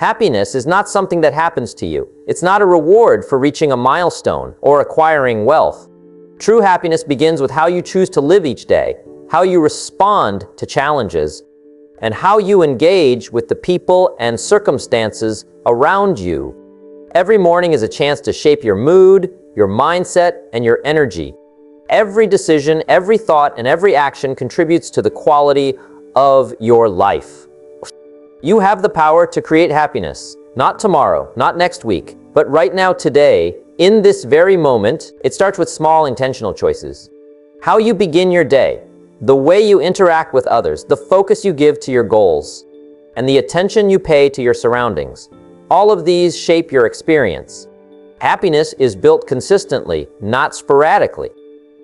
Happiness is not something that happens to you. It's not a reward for reaching a milestone or acquiring wealth. True happiness begins with how you choose to live each day, how you respond to challenges, and how you engage with the people and circumstances around you. Every morning is a chance to shape your mood, your mindset, and your energy. Every decision, every thought, and every action contributes to the quality of your life. You have the power to create happiness, not tomorrow, not next week, but right now, today, in this very moment. It starts with small intentional choices. How you begin your day, the way you interact with others, the focus you give to your goals, and the attention you pay to your surroundings. All of these shape your experience. Happiness is built consistently, not sporadically.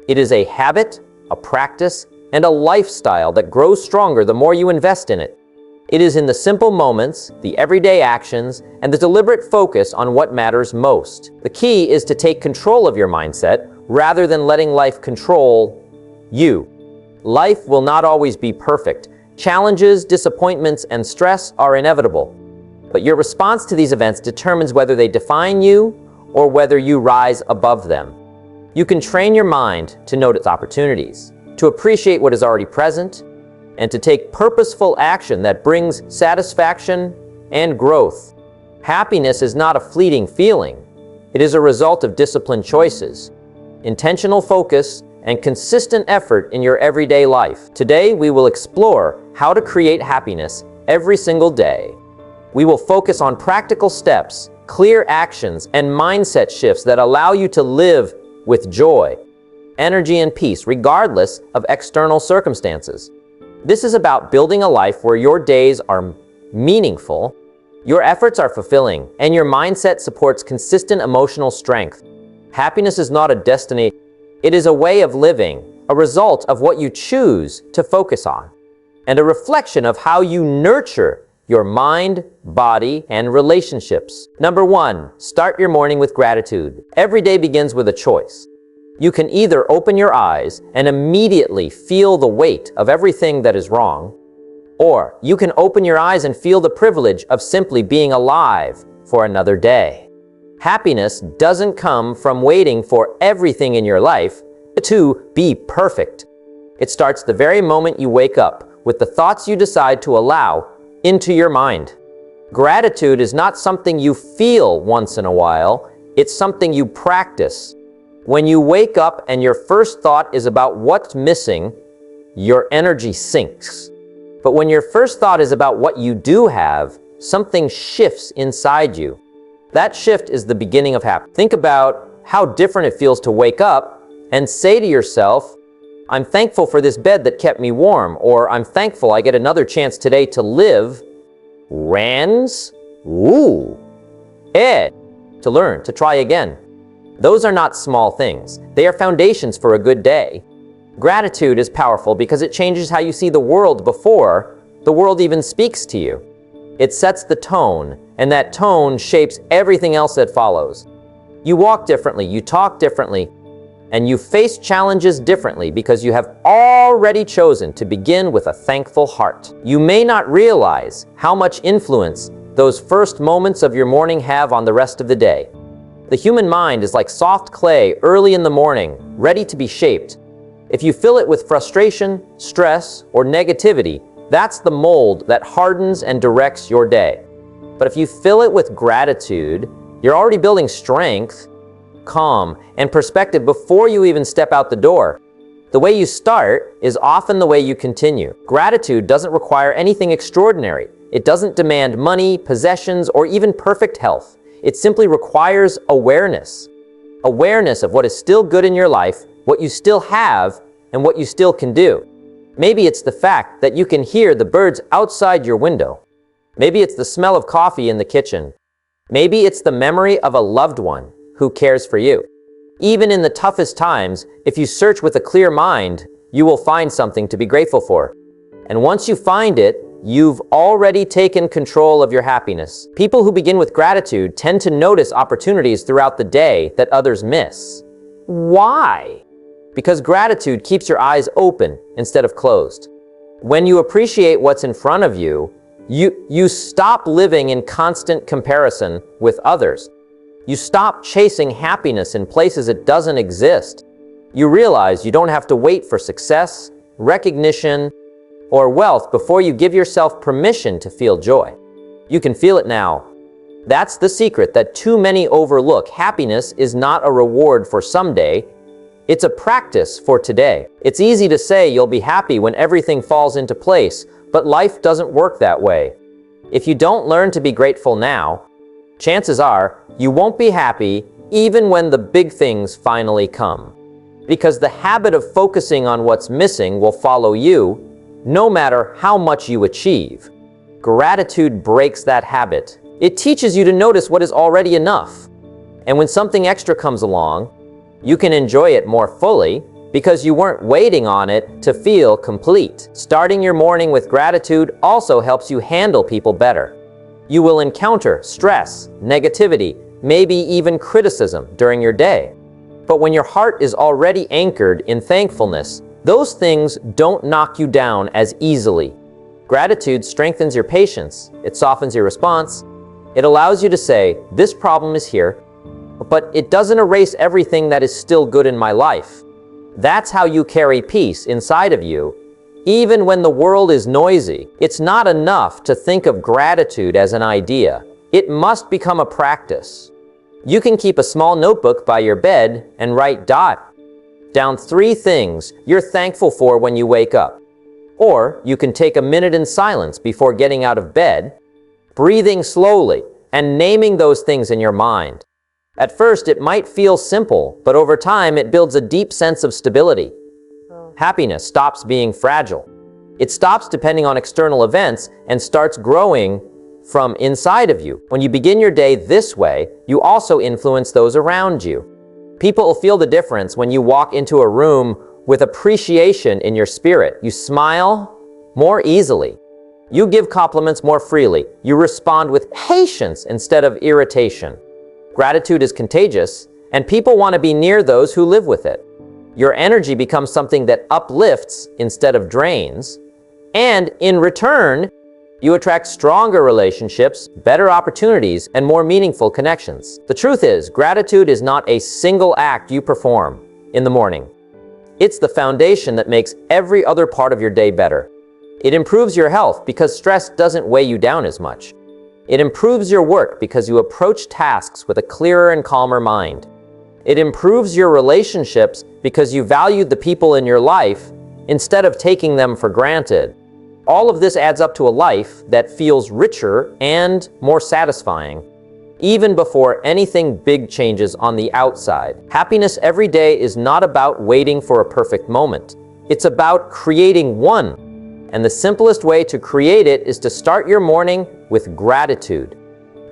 It is a habit, a practice, and a lifestyle that grows stronger the more you invest in it. It is in the simple moments, the everyday actions, and the deliberate focus on what matters most. The key is to take control of your mindset rather than letting life control you. Life will not always be perfect. Challenges, disappointments, and stress are inevitable. But your response to these events determines whether they define you or whether you rise above them. You can train your mind to notice opportunities, to appreciate what is already present, and to take purposeful action that brings satisfaction and growth. Happiness is not a fleeting feeling. It is a result of disciplined choices, intentional focus, and consistent effort in your everyday life. Today, we will explore how to create happiness every single day. We will focus on practical steps, clear actions, and mindset shifts that allow you to live with joy, energy, and peace, regardless of external circumstances. This is about building a life where your days are meaningful, your efforts are fulfilling, and your mindset supports consistent emotional strength. Happiness is not a destiny. It is a way of living, a result of what you choose to focus on, and a reflection of how you nurture your mind, body, and relationships. Number 1, start your morning with gratitude. Every day begins with a choice. You can either open your eyes and immediately feel the weight of everything that is wrong, or you can open your eyes and feel the privilege of simply being alive for another day. Happiness doesn't come from waiting for everything in your life to be perfect. It starts the very moment you wake up with the thoughts you decide to allow into your mind. Gratitude is not something you feel once in a while, it's something you practice. When you wake up and your first thought is about what's missing, your energy sinks. But when your first thought is about what you do have, something shifts inside you. That shift is the beginning of happiness. Think about how different it feels to wake up and say to yourself, I'm thankful for this bed that kept me warm, or I'm thankful I get another chance today to live. Rands, Ed, to learn, to try again. Those are not small things. They are foundations for a good day. Gratitude is powerful because it changes how you see the world before the world even speaks to you. It sets the tone, and that tone shapes everything else that follows. You walk differently, you talk differently, and you face challenges differently because you have already chosen to begin with a thankful heart. You may not realize how much influence those first moments of your morning have on the rest of the day. The human mind is like soft clay early in the morning, ready to be shaped. If you fill it with frustration, stress, or negativity, that's the mold that hardens and directs your day. But if you fill it with gratitude, you're already building strength, calm, and perspective before you even step out the door. The way you start is often the way you continue. Gratitude doesn't require anything extraordinary. It doesn't demand money, possessions, or even perfect health. It simply requires awareness. Awareness of what is still good in your life, what you still have, and what you still can do. Maybe it's the fact that you can hear the birds outside your window. Maybe it's the smell of coffee in the kitchen. Maybe it's the memory of a loved one who cares for you. Even in the toughest times, if you search with a clear mind, you will find something to be grateful for. And once you find it, you've already taken control of your happiness. People who begin with gratitude tend to notice opportunities throughout the day that others miss. Why? Because gratitude keeps your eyes open instead of closed. When you appreciate what's in front of you, You stop living in constant comparison with others. You stop chasing happiness in places it doesn't exist. You realize you don't have to wait for success, recognition, or wealth before you give yourself permission to feel joy. You can feel it now. That's the secret that too many overlook. Happiness is not a reward for someday. It's a practice for today. It's easy to say you'll be happy when everything falls into place, but life doesn't work that way. If you don't learn to be grateful now, chances are you won't be happy even when the big things finally come. Because the habit of focusing on what's missing will follow you, no matter how much you achieve. Gratitude breaks that habit. It teaches you to notice what is already enough. And when something extra comes along, you can enjoy it more fully because you weren't waiting on it to feel complete. Starting your morning with gratitude also helps you handle people better. You will encounter stress, negativity, maybe even criticism during your day. But when your heart is already anchored in thankfulness, those things don't knock you down as easily. Gratitude strengthens your patience. It softens your response. It allows you to say, this problem is here, but it doesn't erase everything that is still good in my life. That's how you carry peace inside of you, even when the world is noisy. It's not enough to think of gratitude as an idea. It must become a practice. You can keep a small notebook by your bed and write down 3 things you're thankful for when you wake up. Or you can take a minute in silence before getting out of bed, breathing slowly and naming those things in your mind. At first, it might feel simple, but over time, it builds a deep sense of stability. Happiness stops being fragile. It stops depending on external events and starts growing from inside of you. When you begin your day this way, you also influence those around you. People will feel the difference when you walk into a room with appreciation in your spirit. You smile more easily. You give compliments more freely. You respond with patience instead of irritation. Gratitude is contagious, and people want to be near those who live with it. Your energy becomes something that uplifts instead of drains, and in return, you attract stronger relationships, better opportunities, and more meaningful connections. The truth is, gratitude is not a single act you perform in the morning. It's the foundation that makes every other part of your day better. It improves your health because stress doesn't weigh you down as much. It improves your work because you approach tasks with a clearer and calmer mind. It improves your relationships because you value the people in your life instead of taking them for granted. All of this adds up to a life that feels richer and more satisfying, even before anything big changes on the outside. Happiness every day is not about waiting for a perfect moment. It's about creating one. And the simplest way to create it is to start your morning with gratitude.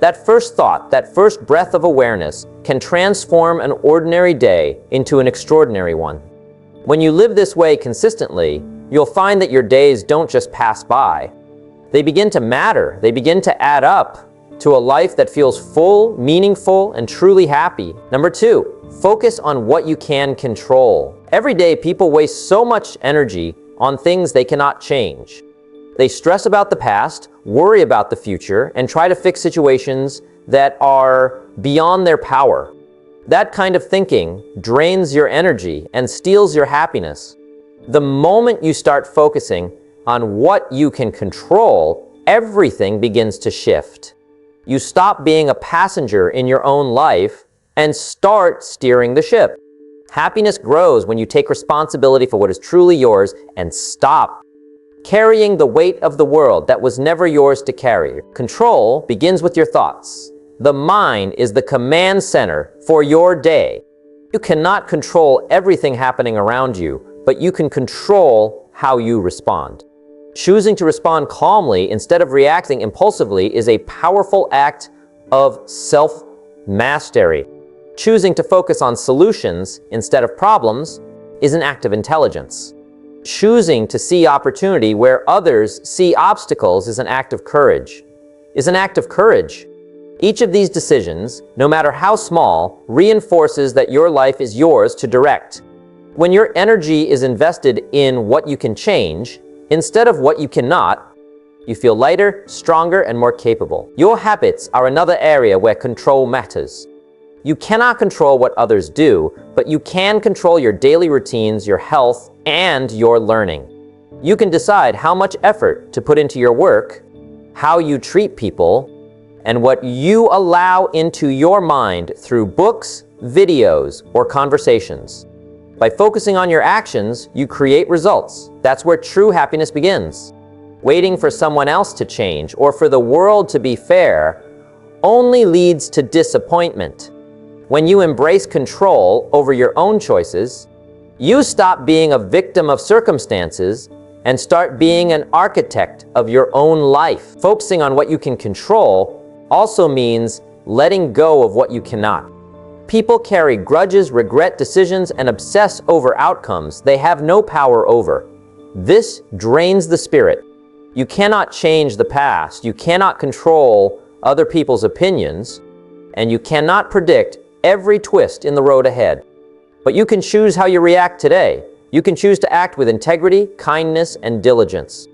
That first thought, that first breath of awareness can transform an ordinary day into an extraordinary one. When you live this way consistently, you'll find that your days don't just pass by. They begin to matter. They begin to add up to a life that feels full, meaningful, and truly happy. Number 2, focus on what you can control. Every day, people waste so much energy on things they cannot change. They stress about the past, worry about the future, and try to fix situations that are beyond their power. That kind of thinking drains your energy and steals your happiness. The moment you start focusing on what you can control, everything begins to shift. You stop being a passenger in your own life and start steering the ship. Happiness grows when you take responsibility for what is truly yours and stop carrying the weight of the world that was never yours to carry. Control begins with your thoughts. The mind is the command center for your day. You cannot control everything happening around you, but you can control how you respond. Choosing to respond calmly instead of reacting impulsively is a powerful act of self-mastery. Choosing to focus on solutions instead of problems is an act of intelligence. Choosing to see opportunity where others see obstacles is an act of courage. Each of these decisions, no matter how small, reinforces that your life is yours to direct. When your energy is invested in what you can change, instead of what you cannot, You feel lighter, stronger, and more capable. Your habits are another area where control matters. You cannot control what others do, but you can control your daily routines, your health, and your learning. You can decide how much effort to put into your work, how you treat people, and what you allow into your mind through books, videos, or conversations. By focusing on your actions, you create results. That's where true happiness begins. Waiting for someone else to change or for the world to be fair only leads to disappointment. When you embrace control over your own choices, you stop being a victim of circumstances and start being an architect of your own life. Focusing on what you can control also means letting go of what you cannot. People carry grudges, regret decisions, and obsess over outcomes they have no power over. This drains the spirit. You cannot change the past, you cannot control other people's opinions, and you cannot predict every twist in the road ahead. But you can choose how you react today. You can choose to act with integrity, kindness, and diligence.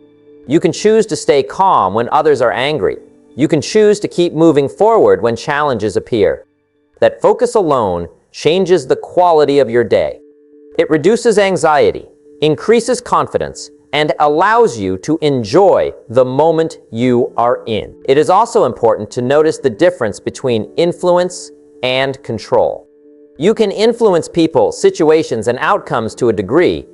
You can choose to stay calm when others are angry. You can choose to keep moving forward when challenges appear. That focus alone changes the quality of your day. It reduces anxiety, increases confidence, and allows you to enjoy the moment you are in. It is also important to notice the difference between influence and control. You can influence people, situations, and outcomes to a degree,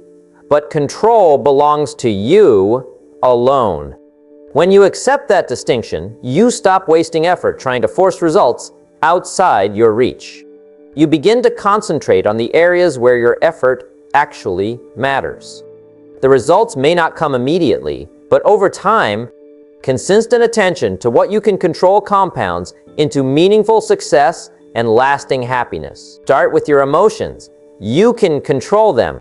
but control belongs to you alone. When you accept that distinction, you stop wasting effort trying to force results outside your reach. You begin to concentrate on the areas where your effort actually matters. The results may not come immediately, but over time, consistent attention to what you can control compounds into meaningful success and lasting happiness. Start with your emotions. You can control them.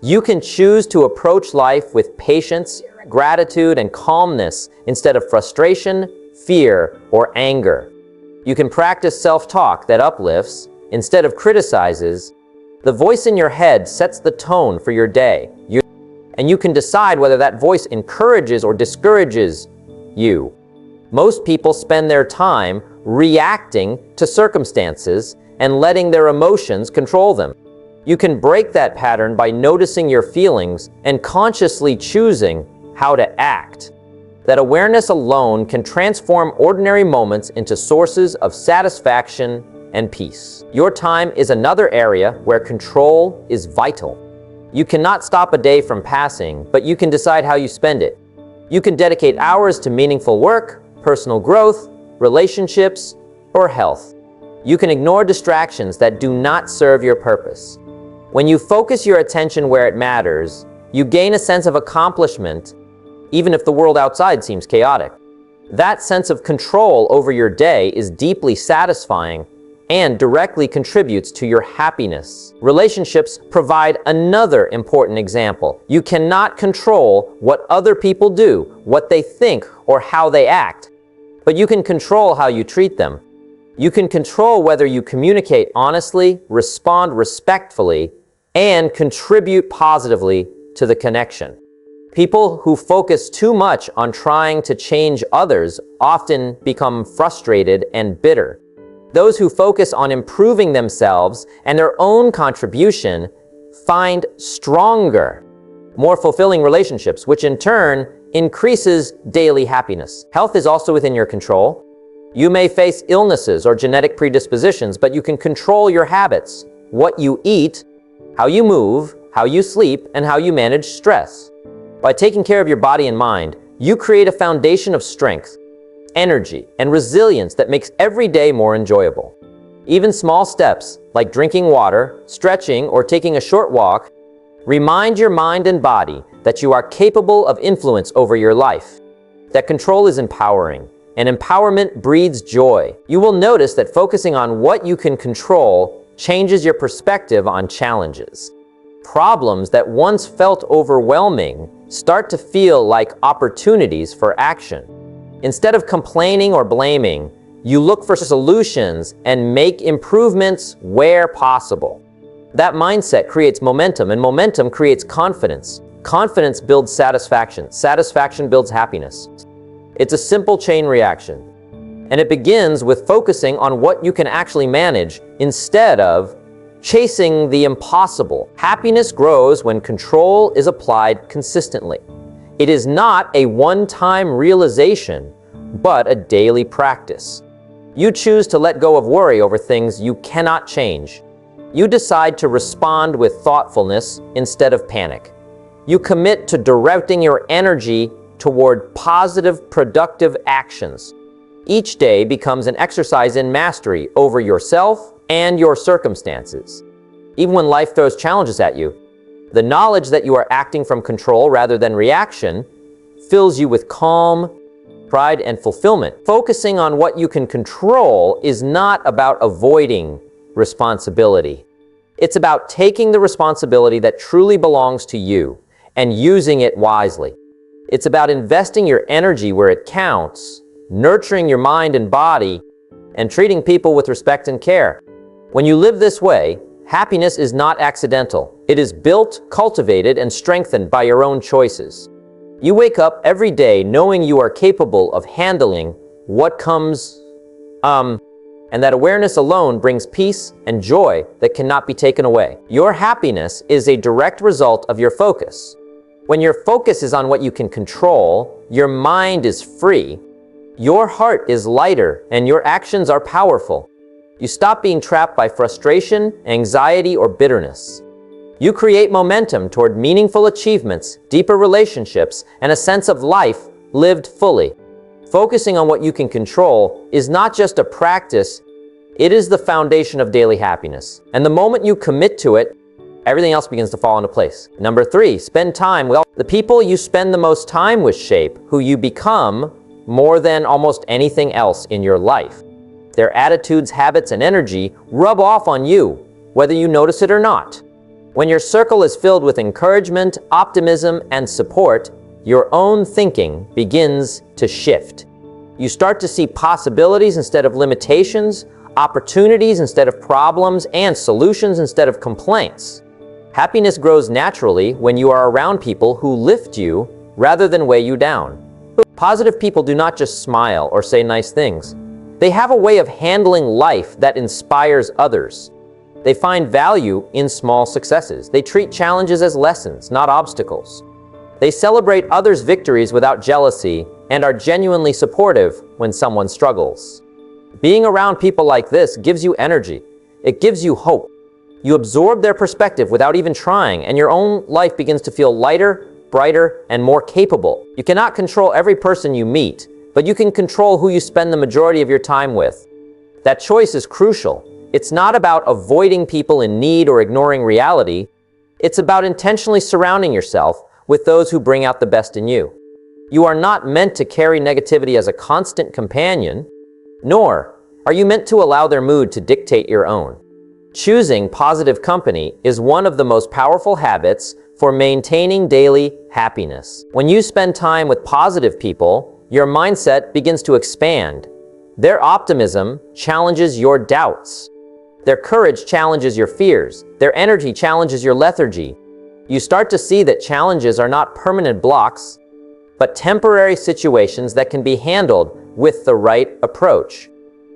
You can choose to approach life with patience, gratitude, and calmness instead of frustration, fear, or anger. You can practice self-talk that uplifts instead of criticizes. The voice in your head sets the tone for your day, and you can decide whether that voice encourages or discourages you. Most people spend their time reacting to circumstances and letting their emotions control them. You can break that pattern by noticing your feelings and consciously choosing how to act. That awareness alone can transform ordinary moments into sources of satisfaction and peace. Your time is another area where control is vital. You cannot stop a day from passing, but you can decide how you spend it. You can dedicate hours to meaningful work, personal growth, relationships, or health. You can ignore distractions that do not serve your purpose. When you focus your attention where it matters, you gain a sense of accomplishment, even if the world outside seems chaotic. That sense of control over your day is deeply satisfying and directly contributes to your happiness. Relationships provide another important example. You cannot control what other people do, what they think, or how they act, but you can control how you treat them. You can control whether you communicate honestly, respond respectfully, and contribute positively to the connection. People who focus too much on trying to change others often become frustrated and bitter. Those who focus on improving themselves and their own contribution find stronger, more fulfilling relationships, which in turn increases daily happiness. Health is also within your control. You may face illnesses or genetic predispositions, but you can control your habits, what you eat, how you move, how you sleep, and how you manage stress. By taking care of your body and mind, you create a foundation of strength, energy, and resilience that makes every day more enjoyable. Even small steps, like drinking water, stretching, or taking a short walk, remind your mind and body that you are capable of influence over your life. That control is empowering, and empowerment breeds joy. You will notice that focusing on what you can control changes your perspective on challenges. Problems that once felt overwhelming start to feel like opportunities for action. Instead of complaining or blaming, you look for solutions and make improvements where possible. That mindset creates momentum, and momentum creates confidence. Confidence builds satisfaction. Satisfaction builds happiness. It's a simple chain reaction. And it begins with focusing on what you can actually manage instead of chasing the impossible. Happiness grows when control is applied consistently. It is not a one-time realization, but a daily practice. You choose to let go of worry over things you cannot change. You decide to respond with thoughtfulness instead of panic. You commit to directing your energy toward positive, productive actions. Each day becomes an exercise in mastery over yourself and your circumstances. Even when life throws challenges at you, the knowledge that you are acting from control rather than reaction fills you with calm, pride, and fulfillment. Focusing on what you can control is not about avoiding responsibility. It's about taking the responsibility that truly belongs to you and using it wisely. It's about investing your energy where it counts, nurturing your mind and body, and treating people with respect and care. When you live this way, happiness is not accidental. It is built, cultivated, and strengthened by your own choices. You wake up every day knowing you are capable of handling what comes, and that awareness alone brings peace and joy that cannot be taken away. Your happiness is a direct result of your focus. When your focus is on what you can control, your mind is free, your heart is lighter, and your actions are powerful. You stop being trapped by frustration, anxiety, or bitterness. You create momentum toward meaningful achievements, deeper relationships, and a sense of life lived fully. Focusing on what you can control is not just a practice, it is the foundation of daily happiness. And the moment you commit to it, everything else begins to fall into place. Number 3, spend time with the people you spend the most time with shape who you become more than almost anything else in your life. Their attitudes, habits, and energy rub off on you, whether you notice it or not. When your circle is filled with encouragement, optimism, and support, your own thinking begins to shift. You start to see possibilities instead of limitations, opportunities instead of problems, and solutions instead of complaints. Happiness grows naturally when you are around people who lift you rather than weigh you down. Positive people do not just smile or say nice things. They have a way of handling life that inspires others. They find value in small successes. They treat challenges as lessons, not obstacles. They celebrate others' victories without jealousy and are genuinely supportive when someone struggles. Being around people like this gives you energy. It gives you hope. You absorb their perspective without even trying, and your own life begins to feel lighter, brighter, and more capable. You cannot control every person you meet, but you can control who you spend the majority of your time with. That choice is crucial. It's not about avoiding people in need or ignoring reality. It's about intentionally surrounding yourself with those who bring out the best in you. You are not meant to carry negativity as a constant companion, nor are you meant to allow their mood to dictate your own. Choosing positive company is one of the most powerful habits for maintaining daily happiness. When you spend time with positive people, your mindset begins to expand. Their optimism challenges your doubts. Their courage challenges your fears. Their energy challenges your lethargy. You start to see that challenges are not permanent blocks, but temporary situations that can be handled with the right approach.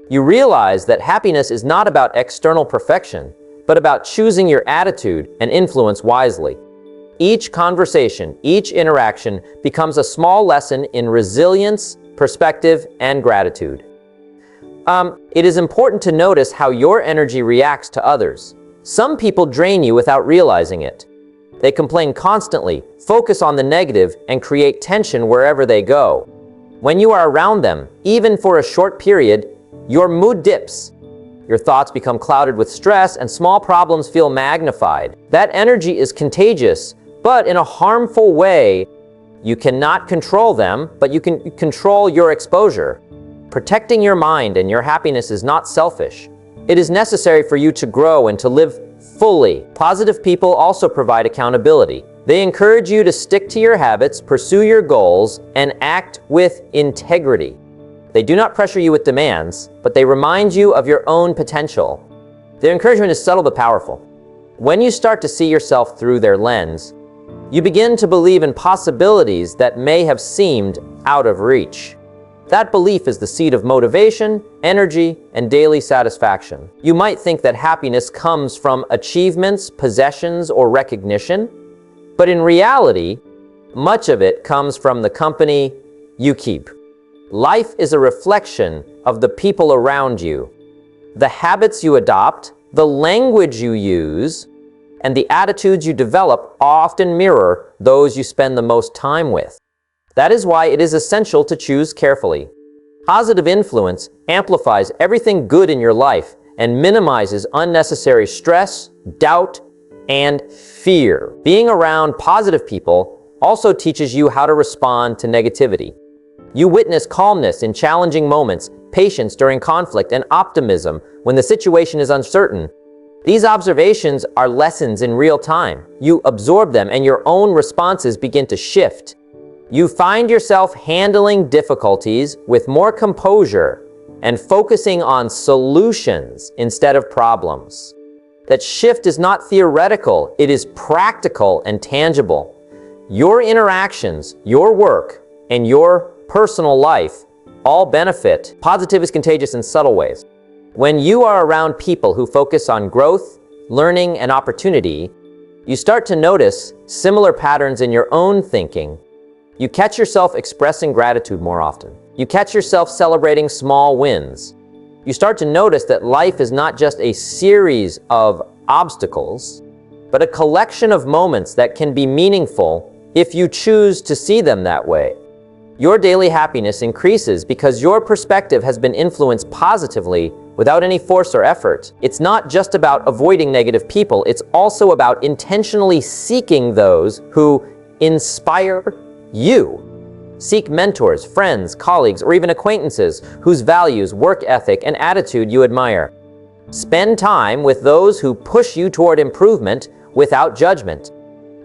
You realize that happiness is not about external perfection, but about choosing your attitude and influence wisely. Each conversation, each interaction becomes a small lesson in resilience, perspective, and gratitude. It is important to notice how your energy reacts to others. Some people drain you without realizing it. They complain constantly, focus on the negative, and create tension wherever they go. When you are around them, even for a short period, your mood dips. Your thoughts become clouded with stress, and small problems feel magnified. That energy is contagious, but in a harmful way. You cannot control them, but you can control your exposure. Protecting your mind and your happiness is not selfish. It is necessary for you to grow and to live fully. Positive people also provide accountability. They encourage you to stick to your habits, pursue your goals, and act with integrity. They do not pressure you with demands, but they remind you of your own potential. Their encouragement is subtle but powerful. When you start to see yourself through their lens, you begin to believe in possibilities that may have seemed out of reach. That belief is the seed of motivation, energy, and daily satisfaction. You might think that happiness comes from achievements, possessions, or recognition, but in reality, much of it comes from the company you keep. Life is a reflection of the people around you. The habits you adopt, the language you use, and the attitudes you develop often mirror those you spend the most time with. That is why it is essential to choose carefully. Positive influence amplifies everything good in your life and minimizes unnecessary stress, doubt, and fear. Being around positive people also teaches you how to respond to negativity. You witness calmness in challenging moments, patience during conflict, and optimism when the situation is uncertain. These observations are lessons in real time. You absorb them and your own responses begin to shift. You find yourself handling difficulties with more composure and focusing on solutions instead of problems. That shift is not theoretical, it is practical and tangible. Your interactions, your work, and your personal life all benefit. Positive is contagious in subtle ways. When you are around people who focus on growth, learning, and opportunity, you start to notice similar patterns in your own thinking. You catch yourself expressing gratitude more often. You catch yourself celebrating small wins. You start to notice that life is not just a series of obstacles, but a collection of moments that can be meaningful if you choose to see them that way. Your daily happiness increases because your perspective has been influenced positively without any force or effort. It's not just about avoiding negative people, it's also about intentionally seeking those who inspire you. Seek mentors, friends, colleagues, or even acquaintances whose values, work ethic, and attitude you admire. Spend time with those who push you toward improvement without judgment.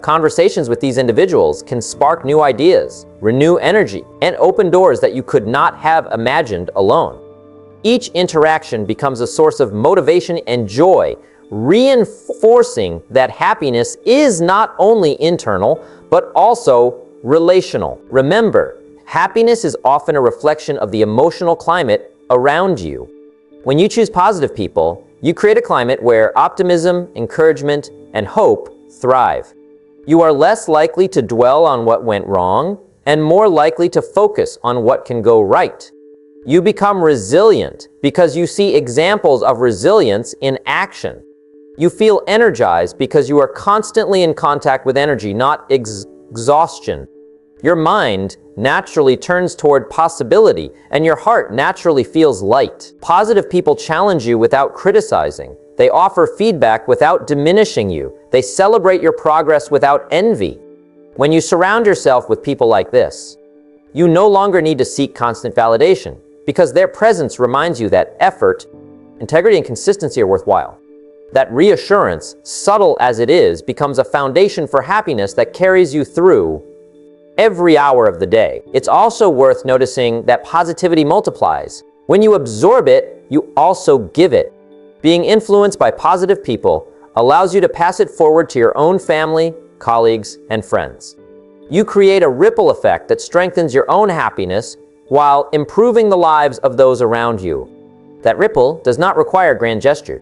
Conversations with these individuals can spark new ideas, renew energy, and open doors that you could not have imagined alone. Each interaction becomes a source of motivation and joy, reinforcing that happiness is not only internal, but also relational. Remember, happiness is often a reflection of the emotional climate around you. When you choose positive people, you create a climate where optimism, encouragement, and hope thrive. You are less likely to dwell on what went wrong and more likely to focus on what can go right. You become resilient because you see examples of resilience in action. You feel energized because you are constantly in contact with energy, not exhaustion. Your mind naturally turns toward possibility, and your heart naturally feels light. Positive people challenge you without criticizing. They offer feedback without diminishing you. They celebrate your progress without envy. When you surround yourself with people like this, you no longer need to seek constant validation, because their presence reminds you that effort, integrity, and consistency are worthwhile. That reassurance, subtle as it is, becomes a foundation for happiness that carries you through every hour of the day. It's also worth noticing that positivity multiplies. When you absorb it, you also give it. Being influenced by positive people allows you to pass it forward to your own family, colleagues, and friends. You create a ripple effect that strengthens your own happiness while improving the lives of those around you. That ripple does not require grand gestures.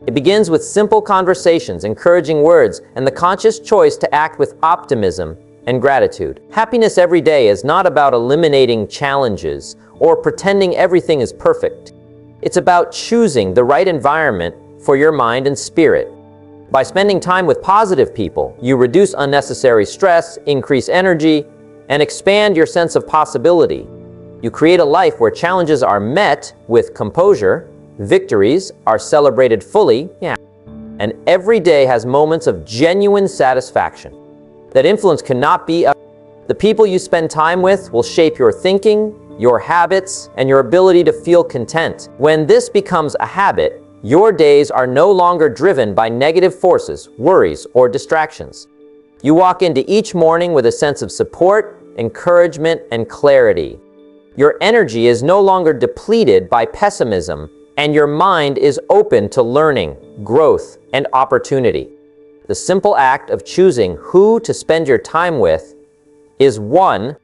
It begins with simple conversations, encouraging words, and the conscious choice to act with optimism and gratitude. Happiness every day is not about eliminating challenges or pretending everything is perfect. It's about choosing the right environment for your mind and spirit. By spending time with positive people, you reduce unnecessary stress, increase energy, and expand your sense of possibility. You create a life where challenges are met with composure, victories are celebrated fully, and every day has moments of genuine satisfaction. That influence cannot be The people you spend time with will shape your thinking, your habits, and your ability to feel content. When this becomes a habit, your days are no longer driven by negative forces, worries, or distractions. You walk into each morning with a sense of support, encouragement, and clarity. Your energy is no longer depleted by pessimism, and your mind is open to learning, growth, and opportunity. The simple act of choosing who to spend your time with is one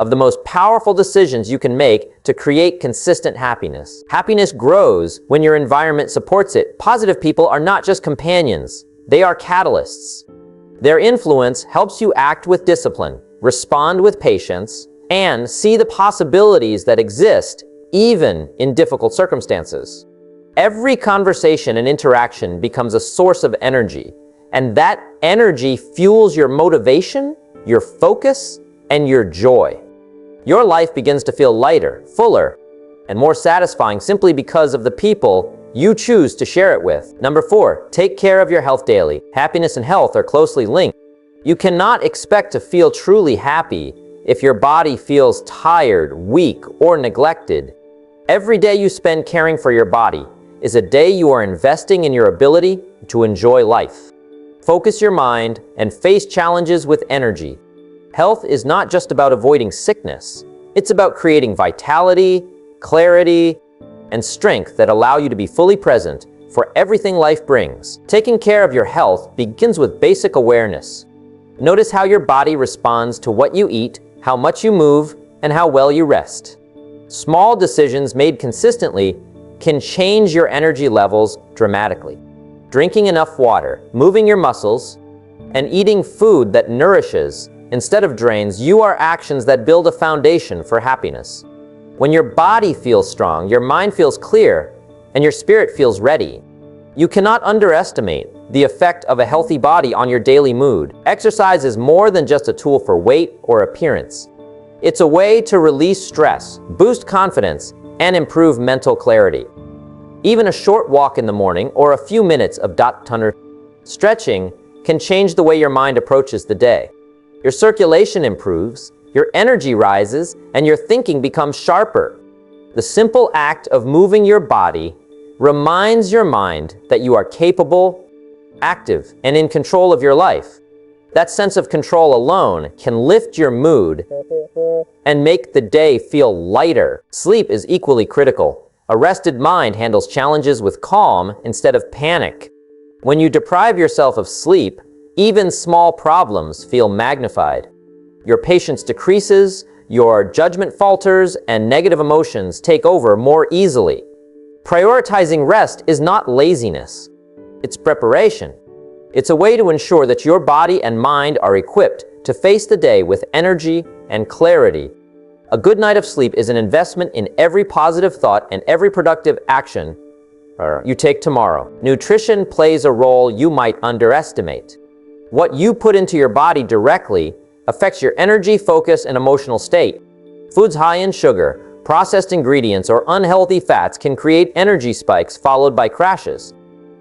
of the most powerful decisions you can make to create consistent happiness. Happiness grows when your environment supports it. Positive people are not just companions, they are catalysts. Their influence helps you act with discipline, respond with patience, and see the possibilities that exist even in difficult circumstances. Every conversation and interaction becomes a source of energy, and that energy fuels your motivation, your focus, and your joy. Your life begins to feel lighter, fuller, and more satisfying simply because of the people you choose to share it with. Number 4, take care of your health daily. Happiness and health are closely linked. You cannot expect to feel truly happy if your body feels tired, weak, or neglected. Every day you spend caring for your body is a day you are investing in your ability to enjoy life. Focus your mind and face challenges with energy. Health is not just about avoiding sickness. It's about creating vitality, clarity, and strength that allow you to be fully present for everything life brings. Taking care of your health begins with basic awareness. Notice how your body responds to what you eat, how much you move, and how well you rest. Small decisions made consistently can change your energy levels dramatically. Drinking enough water, moving your muscles, and eating food that nourishes instead of drains you are actions that build a foundation for happiness. When your body feels strong, your mind feels clear, and your spirit feels ready. You cannot underestimate the effect of a healthy body on your daily mood. Exercise is more than just a tool for weight or appearance. It's a way to release stress, boost confidence, and improve mental clarity. Even a short walk in the morning or a few minutes of stretching can change the way your mind approaches the day. Your circulation improves, your energy rises, and your thinking becomes sharper. The simple act of moving your body reminds your mind that you are capable, active, and in control of your life. That sense of control alone can lift your mood and make the day feel lighter. Sleep is equally critical. A rested mind handles challenges with calm instead of panic. When you deprive yourself of sleep, even small problems feel magnified. Your patience decreases, your judgment falters, and negative emotions take over more easily. Prioritizing rest is not laziness. It's preparation. It's a way to ensure that your body and mind are equipped to face the day with energy and clarity. A good night of sleep is an investment in every positive thought and every productive action you take tomorrow. Nutrition plays a role you might underestimate. What you put into your body directly affects your energy, focus, and emotional state. Foods high in sugar, processed ingredients, or unhealthy fats can create energy spikes followed by crashes.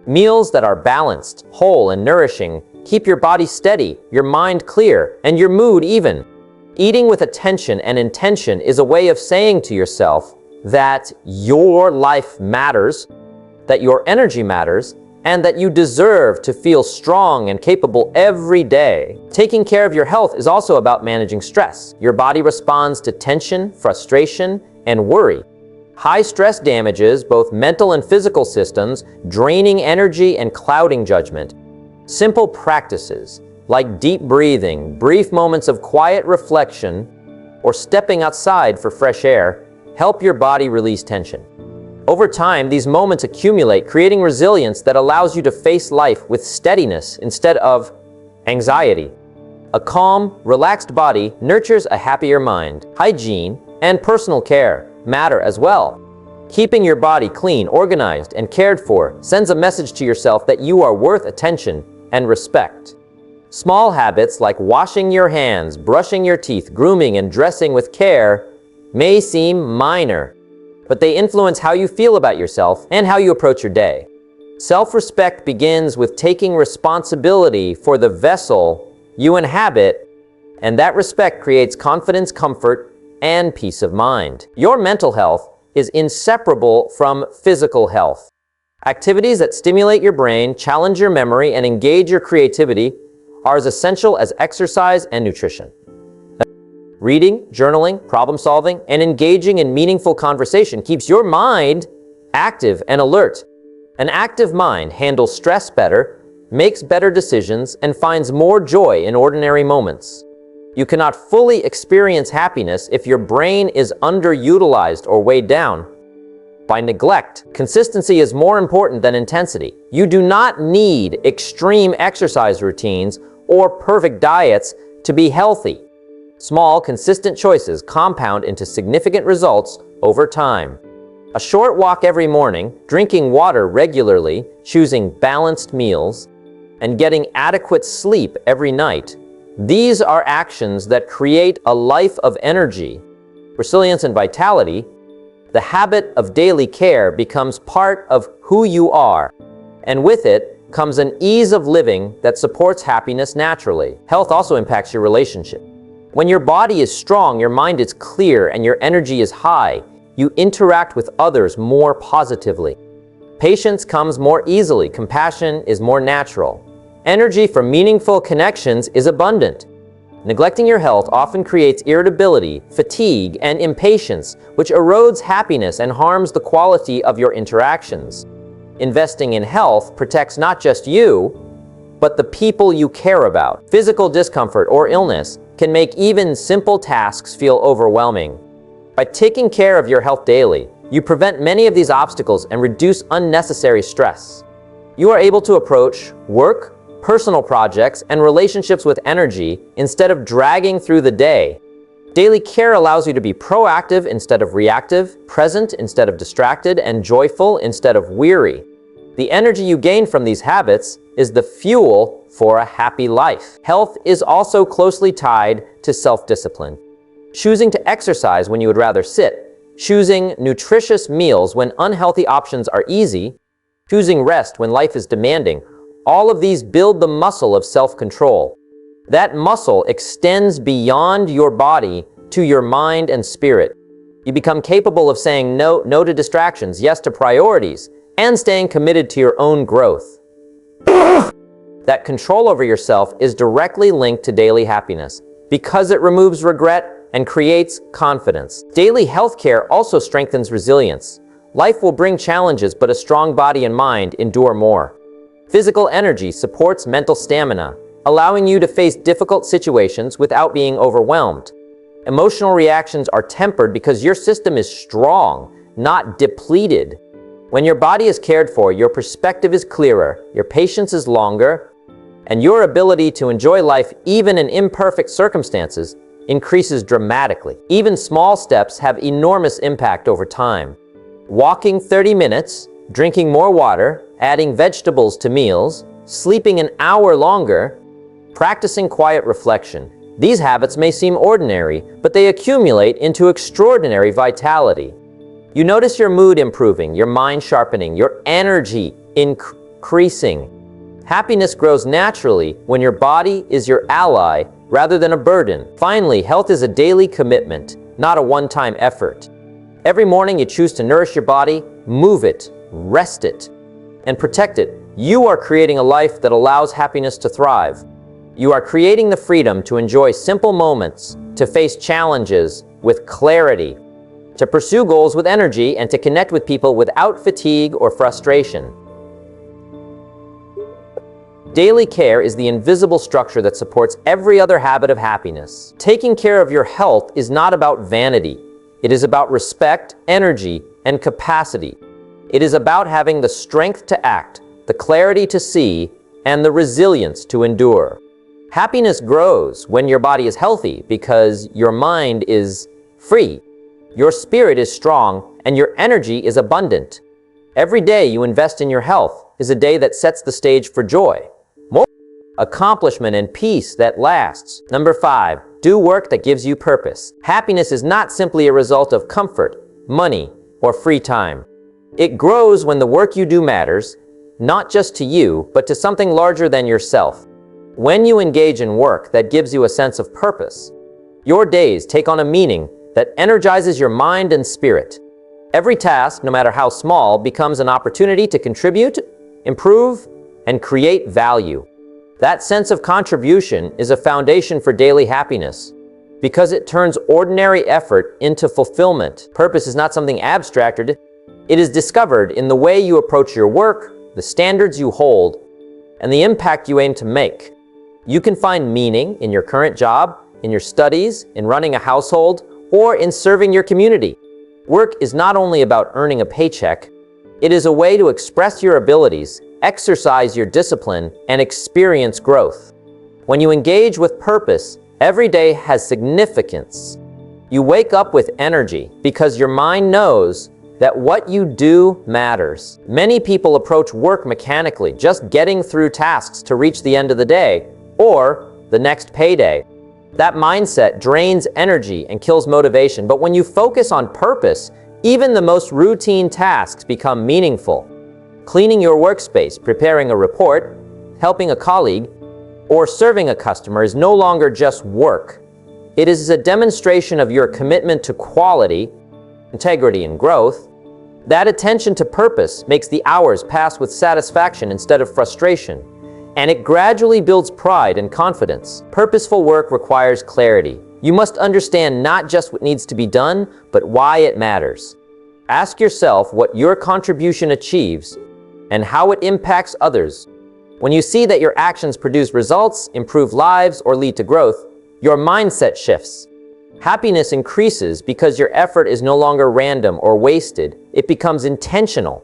Meals that are balanced, whole, and nourishing keep your body steady, your mind clear, and your mood even. Eating with attention and intention is a way of saying to yourself that your life matters, that your energy matters, and that you deserve to feel strong and capable every day. Taking care of your health is also about managing stress. Your body responds to tension, frustration, and worry. High stress damages both mental and physical systems, draining energy and clouding judgment. Simple practices like deep breathing, brief moments of quiet reflection, or stepping outside for fresh air help your body release tension. Over time, these moments accumulate, creating resilience that allows you to face life with steadiness instead of anxiety. A calm, relaxed body nurtures a happier mind. Hygiene and personal care matter as well. Keeping your body clean, organized, and cared for sends a message to yourself that you are worth attention and respect. Small habits like washing your hands, brushing your teeth, grooming, and dressing with care may seem minor, but they influence how you feel about yourself and how you approach your day. Self-respect begins with taking responsibility for the vessel you inhabit, and that respect creates confidence, comfort, and peace of mind. Your mental health is inseparable from physical health. Activities that stimulate your brain, challenge your memory, and engage your creativity are as essential as exercise and nutrition. Reading, journaling, problem solving, and engaging in meaningful conversation keeps your mind active and alert. An active mind handles stress better, makes better decisions, and finds more joy in ordinary moments. You cannot fully experience happiness if your brain is underutilized or weighed down by neglect. Consistency is more important than intensity. You do not need extreme exercise routines or perfect diets to be healthy. Small, consistent choices compound into significant results over time. A short walk every morning, drinking water regularly, choosing balanced meals, and getting adequate sleep every night. These are actions that create a life of energy, resilience, and vitality. The habit of daily care becomes part of who you are, and with it comes an ease of living that supports happiness naturally. Health also impacts your relationship. When your body is strong, your mind is clear, and your energy is high, you interact with others more positively. Patience comes more easily, compassion is more natural. Energy for meaningful connections is abundant. Neglecting your health often creates irritability, fatigue, and impatience, which erodes happiness and harms the quality of your interactions. Investing in health protects not just you, but the people you care about. Physical discomfort or illness can make even simple tasks feel overwhelming. By taking care of your health daily, you prevent many of these obstacles and reduce unnecessary stress. You are able to approach work, personal projects, and relationships with energy instead of dragging through the day. Daily care allows you to be proactive instead of reactive, present instead of distracted, and joyful instead of weary. The energy you gain from these habits is the fuel for a happy life. Health is also closely tied to self-discipline. Choosing to exercise when you would rather sit, choosing nutritious meals when unhealthy options are easy, choosing rest when life is demanding, all of these build the muscle of self-control. That muscle extends beyond your body to your mind and spirit. You become capable of saying no to distractions, yes to priorities, and staying committed to your own growth. That control over yourself is directly linked to daily happiness because it removes regret and creates confidence. Daily health care also strengthens resilience. Life will bring challenges, but a strong body and mind endure more. Physical energy supports mental stamina, allowing you to face difficult situations without being overwhelmed. Emotional reactions are tempered because your system is strong, not depleted. When your body is cared for, your perspective is clearer, your patience is longer, and your ability to enjoy life even in imperfect circumstances increases dramatically. Even small steps have enormous impact over time. Walking 30 minutes, drinking more water, adding vegetables to meals, sleeping an hour longer, practicing quiet reflection. These habits may seem ordinary, but they accumulate into extraordinary vitality. You notice your mood improving, your mind sharpening, your energy increasing. Happiness grows naturally when your body is your ally rather than a burden. Finally, health is a daily commitment, not a one-time effort. Every morning you choose to nourish your body, move it, rest it, and protect it. You are creating a life that allows happiness to thrive. You are creating the freedom to enjoy simple moments, to face challenges with clarity, to pursue goals with energy, and to connect with people without fatigue or frustration. Daily care is the invisible structure that supports every other habit of happiness. Taking care of your health is not about vanity. It is about respect, energy, and capacity. It is about having the strength to act, the clarity to see, and the resilience to endure. Happiness grows when your body is healthy because your mind is free, your spirit is strong, and your energy is abundant. Every day you invest in your health is a day that sets the stage for joy, accomplishment, and peace that lasts. Number 5, do work that gives you purpose. Happiness is not simply a result of comfort, money, or free time. It grows when the work you do matters, not just to you, but to something larger than yourself. When you engage in work that gives you a sense of purpose, your days take on a meaning that energizes your mind and spirit. Every task, no matter how small, becomes an opportunity to contribute, improve, and create value. That sense of contribution is a foundation for daily happiness because it turns ordinary effort into fulfillment. Purpose is not something abstracted. It is discovered in the way you approach your work, the standards you hold, and the impact you aim to make. You can find meaning in your current job in your studies, in running a household, or in serving your community. Work is not only about earning a paycheck, it is a way to express your abilities, exercise your discipline, and experience growth. When you engage with purpose, every day has significance. You wake up with energy because your mind knows that what you do matters. Many people approach work mechanically, just getting through tasks to reach the end of the day or the next payday. That mindset drains energy and kills motivation, but when you focus on purpose, even the most routine tasks become meaningful. Cleaning your workspace, preparing a report, helping a colleague, or serving a customer is no longer just work. It is a demonstration of your commitment to quality, integrity, and growth. That attention to purpose makes the hours pass with satisfaction instead of frustration, and it gradually builds pride and confidence. Purposeful work requires clarity. You must understand not just what needs to be done, but why it matters. Ask yourself what your contribution achieves and how it impacts others. When you see that your actions produce results, improve lives, or lead to growth, your mindset shifts. Happiness increases because your effort is no longer random or wasted. It becomes intentional.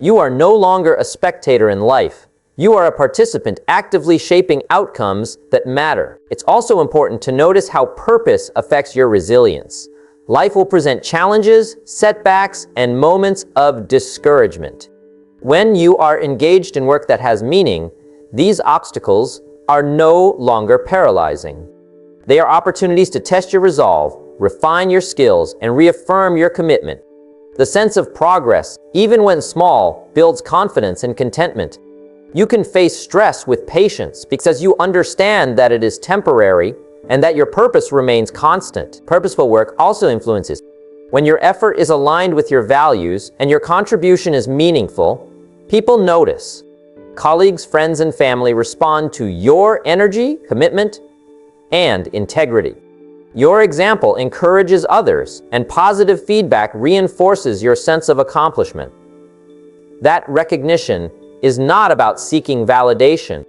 You are no longer a spectator in life. You are a participant actively shaping outcomes that matter. It's also important to notice how purpose affects your resilience. Life will present challenges, setbacks, and moments of discouragement. When you are engaged in work that has meaning, these obstacles are no longer paralyzing. They are opportunities to test your resolve, refine your skills, and reaffirm your commitment. The sense of progress, even when small, builds confidence and contentment. You can face stress with patience because you understand that it is temporary and that your purpose remains constant. Purposeful work also influences. When your effort is aligned with your values and your contribution is meaningful, people notice. Colleagues, friends, and family respond to your energy, commitment, and integrity. Your example encourages others, and positive feedback reinforces your sense of accomplishment. That recognition is not about seeking validation.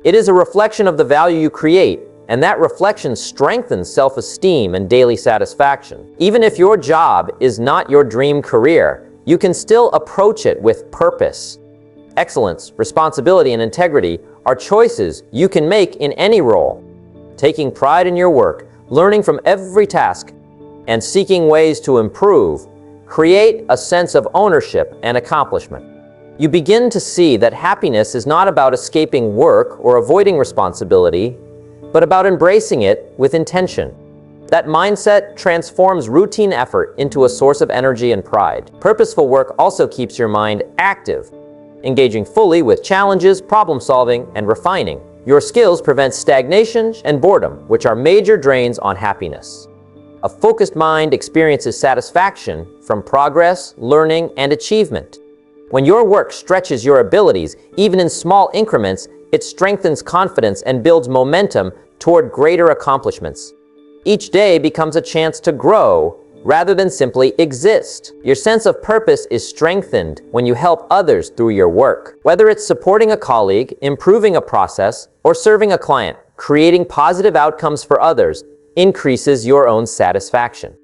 It is a reflection of the value you create, and that reflection strengthens self-esteem and daily satisfaction. Even if your job is not your dream career, you can still approach it with purpose. Excellence, responsibility, and integrity are choices you can make in any role. Taking pride in your work, learning from every task, and seeking ways to improve create a sense of ownership and accomplishment. You begin to see that happiness is not about escaping work or avoiding responsibility, but about embracing it with intention. That mindset transforms routine effort into a source of energy and pride. Purposeful work also keeps your mind active, engaging fully with challenges, problem solving, and refining. Your skills prevent stagnation and boredom, which are major drains on happiness. A focused mind experiences satisfaction from progress, learning, and achievement. When your work stretches your abilities, even in small increments, it strengthens confidence and builds momentum toward greater accomplishments. Each day becomes a chance to grow rather than simply exist. Your sense of purpose is strengthened when you help others through your work. Whether it's supporting a colleague, improving a process, or serving a client, creating positive outcomes for others increases your own satisfaction.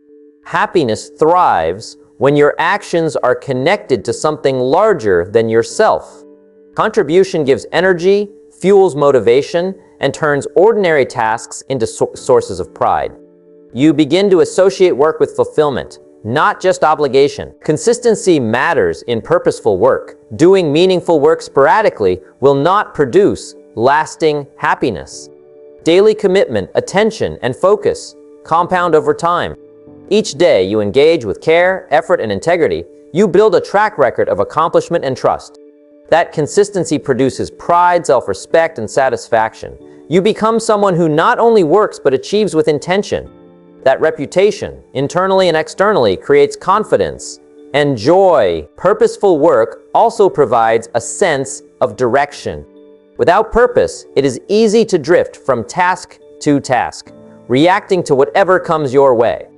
Happiness thrives when your actions are connected to something larger than yourself. Contribution gives energy, fuels motivation, and turns ordinary tasks into sources of pride. You begin to associate work with fulfillment, not just obligation. Consistency matters in purposeful work. Doing meaningful work sporadically will not produce lasting happiness. Daily commitment, attention, and focus compound over time. Each day you engage with care, effort, and integrity, you build a track record of accomplishment and trust. That consistency produces pride, self-respect, and satisfaction. You become someone who not only works but achieves with intention. That reputation, internally and externally, creates confidence and joy. Purposeful work also provides a sense of direction. Without purpose, it is easy to drift from task to task, reacting to whatever comes your way.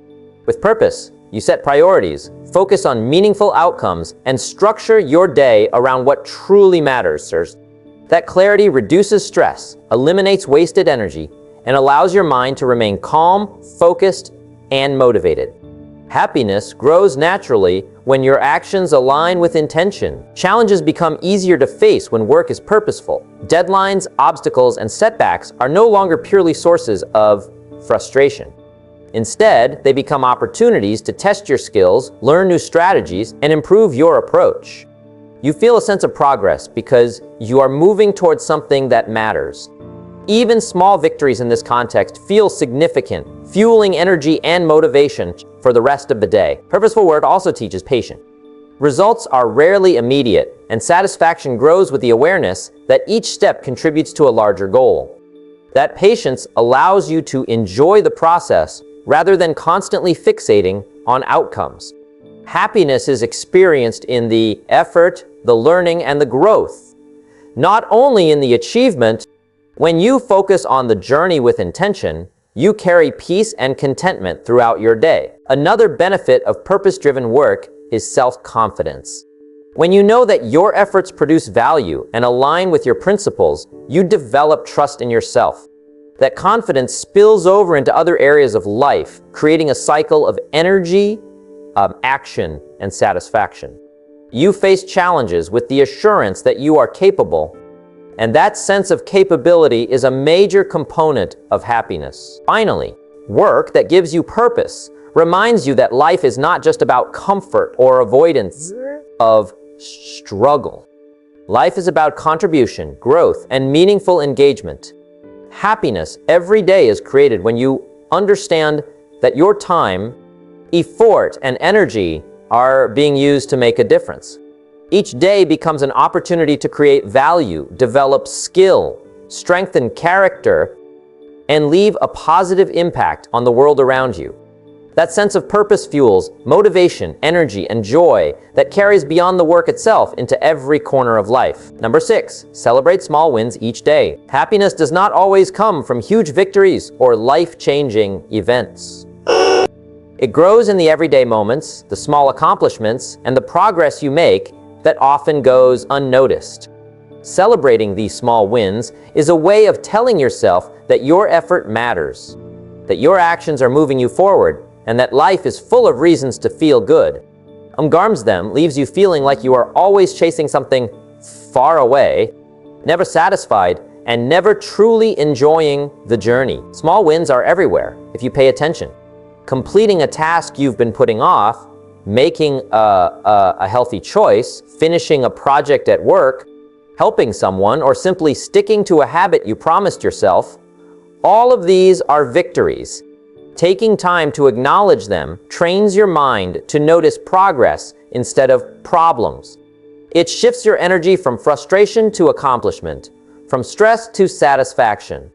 With purpose, you set priorities, focus on meaningful outcomes, and structure your day around what truly matters. That clarity reduces stress, eliminates wasted energy, and allows your mind to remain calm, focused, and motivated. Happiness grows naturally when your actions align with intention. Challenges become easier to face when work is purposeful. Deadlines, obstacles, and setbacks are no longer purely sources of frustration. Instead, they become opportunities to test your skills, learn new strategies, and improve your approach. You feel a sense of progress because you are moving towards something that matters. Even small victories in this context feel significant, fueling energy and motivation for the rest of the day. Purposeful work also teaches patience. Results are rarely immediate, and satisfaction grows with the awareness that each step contributes to a larger goal. That patience allows you to enjoy the process rather than constantly fixating on outcomes. Happiness is experienced in the effort, the learning, and the growth, not only in the achievement. When you focus on the journey with intention, you carry peace and contentment throughout your day. Another benefit of purpose-driven work is self-confidence. When you know that your efforts produce value and align with your principles, you develop trust in yourself. That confidence spills over into other areas of life, creating a cycle of energy, action, and satisfaction. You face challenges with the assurance that you are capable, and that sense of capability is a major component of happiness. Finally, work that gives you purpose reminds you that life is not just about comfort or avoidance of struggle. Life is about contribution, growth, and meaningful engagement. Happiness every day is created when you understand that your time, effort, and energy are being used to make a difference. Each day becomes an opportunity to create value, develop skill, strengthen character, and leave a positive impact on the world around you. That sense of purpose fuels motivation, energy, and joy that carries beyond the work itself into every corner of life. Number 6, celebrate small wins each day. Happiness does not always come from huge victories or life-changing events. It grows in the everyday moments, the small accomplishments, and the progress you make that often goes unnoticed. Celebrating these small wins is a way of telling yourself that your effort matters, that your actions are moving you forward, and that life is full of reasons to feel good. Umgarms them leaves you feeling like you are always chasing something far away, never satisfied, and never truly enjoying the journey. Small wins are everywhere if you pay attention. Completing a task you've been putting off, making a healthy choice, finishing a project at work, helping someone, or simply sticking to a habit you promised yourself, all of these are victories. Taking time to acknowledge them trains your mind to notice progress instead of problems. It shifts your energy from frustration to accomplishment, from stress to satisfaction.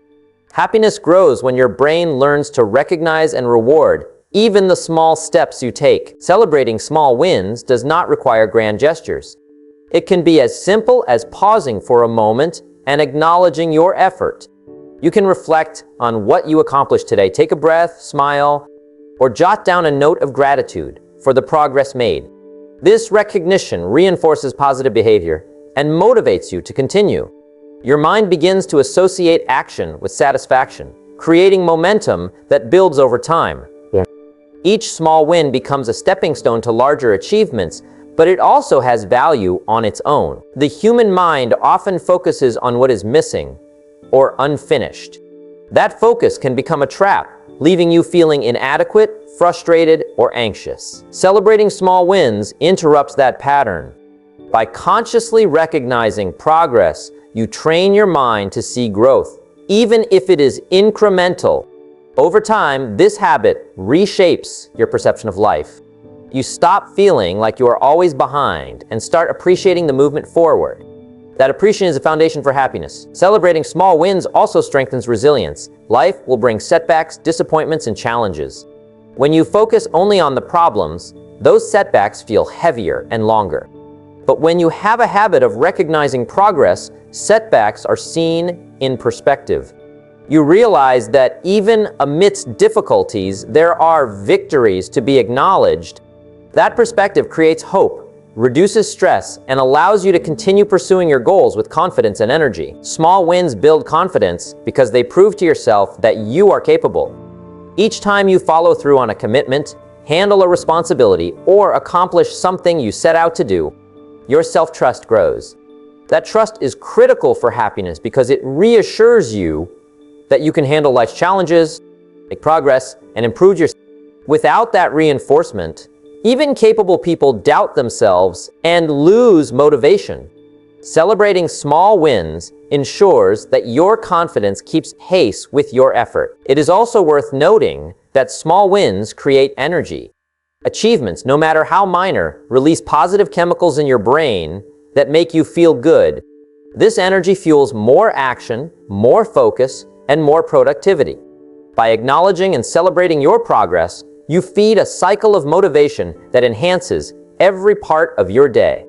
Happiness grows when your brain learns to recognize and reward even the small steps you take. Celebrating small wins does not require grand gestures. It can be as simple as pausing for a moment and acknowledging your effort. You can reflect on what you accomplished today, take a breath, smile, or jot down a note of gratitude for the progress made. This recognition reinforces positive behavior and motivates you to continue. Your mind begins to associate action with satisfaction, creating momentum that builds over time. Each small win becomes a stepping stone to larger achievements, but it also has value on its own. The human mind often focuses on what is missing or unfinished. That focus can become a trap, leaving you feeling inadequate, frustrated, or anxious. Celebrating small wins interrupts that pattern. By consciously recognizing progress, you train your mind to see growth, even if it is incremental. Over time, this habit reshapes your perception of life. You stop feeling like you are always behind and start appreciating the movement forward. That appreciation is a foundation for happiness. Celebrating small wins also strengthens resilience. Life will bring setbacks, disappointments, and challenges. When you focus only on the problems, those setbacks feel heavier and longer. But when you have a habit of recognizing progress, setbacks are seen in perspective. You realize that even amidst difficulties, there are victories to be acknowledged. That perspective creates hope reduces stress, and allows you to continue pursuing your goals with confidence and energy. Small wins build confidence because they prove to yourself that you are capable. Each time you follow through on a commitment, handle a responsibility, or accomplish something you set out to do, your self-trust grows. That trust is critical for happiness because it reassures you that you can handle life's challenges, make progress, and improve yourself. Without that reinforcement, even capable people doubt themselves and lose motivation. Celebrating small wins ensures that your confidence keeps pace with your effort. It is also worth noting that small wins create energy. Achievements, no matter how minor, release positive chemicals in your brain that make you feel good. This energy fuels more action, more focus, and more productivity. By acknowledging and celebrating your progress, you feed a cycle of motivation that enhances every part of your day.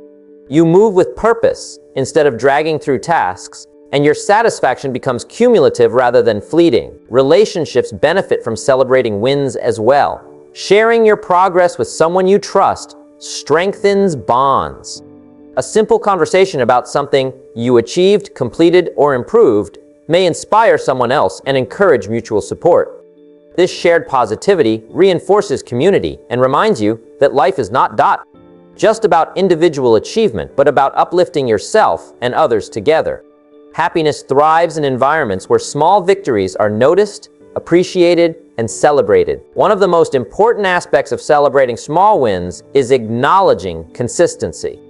You move with purpose instead of dragging through tasks, and your satisfaction becomes cumulative rather than fleeting. Relationships benefit from celebrating wins as well. Sharing your progress with someone you trust strengthens bonds. A simple conversation about something you achieved, completed, or improved may inspire someone else and encourage mutual support. This shared positivity reinforces community and reminds you that life is not just about individual achievement, but about uplifting yourself and others together. Happiness thrives in environments where small victories are noticed, appreciated, and celebrated. One of the most important aspects of celebrating small wins is acknowledging consistency.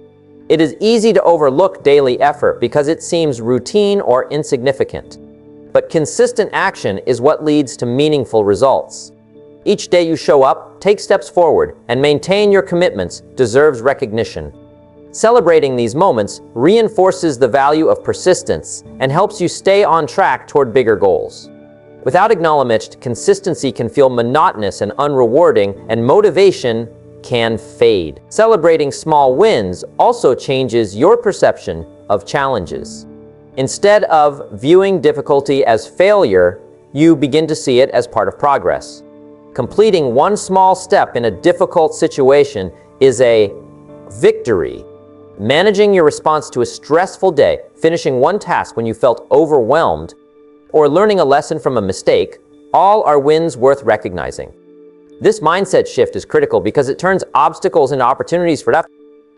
It is easy to overlook daily effort because it seems routine or insignificant. But consistent action is what leads to meaningful results. Each day you show up, take steps forward, and maintain your commitments deserves recognition. Celebrating these moments reinforces the value of persistence and helps you stay on track toward bigger goals. Without acknowledgement, consistency can feel monotonous and unrewarding, and motivation can fade. Celebrating small wins also changes your perception of challenges. Instead of viewing difficulty as failure, you begin to see it as part of progress. Completing one small step in a difficult situation is a victory. Managing your response to a stressful day, finishing one task when you felt overwhelmed, or learning a lesson from a mistake, all are wins worth recognizing. This mindset shift is critical because it turns obstacles into opportunities for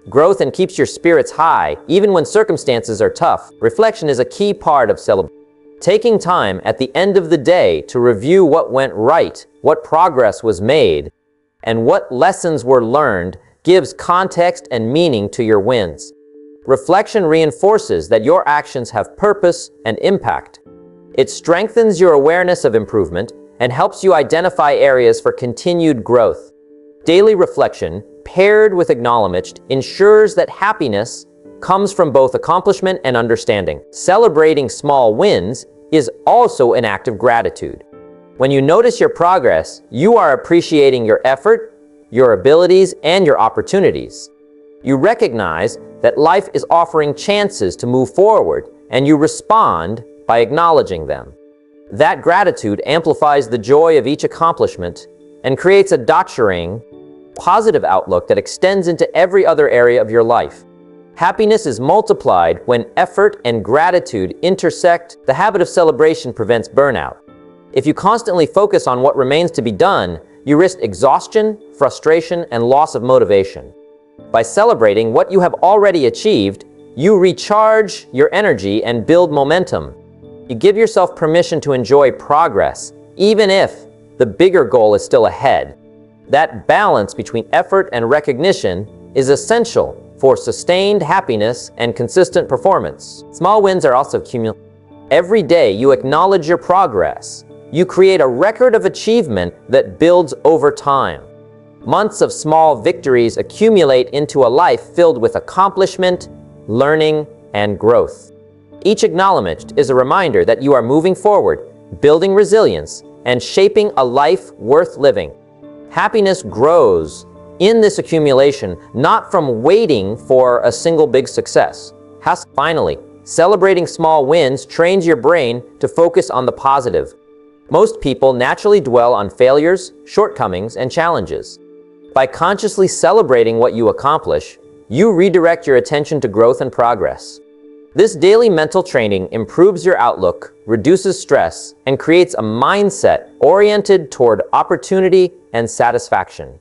growth and keeps your spirits high, even when circumstances are tough. Reflection is a key part of celebration. Taking time at the end of the day to review what went right, what progress was made, and what lessons were learned gives context and meaning to your wins. Reflection reinforces that your actions have purpose and impact. It strengthens your awareness of improvement and helps you identify areas for continued growth. Daily reflection, paired with acknowledgement, ensures that happiness comes from both accomplishment and understanding. Celebrating small wins is also an act of gratitude. When you notice your progress, you are appreciating your effort, your abilities, and your opportunities. You recognize that life is offering chances to move forward, and you respond by acknowledging them. That gratitude amplifies the joy of each accomplishment and creates a nurturing, positive outlook that extends into every other area of your life. Happiness is multiplied when effort and gratitude intersect. The habit of celebration prevents burnout. If you constantly focus on what remains to be done, you risk exhaustion, frustration, and loss of motivation. By celebrating what you have already achieved, you recharge your energy and build momentum. You give yourself permission to enjoy progress, even if the bigger goal is still ahead. That balance between effort and recognition is essential for sustained happiness and consistent performance. Small wins are also cumulative. Every day you acknowledge your progress. You create a record of achievement that builds over time. Months of small victories accumulate into a life filled with accomplishment, learning, and growth. Each acknowledgement is a reminder that you are moving forward, building resilience, and shaping a life worth living. Happiness grows in this accumulation, not from waiting for a single big success. Finally, celebrating small wins trains your brain to focus on the positive. Most people naturally dwell on failures, shortcomings, and challenges. By consciously celebrating what you accomplish, you redirect your attention to growth and progress. This daily mental training improves your outlook, reduces stress, and creates a mindset oriented toward opportunity and satisfaction.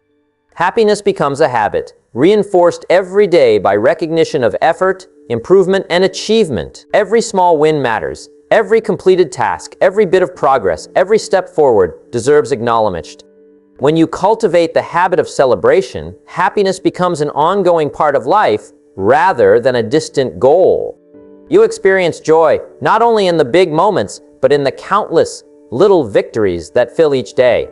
Happiness becomes a habit, reinforced every day by recognition of effort, improvement, and achievement. Every small win matters. Every completed task, every bit of progress, every step forward deserves acknowledgement. When you cultivate the habit of celebration, happiness becomes an ongoing part of life rather than a distant goal. You experience joy not only in the big moments, but in the countless little victories that fill each day.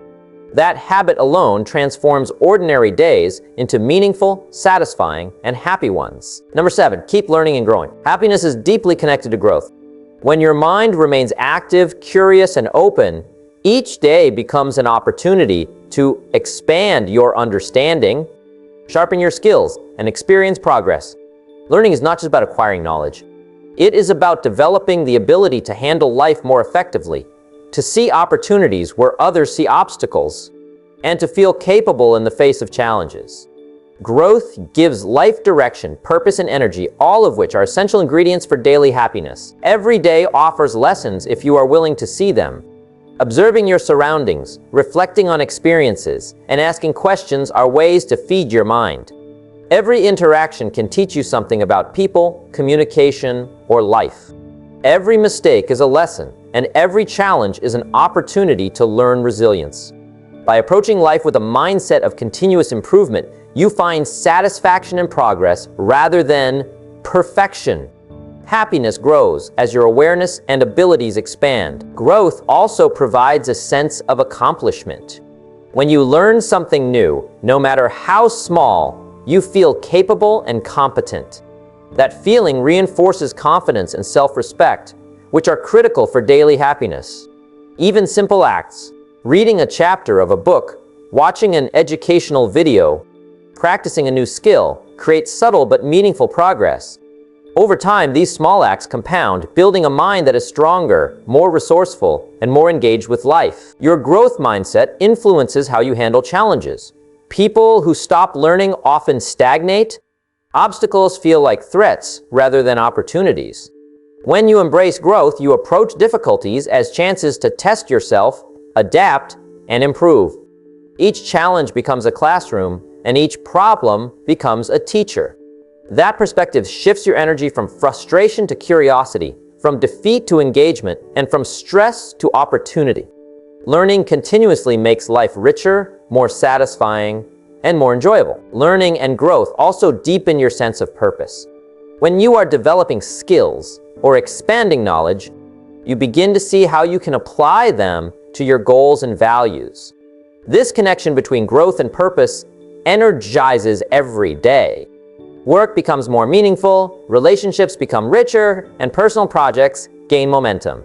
That habit alone transforms ordinary days into meaningful, satisfying, and happy ones. Number 7, keep learning and growing. Happiness is deeply connected to growth. When your mind remains active, curious, and open, each day becomes an opportunity to expand your understanding, sharpen your skills, and experience progress. Learning is not just about acquiring knowledge. It is about developing the ability to handle life more effectively, to see opportunities where others see obstacles, and to feel capable in the face of challenges. Growth gives life direction, purpose, and energy, all of which are essential ingredients for daily happiness. Every day offers lessons if you are willing to see them. Observing your surroundings, reflecting on experiences, and asking questions are ways to feed your mind. Every interaction can teach you something about people, communication, or life. Every mistake is a lesson, and every challenge is an opportunity to learn resilience. By approaching life with a mindset of continuous improvement, you find satisfaction and progress rather than perfection. Happiness grows as your awareness and abilities expand. Growth also provides a sense of accomplishment. When you learn something new, no matter how small, you feel capable and competent. That feeling reinforces confidence and self-respect, which are critical for daily happiness. Even simple acts, reading a chapter of a book, watching an educational video, practicing a new skill, create subtle but meaningful progress. Over time, these small acts compound, building a mind that is stronger, more resourceful, and more engaged with life. Your growth mindset influences how you handle challenges. People who stop learning often stagnate. Obstacles feel like threats rather than opportunities. When you embrace growth, you approach difficulties as chances to test yourself, adapt, and improve. Each challenge becomes a classroom, and each problem becomes a teacher. That perspective shifts your energy from frustration to curiosity, from defeat to engagement, and from stress to opportunity. Learning continuously makes life richer, more satisfying, and more enjoyable. Learning and growth also deepen your sense of purpose. When you are developing skills or expanding knowledge, you begin to see how you can apply them to your goals and values. This connection between growth and purpose energizes every day. Work becomes more meaningful, relationships become richer, and personal projects gain momentum.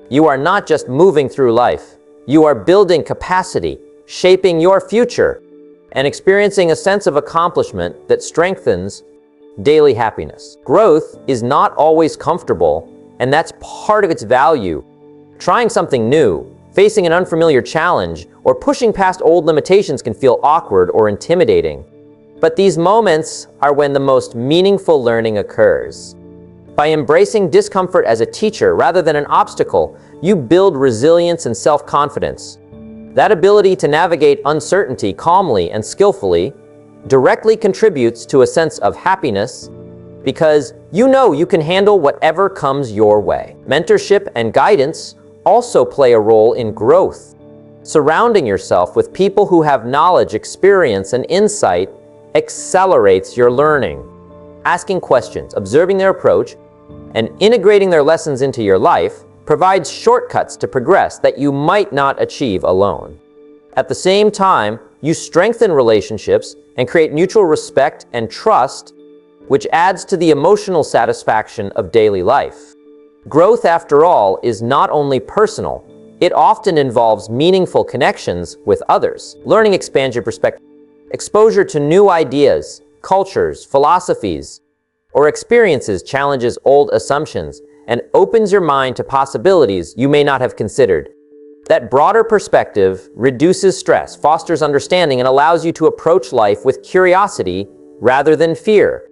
You are not just moving through life. You are building capacity, shaping your future, and experiencing a sense of accomplishment that strengthens daily happiness. Growth is not always comfortable, and that's part of its value. Trying something new, facing an unfamiliar challenge, or pushing past old limitations can feel awkward or intimidating. But these moments are when the most meaningful learning occurs. By embracing discomfort as a teacher rather than an obstacle, you build resilience and self-confidence. That ability to navigate uncertainty calmly and skillfully directly contributes to a sense of happiness because you know you can handle whatever comes your way. Mentorship and guidance also play a role in growth. Surrounding yourself with people who have knowledge, experience, and insight accelerates your learning. Asking questions, observing their approach, and integrating their lessons into your life provides shortcuts to progress that you might not achieve alone. At the same time, you strengthen relationships and create mutual respect and trust, which adds to the emotional satisfaction of daily life. Growth, after all, is not only personal, it often involves meaningful connections with others. Learning expands your perspective. Exposure to new ideas, cultures, philosophies, or experiences challenges old assumptions and opens your mind to possibilities you may not have considered. That broader perspective reduces stress, fosters understanding, and allows you to approach life with curiosity rather than fear.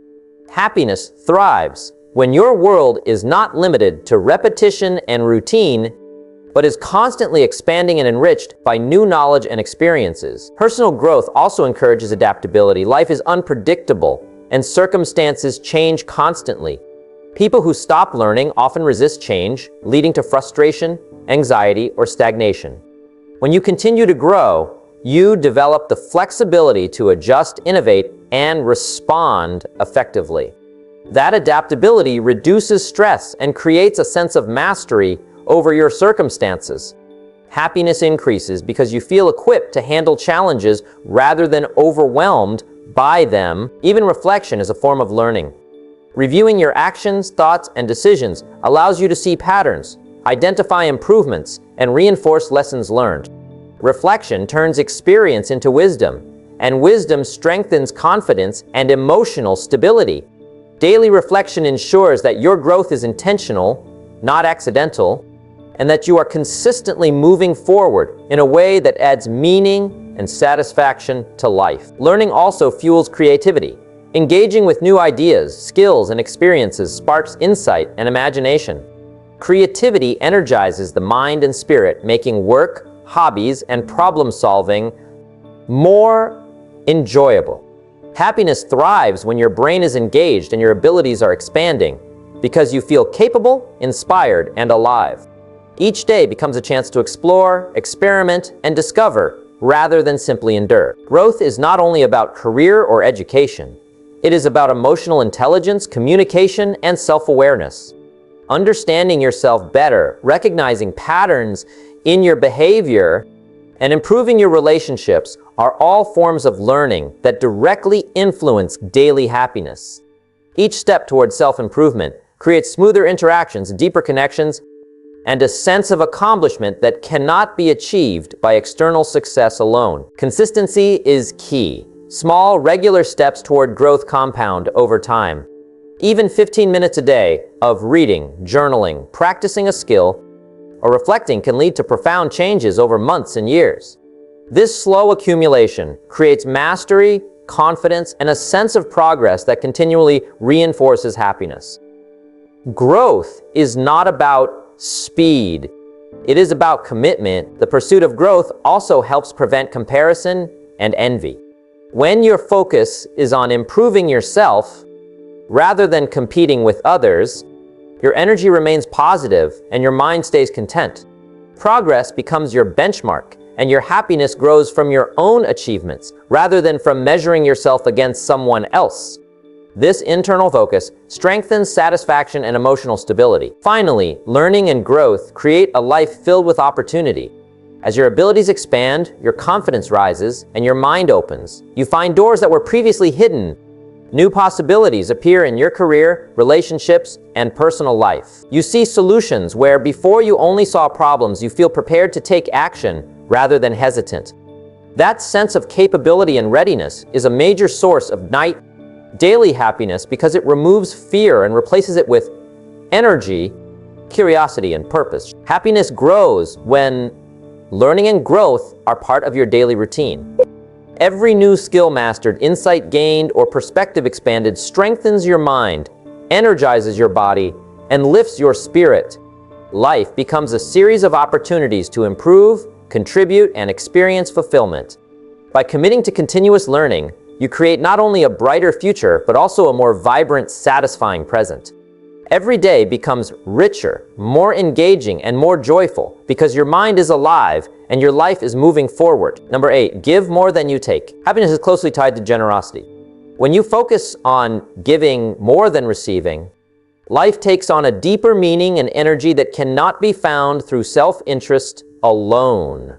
Happiness thrives when your world is not limited to repetition and routine, but is constantly expanding and enriched by new knowledge and experiences. Personal growth also encourages adaptability. Life is unpredictable, and circumstances change constantly. People who stop learning often resist change, leading to frustration, anxiety, or stagnation. When you continue to grow, you develop the flexibility to adjust, innovate, and respond effectively. That adaptability reduces stress and creates a sense of mastery over your circumstances. Happiness increases because you feel equipped to handle challenges rather than overwhelmed by them. Even reflection is a form of learning. Reviewing your actions, thoughts, and decisions allows you to see patterns, identify improvements, and reinforce lessons learned. Reflection turns experience into wisdom, and wisdom strengthens confidence and emotional stability. Daily reflection ensures that your growth is intentional, not accidental, and that you are consistently moving forward in a way that adds meaning and satisfaction to life. Learning also fuels creativity. Engaging with new ideas, skills, and experiences sparks insight and imagination. Creativity energizes the mind and spirit, making work, hobbies, and problem-solving more enjoyable. Happiness thrives when your brain is engaged and your abilities are expanding because you feel capable, inspired, and alive. Each day becomes a chance to explore, experiment, and discover rather than simply endure. Growth is not only about career or education. It is about emotional intelligence, communication, and self-awareness. Understanding yourself better, recognizing patterns in your behavior, and improving your relationships are all forms of learning that directly influence daily happiness. Each step towards self-improvement creates smoother interactions, deeper connections, and a sense of accomplishment that cannot be achieved by external success alone. Consistency is key. Small, regular steps toward growth compound over time. Even 15 minutes a day of reading, journaling, practicing a skill, or reflecting can lead to profound changes over months and years. This slow accumulation creates mastery, confidence, and a sense of progress that continually reinforces happiness. Growth is not about speed. It is about commitment. The pursuit of growth also helps prevent comparison and envy. When your focus is on improving yourself rather than competing with others, your energy remains positive and your mind stays content. Progress becomes your benchmark, and your happiness grows from your own achievements rather than from measuring yourself against someone else. This internal focus strengthens satisfaction and emotional stability. Finally, learning and growth create a life filled with opportunity. As your abilities expand, your confidence rises, and your mind opens. You find doors that were previously hidden. New possibilities appear in your career, relationships, and personal life. You see solutions where before you only saw problems, you feel prepared to take action rather than hesitant. That sense of capability and readiness is a major source of daily happiness because it removes fear and replaces it with energy, curiosity, and purpose. Happiness grows when learning and growth are part of your daily routine. Every new skill mastered, insight gained, or perspective expanded strengthens your mind, energizes your body, and lifts your spirit. Life becomes a series of opportunities to improve, contribute, and experience fulfillment. By committing to continuous learning, you create not only a brighter future, but also a more vibrant, satisfying present. Every day becomes richer, more engaging, and more joyful because your mind is alive and your life is moving forward. Number 8, give more than you take. Happiness is closely tied to generosity. When you focus on giving more than receiving, life takes on a deeper meaning and energy that cannot be found through self-interest alone.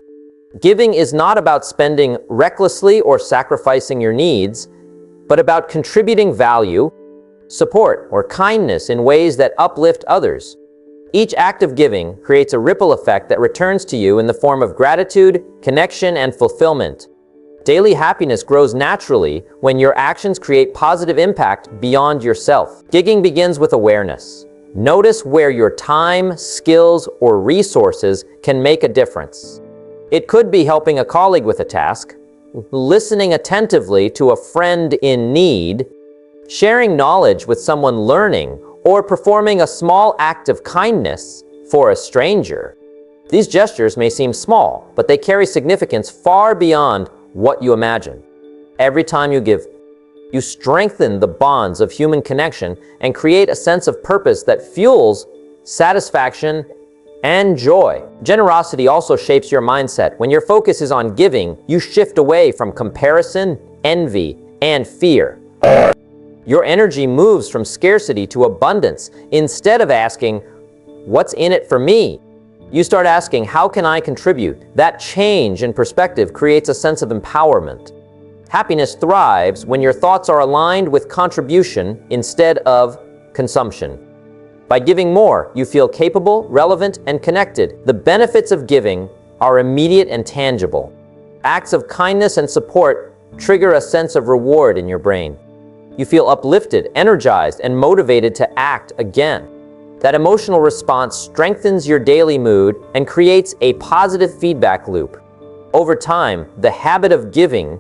Giving is not about spending recklessly or sacrificing your needs, but about contributing value, support, or kindness in ways that uplift others. Each act of giving creates a ripple effect that returns to you in the form of gratitude, connection, and fulfillment. Daily happiness grows naturally when your actions create positive impact beyond yourself. Giving begins with awareness. Notice where your time, skills, or resources can make a difference. It could be helping a colleague with a task, listening attentively to a friend in need, Sharing knowledge with someone learning, or performing a small act of kindness for a stranger. These gestures may seem small, but they carry significance far beyond what you imagine. Every time you give, you strengthen the bonds of human connection and create a sense of purpose that fuels satisfaction and joy. Generosity also shapes your mindset. When your focus is on giving, you shift away from comparison, envy, and fear. Your energy moves from scarcity to abundance. Instead of asking, "What's in it for me?" you start asking, "How can I contribute?" That change in perspective creates a sense of empowerment. Happiness thrives when your thoughts are aligned with contribution instead of consumption. By giving more, you feel capable, relevant, and connected. The benefits of giving are immediate and tangible. Acts of kindness and support trigger a sense of reward in your brain. You feel uplifted, energized, and motivated to act again. That emotional response strengthens your daily mood and creates a positive feedback loop. Over time, the habit of giving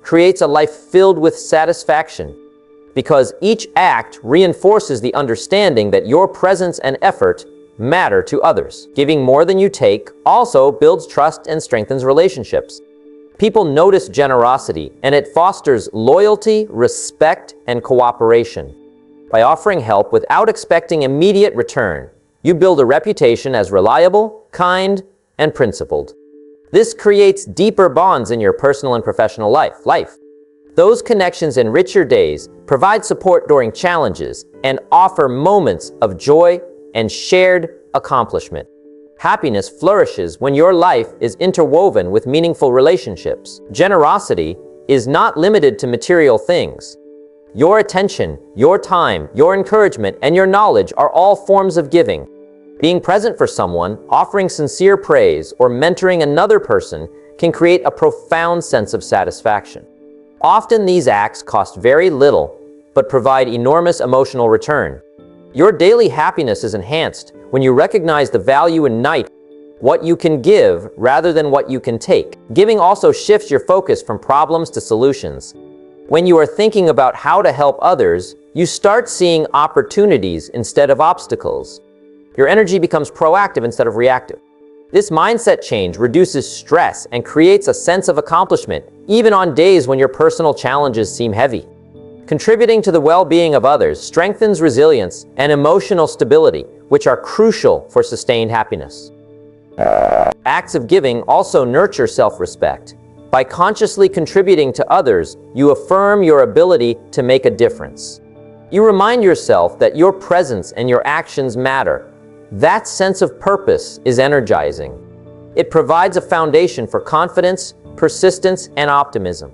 creates a life filled with satisfaction, because each act reinforces the understanding that your presence and effort matter to others. Giving more than you take also builds trust and strengthens relationships. People notice generosity, and it fosters loyalty, respect, and cooperation. By offering help without expecting immediate return, you build a reputation as reliable, kind, and principled. This creates deeper bonds in your personal and professional life. Those connections enrich your days, provide support during challenges, and offer moments of joy and shared accomplishment. Happiness flourishes when your life is interwoven with meaningful relationships. Generosity is not limited to material things. Your attention, your time, your encouragement, and your knowledge are all forms of giving. Being present for someone, offering sincere praise, or mentoring another person can create a profound sense of satisfaction. Often these acts cost very little, but provide enormous emotional return. Your daily happiness is enhanced when you recognize the value in what you can give rather than what you can take. Giving also shifts your focus from problems to solutions. When you are thinking about how to help others, you start seeing opportunities instead of obstacles. Your energy becomes proactive instead of reactive. This mindset change reduces stress and creates a sense of accomplishment, even on days when your personal challenges seem heavy. Contributing to the well-being of others strengthens resilience and emotional stability, which are crucial for sustained happiness. Acts of giving also nurture self-respect. By consciously contributing to others, you affirm your ability to make a difference. You remind yourself that your presence and your actions matter. That sense of purpose is energizing. It provides a foundation for confidence, persistence, and optimism.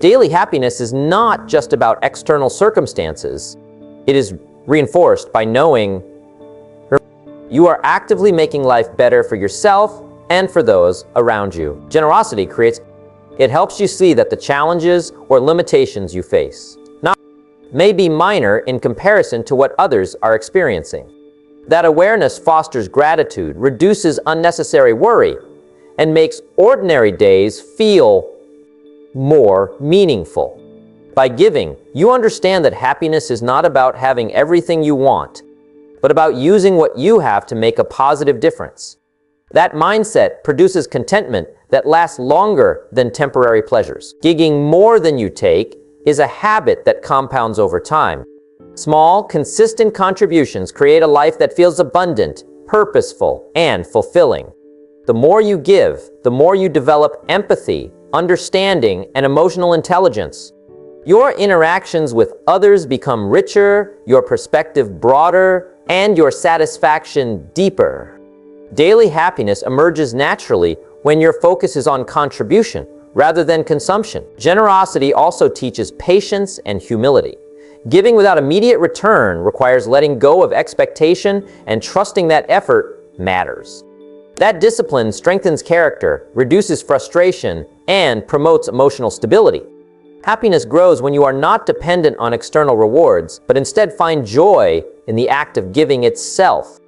Daily happiness is not just about external circumstances. It is reinforced by knowing you are actively making life better for yourself and for those around you. Generosity it helps you see that the challenges or limitations you face may be minor in comparison to what others are experiencing. That awareness fosters gratitude, reduces unnecessary worry, and makes ordinary days feel more meaningful. By giving, you understand that happiness is not about having everything you want, but about using what you have to make a positive difference. That mindset produces contentment that lasts longer than temporary pleasures. Giving more than you take is a habit that compounds over time. Small, consistent contributions create a life that feels abundant, purposeful, and fulfilling. The more you give, the more you develop empathy, understanding, and emotional intelligence. Your interactions with others become richer, your perspective broader, and your satisfaction deeper. Daily happiness emerges naturally when your focus is on contribution rather than consumption. Generosity also teaches patience and humility. Giving without immediate return requires letting go of expectation and trusting that effort matters. That discipline strengthens character, reduces frustration, and promotes emotional stability. Happiness grows when you are not dependent on external rewards, but instead find joy in the act of giving itself.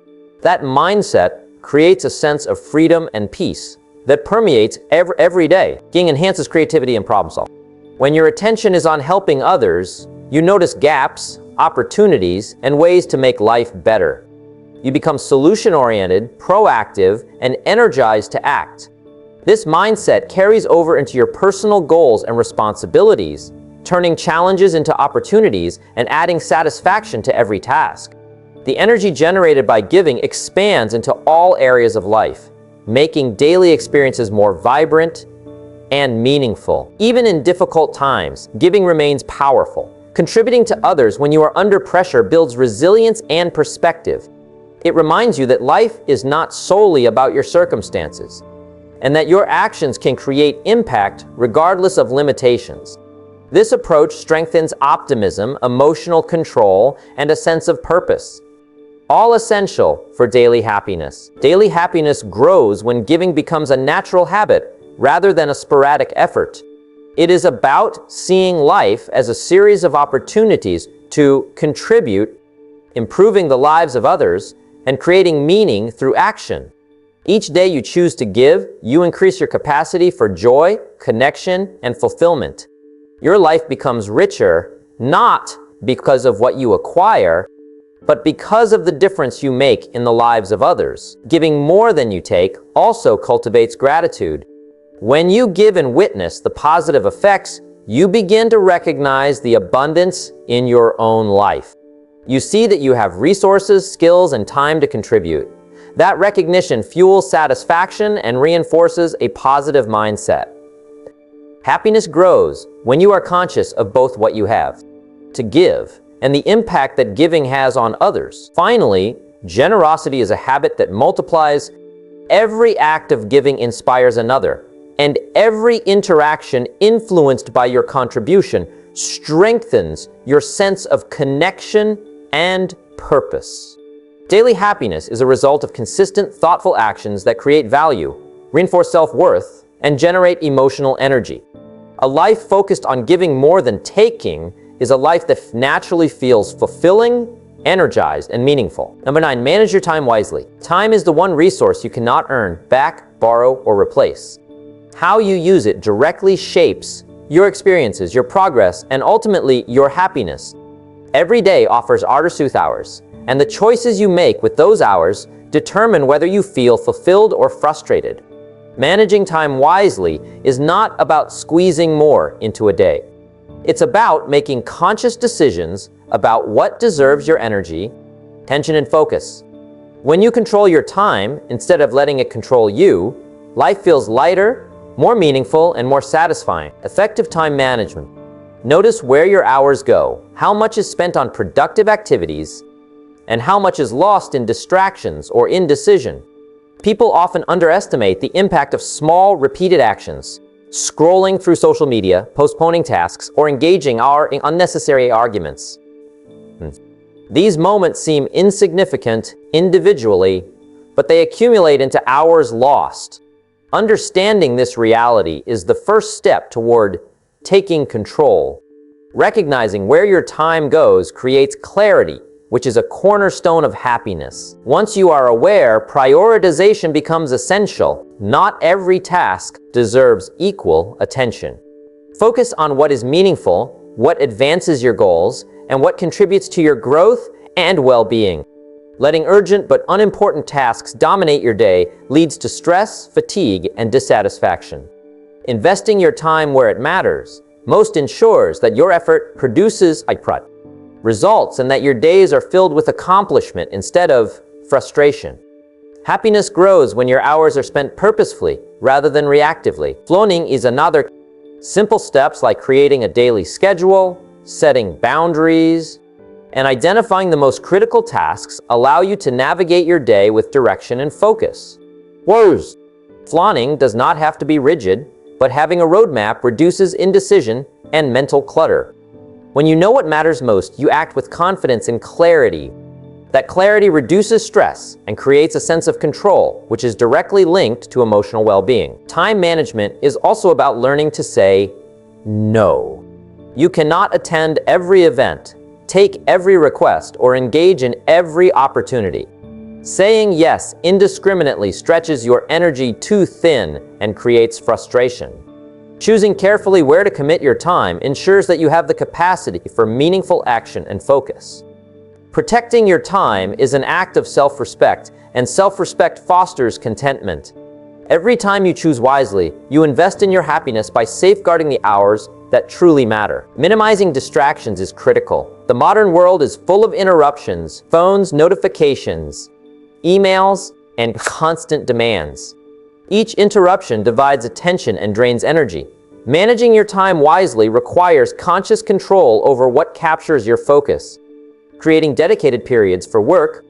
That mindset creates a sense of freedom and peace that permeates every day. Giving enhances creativity and problem solving. When your attention is on helping others, You notice gaps, opportunities, and ways to make life better. You become solution-oriented, proactive, and energized to act. This mindset carries over into your personal goals and responsibilities, turning challenges into opportunities and adding satisfaction to every task. The energy generated by giving expands into all areas of life, making daily experiences more vibrant and meaningful. Even in difficult times, giving remains powerful. Contributing to others when you are under pressure builds resilience and perspective. It reminds you that life is not solely about your circumstances, and that your actions can create impact regardless of limitations. This approach strengthens optimism, emotional control, and a sense of purpose, all essential for daily happiness. Daily happiness grows when giving becomes a natural habit rather than a sporadic effort. It is about seeing life as a series of opportunities to contribute, improving the lives of others, and creating meaning through action. Each day you choose to give, you increase your capacity for joy, connection, and fulfillment. Your life becomes richer, not because of what you acquire, but because of the difference you make in the lives of others. Giving more than you take also cultivates gratitude. When you give and witness the positive effects, you begin to recognize the abundance in your own life. You see that you have resources, skills, and time to contribute. That recognition fuels satisfaction and reinforces a positive mindset. Happiness grows when you are conscious of both what you have to give and the impact that giving has on others. Finally, generosity is a habit that multiplies. Every act of giving inspires another, and every interaction influenced by your contribution strengthens your sense of connection and purpose. Daily happiness is a result of consistent, thoughtful actions that create value, reinforce self-worth, and generate emotional energy. A life focused on giving more than taking is a life that naturally feels fulfilling, energized, and meaningful. Number 9, manage your time wisely. Time is the one resource you cannot earn back, borrow, or replace. How you use it directly shapes your experiences, your progress, and ultimately your happiness. Every day offers Artesuth hours, and the choices you make with those hours determine whether you feel fulfilled or frustrated. Managing time wisely is not about squeezing more into a day. It's about making conscious decisions about what deserves your energy, attention, and focus. When you control your time instead of letting it control you, life feels lighter, more meaningful, and more satisfying. Effective time management. Notice where your hours go, how much is spent on productive activities, and how much is lost in distractions or indecision. People often underestimate the impact of small, repeated actions. Scrolling through social media, postponing tasks, or engaging in unnecessary arguments. These moments seem insignificant individually, but they accumulate into hours lost. Understanding this reality is the first step toward taking control. Recognizing where your time goes creates clarity, which is a cornerstone of happiness. Once you are aware, prioritization becomes essential. Not every task deserves equal attention. Focus on what is meaningful, what advances your goals, and what contributes to your growth and well-being. Letting urgent but unimportant tasks dominate your day leads to stress, fatigue, and dissatisfaction. Investing your time where it matters most ensures that your effort produces results and that your days are filled with accomplishment instead of frustration. Happiness grows when your hours are spent purposefully rather than reactively. Floning is another. Simple steps like creating a daily schedule, setting boundaries, and identifying the most critical tasks allow you to navigate your day with direction and focus. Floning does not have to be rigid, but having a roadmap reduces indecision and mental clutter. When you know what matters most, you act with confidence and clarity. That clarity reduces stress and creates a sense of control, which is directly linked to emotional well-being. Time management is also about learning to say no. You cannot attend every event, take every request, or engage in every opportunity. Saying yes indiscriminately stretches your energy too thin and creates frustration. Choosing carefully where to commit your time ensures that you have the capacity for meaningful action and focus. Protecting your time is an act of self-respect, and self-respect fosters contentment. Every time you choose wisely, you invest in your happiness by safeguarding the hours that truly matter. Minimizing distractions is critical. The modern world is full of interruptions, phones, notifications, emails, and constant demands. Each interruption divides attention and drains energy. Managing your time wisely requires conscious control over what captures your focus. Creating dedicated periods for work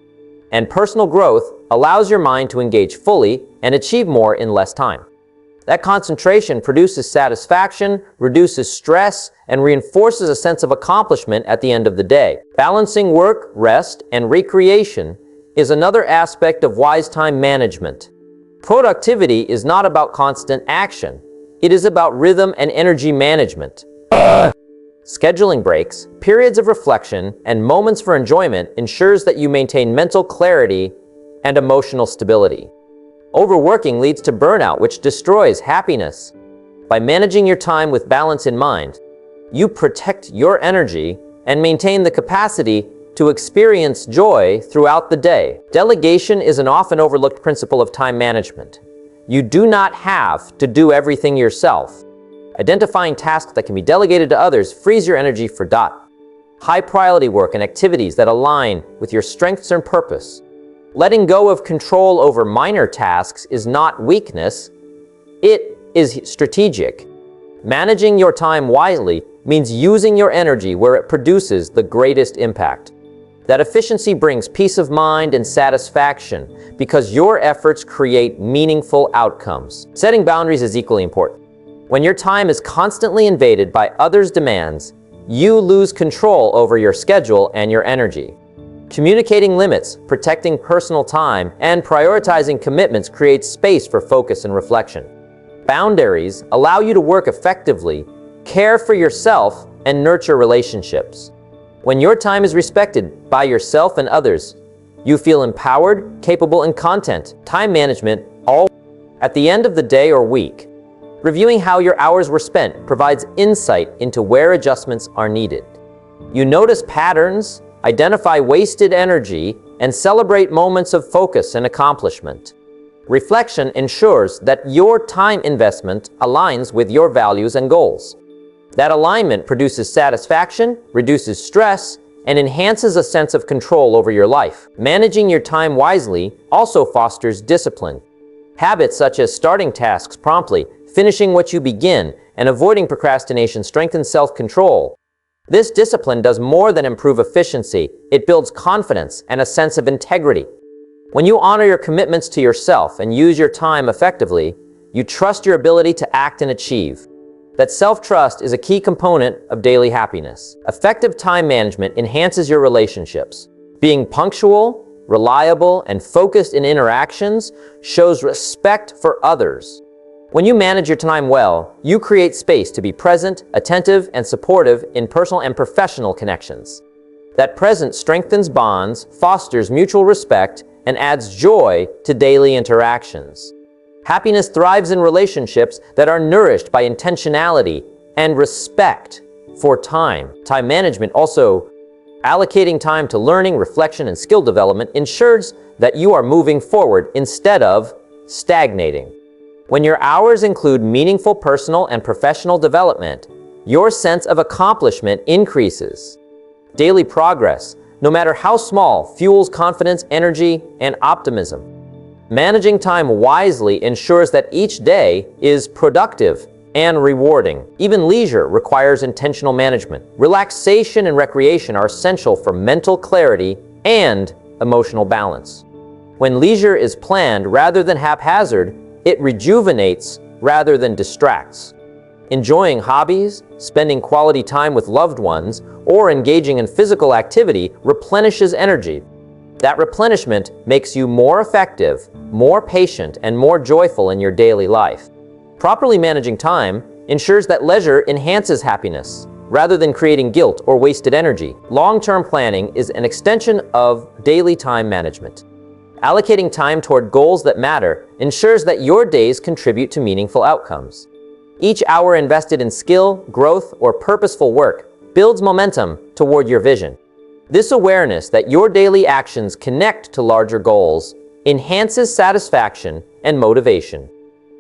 and personal growth allows your mind to engage fully and achieve more in less time. That concentration produces satisfaction, reduces stress, and reinforces a sense of accomplishment at the end of the day. Balancing work, rest, and recreation is another aspect of wise time management. Productivity is not about constant action. It is about rhythm and energy management. Scheduling breaks, periods of reflection, and moments for enjoyment ensures that you maintain mental clarity and emotional stability. Overworking leads to burnout, which destroys happiness. By managing your time with balance in mind, you protect your energy and maintain the capacity to experience joy throughout the day. Delegation is an often overlooked principle of time management. You do not have to do everything yourself. Identifying tasks that can be delegated to others frees your energy for high-priority work and activities that align with your strengths and purpose. Letting go of control over minor tasks is not weakness, it is strategic. Managing your time wisely means using your energy where it produces the greatest impact. That efficiency brings peace of mind and satisfaction because your efforts create meaningful outcomes. Setting boundaries is equally important. When your time is constantly invaded by others' demands, you lose control over your schedule and your energy. Communicating limits, protecting personal time, and prioritizing commitments creates space for focus and reflection. Boundaries allow you to work effectively, care for yourself, and nurture relationships. When your time is respected by yourself and others, you feel empowered, capable, and content. Time management, all at the end of the day or week. Reviewing how your hours were spent provides insight into where adjustments are needed. You notice patterns, identify wasted energy, and celebrate moments of focus and accomplishment. Reflection ensures that your time investment aligns with your values and goals. That alignment produces satisfaction, reduces stress, and enhances a sense of control over your life. Managing your time wisely also fosters discipline. Habits such as starting tasks promptly, finishing what you begin, and avoiding procrastination strengthen self-control. This discipline does more than improve efficiency, it builds confidence and a sense of integrity. When you honor your commitments to yourself and use your time effectively, you trust your ability to act and achieve. That self-trust is a key component of daily happiness. Effective time management enhances your relationships. Being punctual, reliable, and focused in interactions shows respect for others. When you manage your time well, you create space to be present, attentive, and supportive in personal and professional connections. That presence strengthens bonds, fosters mutual respect, and adds joy to daily interactions. Happiness thrives in relationships that are nourished by intentionality and respect for time. Time management also allocating time to learning, reflection, and skill development ensures that you are moving forward instead of stagnating. When your hours include meaningful personal and professional development, your sense of accomplishment increases. Daily progress, no matter how small, fuels confidence, energy, and optimism. Managing time wisely ensures that each day is productive and rewarding. Even leisure requires intentional management. Relaxation and recreation are essential for mental clarity and emotional balance. When leisure is planned rather than haphazard, it rejuvenates rather than distracts. Enjoying hobbies, spending quality time with loved ones, or engaging in physical activity replenishes energy. That replenishment makes you more effective, more patient, and more joyful in your daily life. Properly managing time ensures that leisure enhances happiness, rather than creating guilt or wasted energy. Long-term planning is an extension of daily time management. Allocating time toward goals that matter ensures that your days contribute to meaningful outcomes. Each hour invested in skill, growth, or purposeful work builds momentum toward your vision. This awareness that your daily actions connect to larger goals enhances satisfaction and motivation.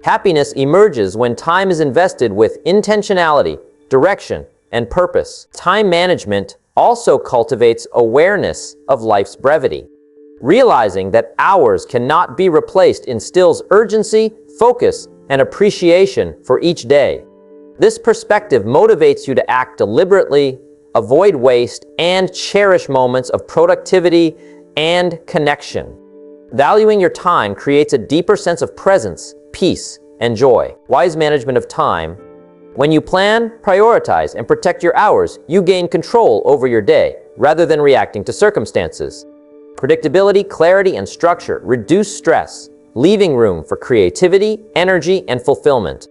Happiness emerges when time is invested with intentionality, direction, and purpose. Time management also cultivates awareness of life's brevity. Realizing that hours cannot be replaced instills urgency, focus, and appreciation for each day. This perspective motivates you to act deliberately, avoid waste, and cherish moments of productivity and connection. Valuing your time creates a deeper sense of presence, peace, and joy. Wise management of time. When you plan, prioritize, and protect your hours, you gain control over your day, rather than reacting to circumstances. Predictability, clarity, and structure reduce stress, leaving room for creativity, energy, and fulfillment.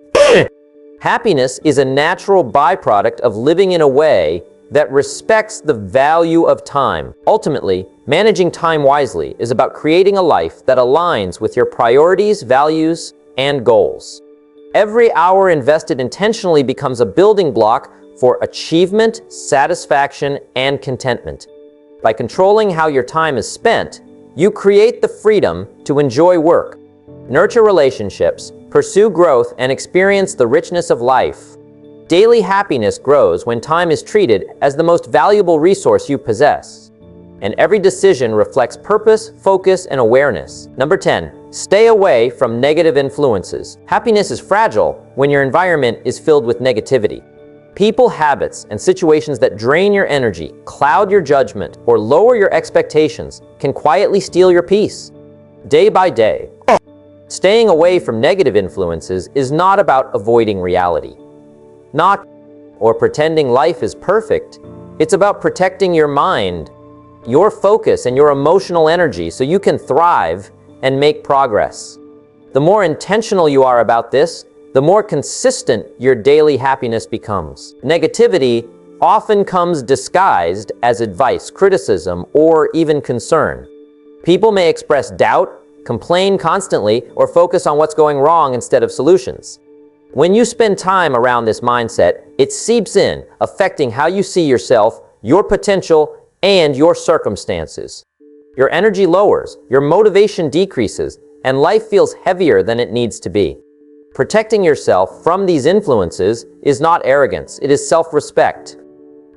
Happiness is a natural byproduct of living in a way that respects the value of time. Ultimately, managing time wisely is about creating a life that aligns with your priorities, values, and goals. Every hour invested intentionally becomes a building block for achievement, satisfaction, and contentment. By controlling how your time is spent, you create the freedom to enjoy work, nurture relationships, pursue growth, and experience the richness of life. Daily happiness grows when time is treated as the most valuable resource you possess, and every decision reflects purpose, focus, and awareness. Number 10, stay away from negative influences. Happiness is fragile when your environment is filled with negativity. People, habits, and situations that drain your energy, cloud your judgment, or lower your expectations can quietly steal your peace. Day by day, staying away from negative influences is not about avoiding reality, or pretending life is perfect. It's about protecting your mind, your focus, and your emotional energy so you can thrive and make progress. The more intentional you are about this, the more consistent your daily happiness becomes. Negativity often comes disguised as advice, criticism, or even concern. People may express doubt, complain constantly, or focus on what's going wrong instead of solutions. When you spend time around this mindset, it seeps in, affecting how you see yourself, your potential, and your circumstances. Your energy lowers, your motivation decreases, and life feels heavier than it needs to be. Protecting yourself from these influences is not arrogance, it is self-respect.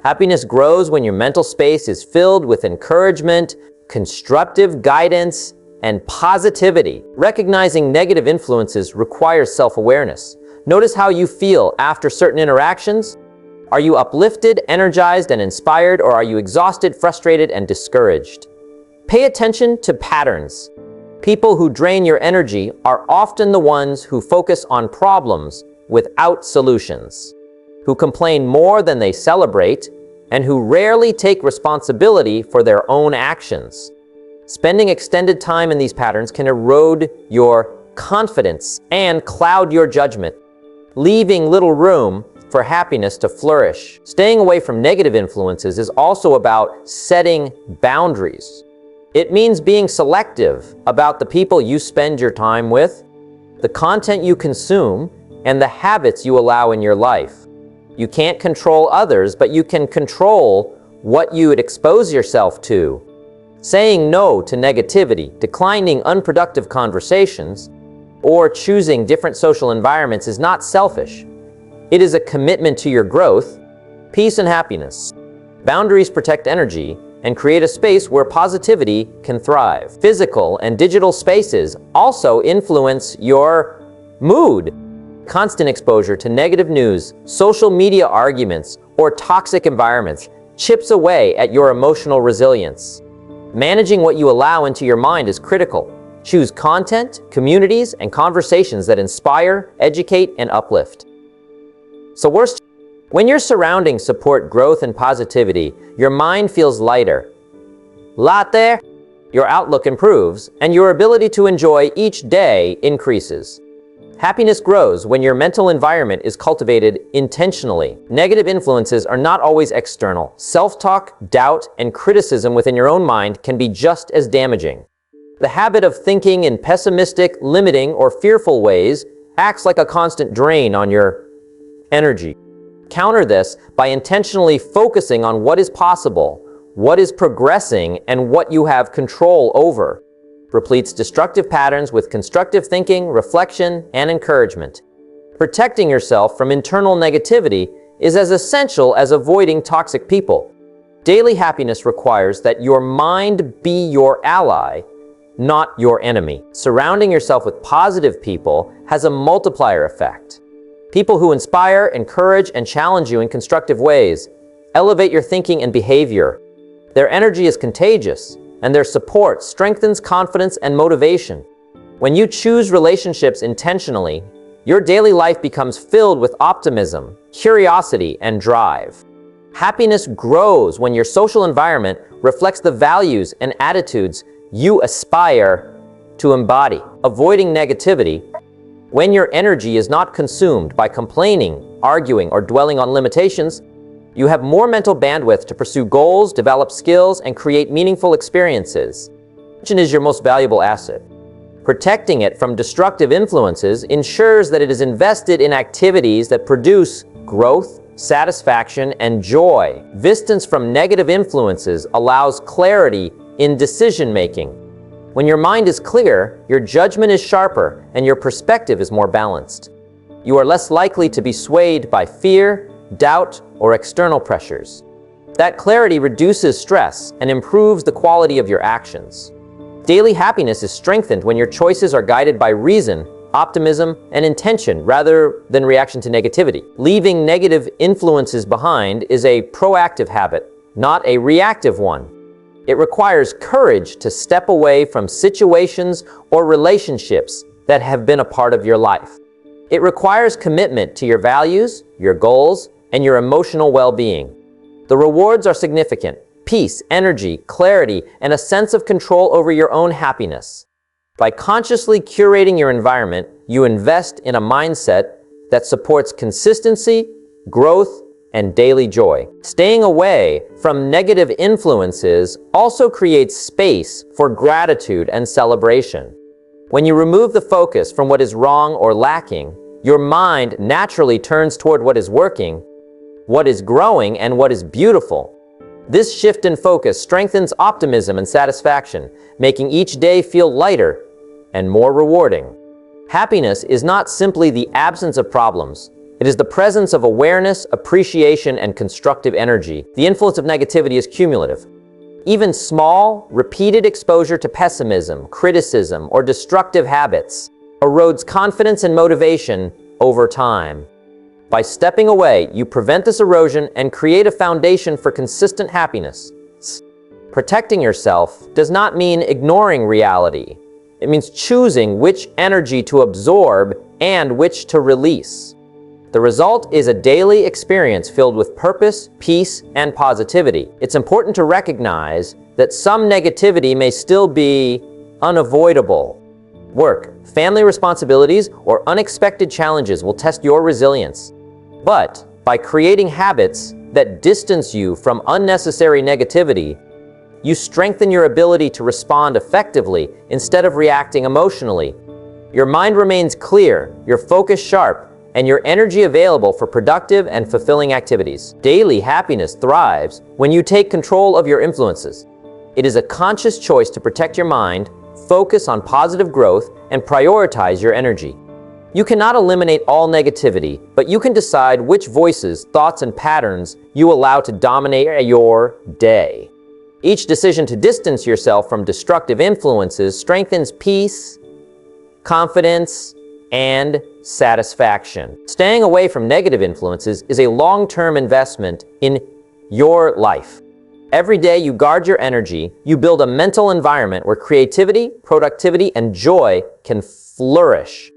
Happiness grows when your mental space is filled with encouragement, constructive guidance, and positivity. Recognizing negative influences requires self-awareness. Notice how you feel after certain interactions. Are you uplifted, energized, and inspired, or are you exhausted, frustrated, and discouraged? Pay attention to patterns. People who drain your energy are often the ones who focus on problems without solutions, who complain more than they celebrate, and who rarely take responsibility for their own actions. Spending extended time in these patterns can erode your confidence and cloud your judgment, leaving little room for happiness to flourish. Staying away from negative influences is also about setting boundaries. It means being selective about the people you spend your time with, the content you consume, and the habits you allow in your life. You can't control others, but you can control what you would expose yourself to. Saying no to negativity, declining unproductive conversations, or choosing different social environments is not selfish. It is a commitment to your growth, peace, and happiness. Boundaries protect energy and create a space where positivity can thrive. Physical and digital spaces also influence your mood. Constant exposure to negative news, social media arguments, or toxic environments chips away at your emotional resilience. Managing what you allow into your mind is critical. Choose content, communities, and conversations that inspire, educate, and uplift. When your surroundings support growth and positivity, your mind feels lighter. Your outlook improves, and your ability to enjoy each day increases. Happiness grows when your mental environment is cultivated intentionally. Negative influences are not always external. Self-talk, doubt, and criticism within your own mind can be just as damaging. The habit of thinking in pessimistic, limiting, or fearful ways acts like a constant drain on your energy. Counter this by intentionally focusing on what is possible, what is progressing, and what you have control over. Replace destructive patterns with constructive thinking, reflection, and encouragement. Protecting yourself from internal negativity is as essential as avoiding toxic people. Daily happiness requires that your mind be your ally, not your enemy. Surrounding yourself with positive people has a multiplier effect. People who inspire, encourage, and challenge you in constructive ways elevate your thinking and behavior. Their energy is contagious, and their support strengthens confidence and motivation. When you choose relationships intentionally, your daily life becomes filled with optimism, curiosity, and drive. Happiness grows when your social environment reflects the values and attitudes you aspire to embody. Avoiding negativity, when your energy is not consumed by complaining, arguing, or dwelling on limitations, you have more mental bandwidth to pursue goals, develop skills, and create meaningful experiences. Attention is your most valuable asset. Protecting it from destructive influences ensures that it is invested in activities that produce growth, satisfaction, and joy. Distance from negative influences allows clarity in decision-making. When your mind is clear, your judgment is sharper, and your perspective is more balanced. You are less likely to be swayed by fear, doubt, or external pressures. That clarity reduces stress and improves the quality of your actions. Daily happiness is strengthened when your choices are guided by reason, optimism, and intention rather than reaction to negativity. Leaving negative influences behind is a proactive habit, not a reactive one. It requires courage to step away from situations or relationships that have been a part of your life. It requires commitment to your values, your goals, and your emotional well-being. The rewards are significant: peace, energy, clarity, and a sense of control over your own happiness. By consciously curating your environment, you invest in a mindset that supports consistency, growth, and daily joy. Staying away from negative influences also creates space for gratitude and celebration. When you remove the focus from what is wrong or lacking, your mind naturally turns toward what is working, what is growing, and what is beautiful. This shift in focus strengthens optimism and satisfaction, making each day feel lighter and more rewarding. Happiness is not simply the absence of problems. It is the presence of awareness, appreciation, and constructive energy. The influence of negativity is cumulative. Even small, repeated exposure to pessimism, criticism, or destructive habits erodes confidence and motivation over time. By stepping away, you prevent this erosion and create a foundation for consistent happiness. Protecting yourself does not mean ignoring reality. It means choosing which energy to absorb and which to release. The result is a daily experience filled with purpose, peace, and positivity. It's important to recognize that some negativity may still be unavoidable. Work, family responsibilities, or unexpected challenges will test your resilience. But by creating habits that distance you from unnecessary negativity, you strengthen your ability to respond effectively instead of reacting emotionally. Your mind remains clear, your focus sharp, and your energy available for productive and fulfilling activities. Daily happiness thrives when you take control of your influences. It is a conscious choice to protect your mind, focus on positive growth, and prioritize your energy. You cannot eliminate all negativity, but you can decide which voices, thoughts, and patterns you allow to dominate your day. Each decision to distance yourself from destructive influences strengthens peace, confidence, and satisfaction. Staying away from negative influences is a long-term investment in your life. Every day you guard your energy, you build a mental environment where creativity, productivity, and joy can flourish.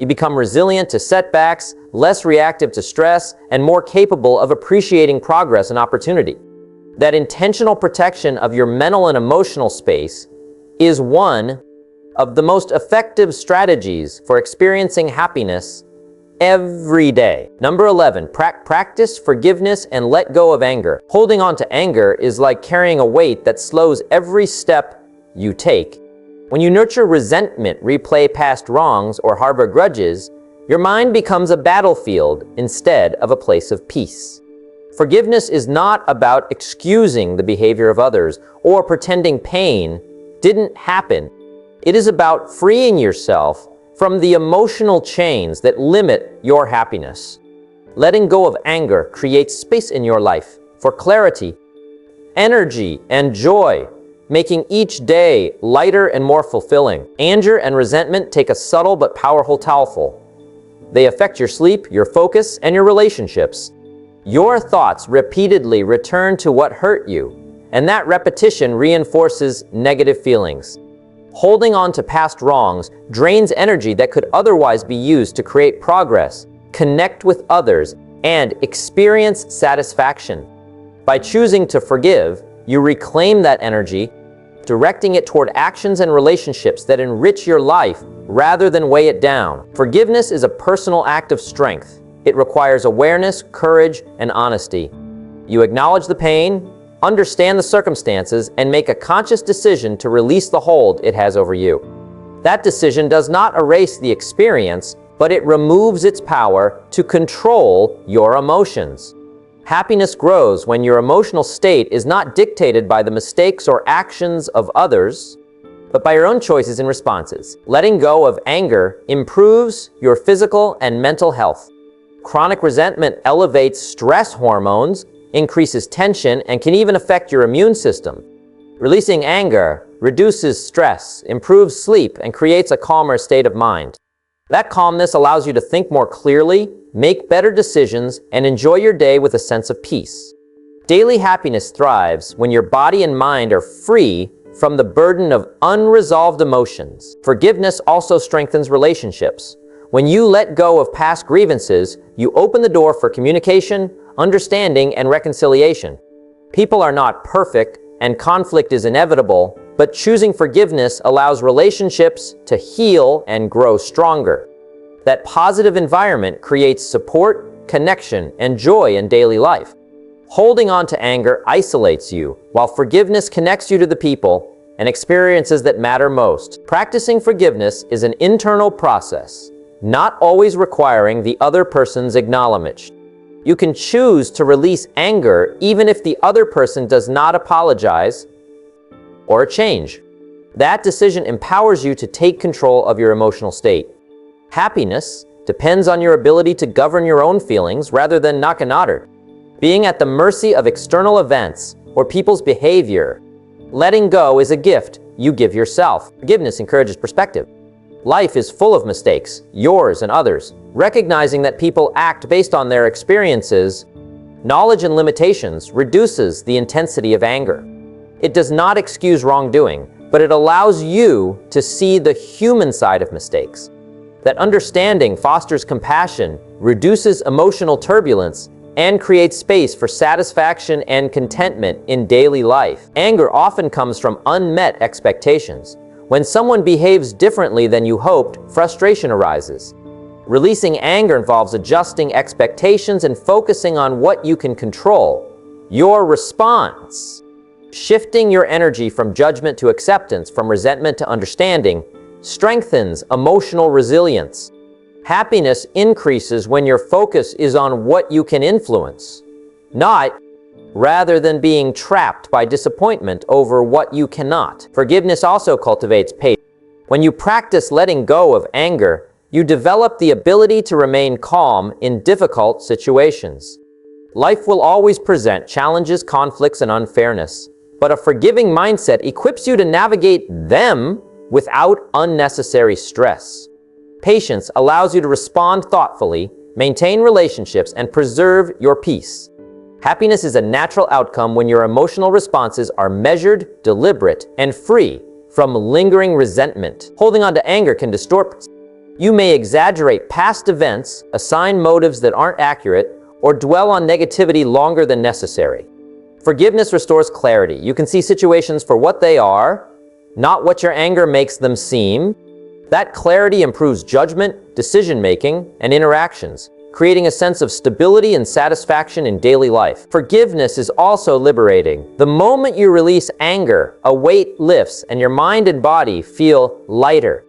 You become resilient to setbacks, less reactive to stress, and more capable of appreciating progress and opportunity. That intentional protection of your mental and emotional space is one of the most effective strategies for experiencing happiness every day. Number 11, practice forgiveness and let go of anger. Holding on to anger is like carrying a weight that slows every step you take. When you nurture resentment, replay past wrongs, or harbor grudges, Your mind becomes a battlefield instead of a place of peace. Forgiveness is not about excusing the behavior of others or pretending pain didn't happen. It is about freeing yourself from the emotional chains that limit your happiness. Letting go of anger creates space in your life for clarity, energy, and joy, making each day lighter and more fulfilling. Anger and resentment take a subtle but powerful toll. They affect your sleep, your focus, and your relationships. Your thoughts repeatedly return to what hurt you, and that repetition reinforces negative feelings. Holding on to past wrongs drains energy that could otherwise be used to create progress, connect with others, and experience satisfaction. By choosing to forgive, you reclaim that energy, directing it toward actions and relationships that enrich your life rather than weigh it down. Forgiveness is a personal act of strength. It requires awareness, courage, and honesty. You acknowledge the pain, understand the circumstances, and make a conscious decision to release the hold it has over you. That decision does not erase the experience, but it removes its power to control your emotions. Happiness grows when your emotional state is not dictated by the mistakes or actions of others, but by your own choices and responses. Letting go of anger improves your physical and mental health. Chronic resentment elevates stress hormones, increases tension, and can even affect your immune system. Releasing anger reduces stress, improves sleep, and creates a calmer state of mind. That calmness allows you to think more clearly, make better decisions, and enjoy your day with a sense of peace. Daily happiness thrives when your body and mind are free from the burden of unresolved emotions. Forgiveness also strengthens relationships. When you let go of past grievances, you open the door for communication, understanding, and reconciliation. People are not perfect, and conflict is inevitable, but choosing forgiveness allows relationships to heal and grow stronger. That positive environment creates support, connection, and joy in daily life. Holding on to anger isolates you, while forgiveness connects you to the people and experiences that matter most. Practicing forgiveness is an internal process, not always requiring the other person's acknowledgement. You can choose to release anger even if the other person does not apologize or change. That decision empowers you to take control of your emotional state. Happiness depends on your ability to govern your own feelings rather than nakanadar. Being at the mercy of external events or people's behavior, letting go is a gift you give yourself. Forgiveness encourages perspective. Life is full of mistakes, yours and others. Recognizing that people act based on their experiences, knowledge, and limitations reduces the intensity of anger. It does not excuse wrongdoing, but it allows you to see the human side of mistakes. That understanding fosters compassion, reduces emotional turbulence, and creates space for satisfaction and contentment in daily life. Anger often comes from unmet expectations. When someone behaves differently than you hoped, frustration arises. Releasing anger involves adjusting expectations and focusing on what you can control, your response. Shifting your energy from judgment to acceptance, from resentment to understanding, strengthens emotional resilience. Happiness increases when your focus is on what you can influence, rather than being trapped by disappointment over what you cannot. Forgiveness also cultivates patience. When you practice letting go of anger, you develop the ability to remain calm in difficult situations. Life will always present challenges, conflicts, and unfairness, but a forgiving mindset equips you to navigate them without unnecessary stress. Patience allows you to respond thoughtfully, maintain relationships, and preserve your peace. Happiness is a natural outcome when your emotional responses are measured, deliberate, and free from lingering resentment. Holding on to anger can distort. You may exaggerate past events, assign motives that aren't accurate, or dwell on negativity longer than necessary. Forgiveness restores clarity. You can see situations for what they are, not what your anger makes them seem. That clarity improves judgment, decision-making, and interactions, creating a sense of stability and satisfaction in daily life. Forgiveness is also liberating. The moment you release anger, a weight lifts and your mind and body feel lighter.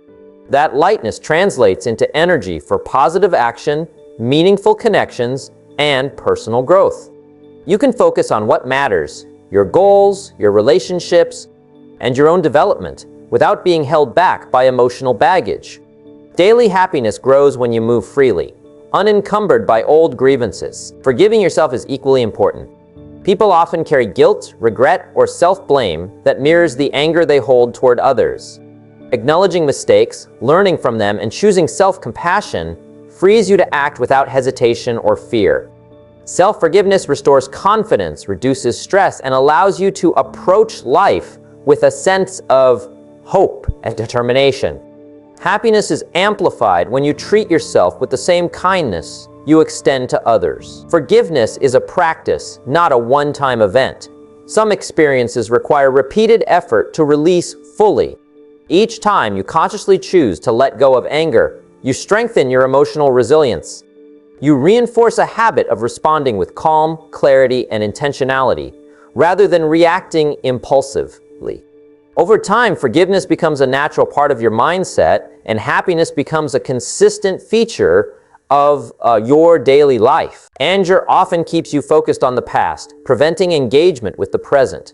That lightness translates into energy for positive action, meaningful connections, and personal growth. You can focus on what matters, your goals, your relationships, and your own development, without being held back by emotional baggage. Daily happiness grows when you move freely, unencumbered by old grievances. Forgiving yourself is equally important. People often carry guilt, regret, or self-blame that mirrors the anger they hold toward others. Acknowledging mistakes, learning from them, and choosing self-compassion frees you to act without hesitation or fear. Self-forgiveness restores confidence, reduces stress, and allows you to approach life with a sense of hope and determination. Happiness is amplified when you treat yourself with the same kindness you extend to others. Forgiveness is a practice, not a one-time event. Some experiences require repeated effort to release fully. Each time you consciously choose to let go of anger, you strengthen your emotional resilience. You reinforce a habit of responding with calm, clarity, and intentionality, rather than reacting impulsively. Over time, forgiveness becomes a natural part of your mindset, and happiness becomes a consistent feature of your daily life. Anger often keeps you focused on the past, preventing engagement with the present.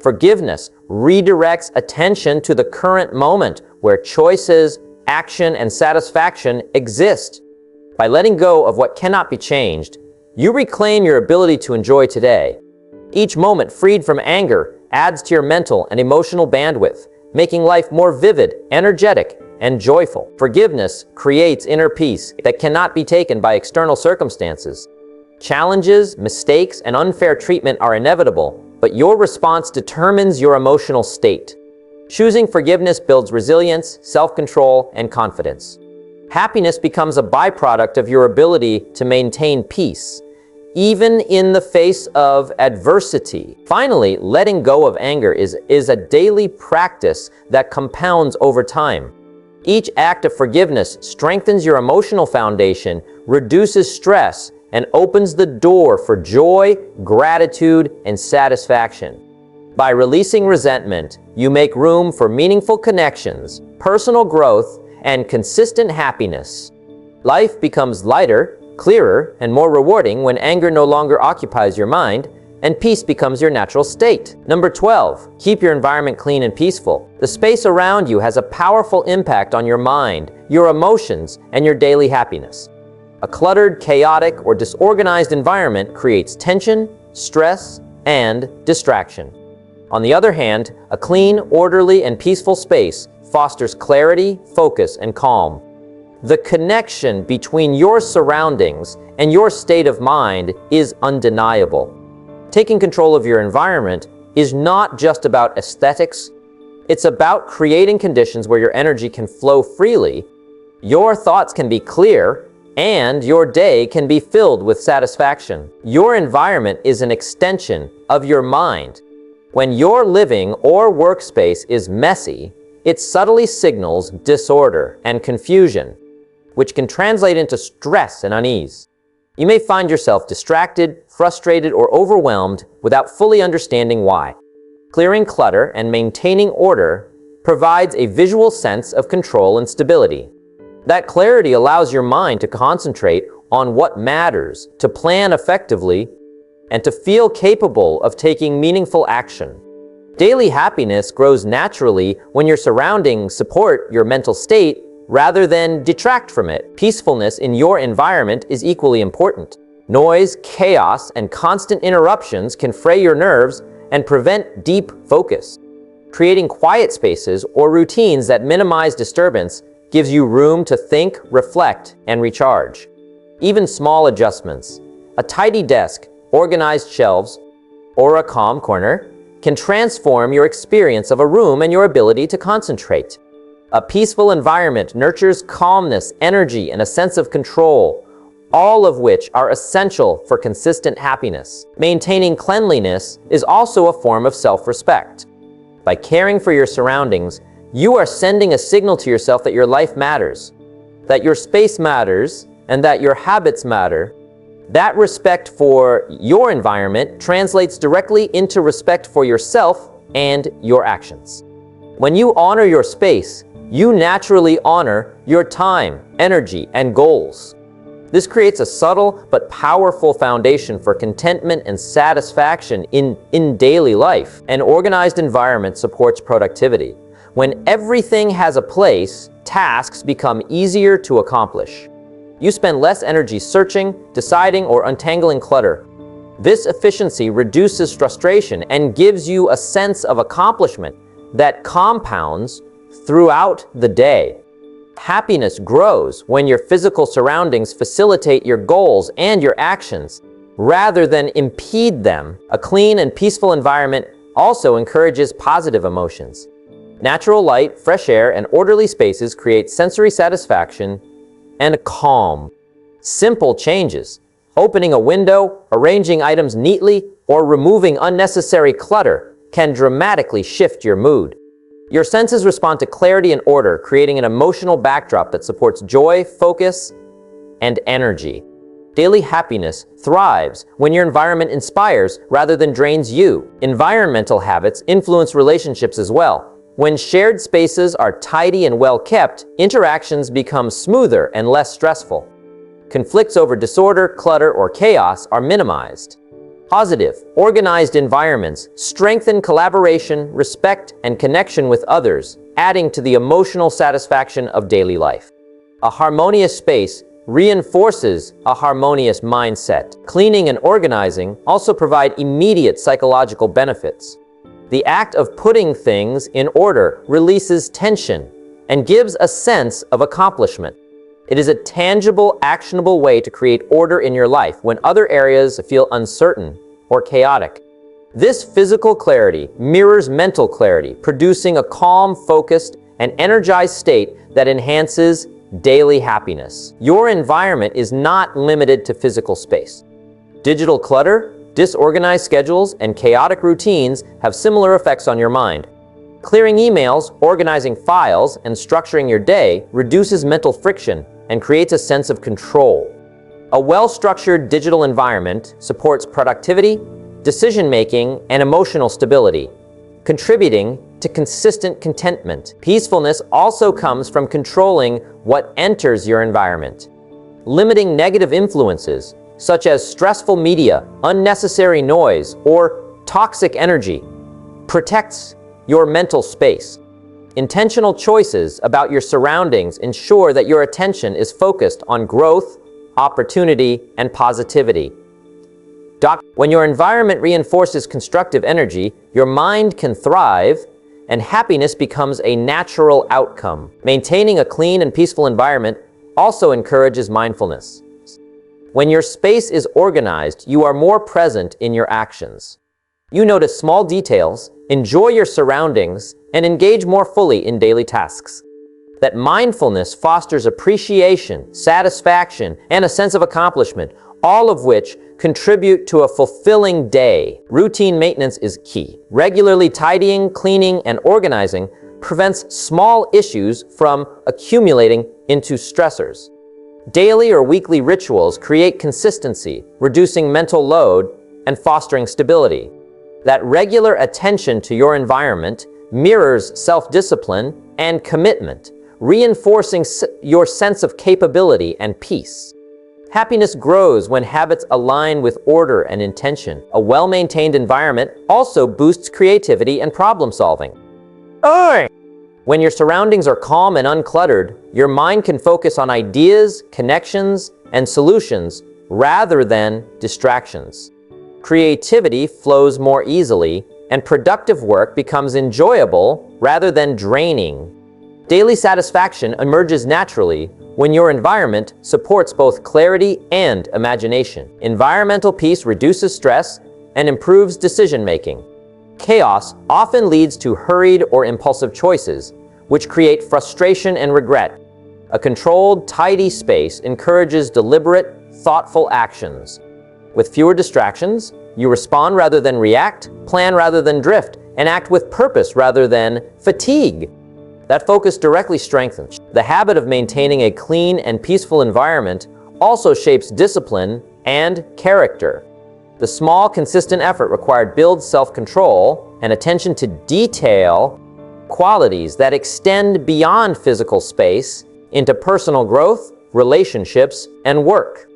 Forgiveness redirects attention to the current moment, where choices, action, and satisfaction exist. By letting go of what cannot be changed, you reclaim your ability to enjoy today. Each moment freed from anger adds to your mental and emotional bandwidth, making life more vivid, energetic, and joyful. Forgiveness creates inner peace that cannot be taken by external circumstances. Challenges, mistakes, and unfair treatment are inevitable, but your response determines your emotional state. Choosing forgiveness builds resilience, self-control, and confidence. Happiness becomes a byproduct of your ability to maintain peace, even in the face of adversity. Finally, letting go of anger is a daily practice that compounds over time. Each act of forgiveness strengthens your emotional foundation, reduces stress, and opens the door for joy, gratitude, and satisfaction. By releasing resentment, you make room for meaningful connections, personal growth, and consistent happiness. Life becomes lighter, clearer, and more rewarding when anger no longer occupies your mind, and peace becomes your natural state. Number 12, keep your environment clean and peaceful. The space around you has a powerful impact on your mind, your emotions, and your daily happiness. A cluttered, chaotic, or disorganized environment creates tension, stress, and distraction. On the other hand, a clean, orderly, and peaceful space fosters clarity, focus, and calm. The connection between your surroundings and your state of mind is undeniable. Taking control of your environment is not just about aesthetics. It's about creating conditions where your energy can flow freely, your thoughts can be clear, and your day can be filled with satisfaction. Your environment is an extension of your mind. When your living or workspace is messy, it subtly signals disorder and confusion, which can translate into stress and unease. You may find yourself distracted, frustrated, or overwhelmed without fully understanding why. Clearing clutter and maintaining order provides a visual sense of control and stability. That clarity allows your mind to concentrate on what matters, to plan effectively, and to feel capable of taking meaningful action. Daily happiness grows naturally when your surroundings support your mental state rather than detract from it. Peacefulness in your environment is equally important. Noise, chaos, and constant interruptions can fray your nerves and prevent deep focus. Creating quiet spaces or routines that minimize disturbance gives you room to think, reflect, and recharge. Even small adjustments, a tidy desk, organized shelves, or a calm corner, can transform your experience of a room and your ability to concentrate. A peaceful environment nurtures calmness, energy, and a sense of control, all of which are essential for consistent happiness. Maintaining cleanliness is also a form of self-respect. By caring for your surroundings, you are sending a signal to yourself that your life matters, that your space matters, and that your habits matter. That respect for your environment translates directly into respect for yourself and your actions. When you honor your space, you naturally honor your time, energy, and goals. This creates a subtle but powerful foundation for contentment and satisfaction in daily life. An organized environment supports productivity. When everything has a place, tasks become easier to accomplish. You spend less energy searching, deciding, or untangling clutter. This efficiency reduces frustration and gives you a sense of accomplishment that compounds throughout the day. Happiness grows when your physical surroundings facilitate your goals and your actions, rather than impede them. A clean and peaceful environment also encourages positive emotions. Natural light, fresh air, and orderly spaces create sensory satisfaction and calm. Simple changes, opening a window, arranging items neatly, or removing unnecessary clutter, can dramatically shift your mood. Your senses respond to clarity and order, creating an emotional backdrop that supports joy, focus, and energy. Daily happiness thrives when your environment inspires rather than drains you. Environmental habits influence relationships as well. When shared spaces are tidy and well kept, interactions become smoother and less stressful. Conflicts over disorder, clutter, or chaos are minimized. Positive, organized environments strengthen collaboration, respect, and connection with others, adding to the emotional satisfaction of daily life. A harmonious space reinforces a harmonious mindset. Cleaning and organizing also provide immediate psychological benefits. The act of putting things in order releases tension and gives a sense of accomplishment. It is a tangible, actionable way to create order in your life when other areas feel uncertain or chaotic. This physical clarity mirrors mental clarity, producing a calm, focused, and energized state that enhances daily happiness. Your environment is not limited to physical space. Digital clutter, disorganized schedules, and chaotic routines have similar effects on your mind. Clearing emails, organizing files, and structuring your day reduces mental friction and creates a sense of control. A well-structured digital environment supports productivity, decision-making, and emotional stability, contributing to consistent contentment. Peacefulness also comes from controlling what enters your environment. Limiting negative influences, such as stressful media, unnecessary noise, or toxic energy, protects your mental space. Intentional choices about your surroundings ensure that your attention is focused on growth, opportunity, and positivity. When your environment reinforces constructive energy, your mind can thrive and happiness becomes a natural outcome. Maintaining a clean and peaceful environment also encourages mindfulness. When your space is organized, you are more present in your actions. You notice small details, enjoy your surroundings, and engage more fully in daily tasks. That mindfulness fosters appreciation, satisfaction, and a sense of accomplishment, all of which contribute to a fulfilling day. Routine maintenance is key. Regularly tidying, cleaning, and organizing prevents small issues from accumulating into stressors. Daily or weekly rituals create consistency, reducing mental load and fostering stability. That regular attention to your environment mirrors self-discipline and commitment, reinforcing your sense of capability and peace. Happiness grows when habits align with order and intention. A well-maintained environment also boosts creativity and problem-solving. When your surroundings are calm and uncluttered, your mind can focus on ideas, connections, and solutions rather than distractions. Creativity flows more easily, and productive work becomes enjoyable rather than draining. Daily satisfaction emerges naturally when your environment supports both clarity and imagination. Environmental peace reduces stress and improves decision-making. Chaos often leads to hurried or impulsive choices, which create frustration and regret. A controlled, tidy space encourages deliberate, thoughtful actions. With fewer distractions, you respond rather than react, plan rather than drift, and act with purpose rather than fatigue. That focus directly strengthens. The habit of maintaining a clean and peaceful environment also shapes discipline and character. The small, consistent effort required builds self-control and attention to detail qualities that extend beyond physical space into personal growth, relationships, and work.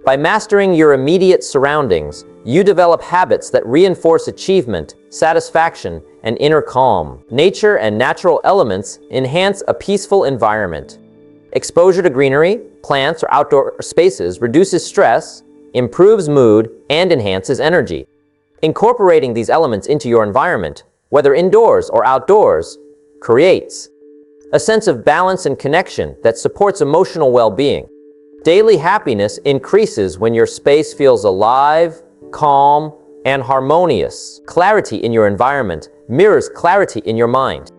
By mastering your immediate surroundings, you develop habits that reinforce achievement, satisfaction, and inner calm. Nature and natural elements enhance a peaceful environment. Exposure to greenery, plants, or outdoor spaces reduces stress, improves mood, and enhances energy. Incorporating these elements into your environment, whether indoors or outdoors, creates a sense of balance and connection that supports emotional well-being. Daily happiness increases when your space feels alive, calm, and harmonious. Clarity in your environment mirrors clarity in your mind.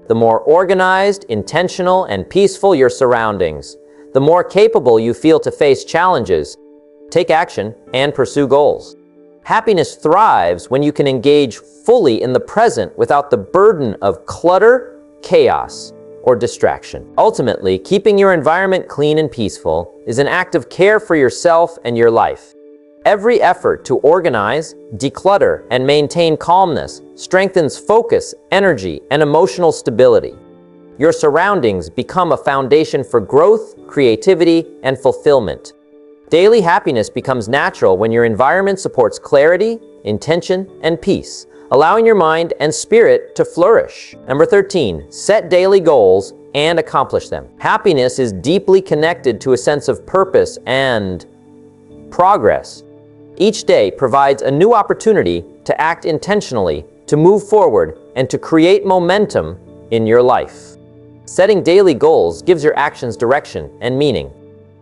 The more organized, intentional, and peaceful your surroundings, the more capable you feel to face challenges, take action, and pursue goals. Happiness thrives when you can engage fully in the present without the burden of clutter, chaos, or distraction. Ultimately, keeping your environment clean and peaceful is an act of care for yourself and your life. Every effort to organize, declutter, and maintain calmness strengthens focus, energy, and emotional stability. Your surroundings become a foundation for growth, creativity, and fulfillment. Daily happiness becomes natural when your environment supports clarity, intention, and peace, allowing your mind and spirit to flourish. Number 13, set daily goals and accomplish them. Happiness is deeply connected to a sense of purpose and progress. Each day provides a new opportunity to act intentionally, to move forward, and to create momentum in your life. Setting daily goals gives your actions direction and meaning.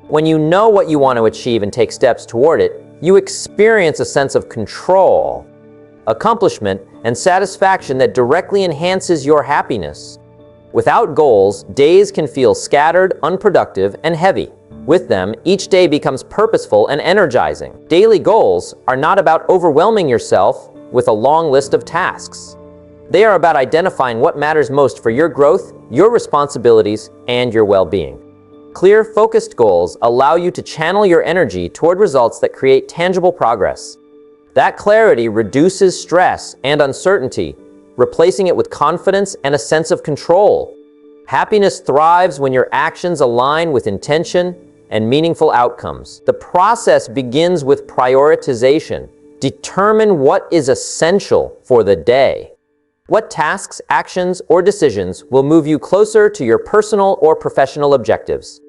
When you know what you want to achieve and take steps toward it, you experience a sense of control, accomplishment, and satisfaction that directly enhances your happiness. Without goals, days can feel scattered, unproductive, and heavy. With them, each day becomes purposeful and energizing. Daily goals are not about overwhelming yourself with a long list of tasks. They are about identifying what matters most for your growth, your responsibilities, and your well-being. Clear, focused goals allow you to channel your energy toward results that create tangible progress. That clarity reduces stress and uncertainty, replacing it with confidence and a sense of control. Happiness thrives when your actions align with intention and meaningful outcomes. The process begins with prioritization. Determine what is essential for the day. What tasks, actions, or decisions will move you closer to your personal or professional objectives?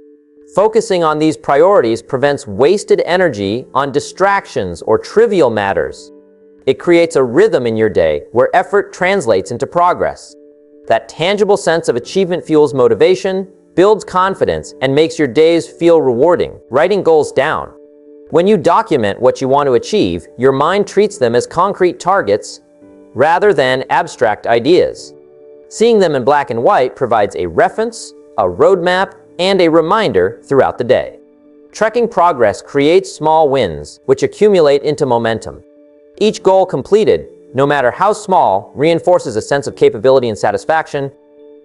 Focusing on these priorities prevents wasted energy on distractions or trivial matters. It creates a rhythm in your day where effort translates into progress. That tangible sense of achievement fuels motivation, builds confidence, and makes your days feel rewarding. Writing goals down. When you document what you want to achieve, your mind treats them as concrete targets rather than abstract ideas. Seeing them in black and white provides a reference, a roadmap, and a reminder throughout the day. Tracking progress creates small wins, which accumulate into momentum. Each goal completed, no matter how small, reinforces a sense of capability and satisfaction,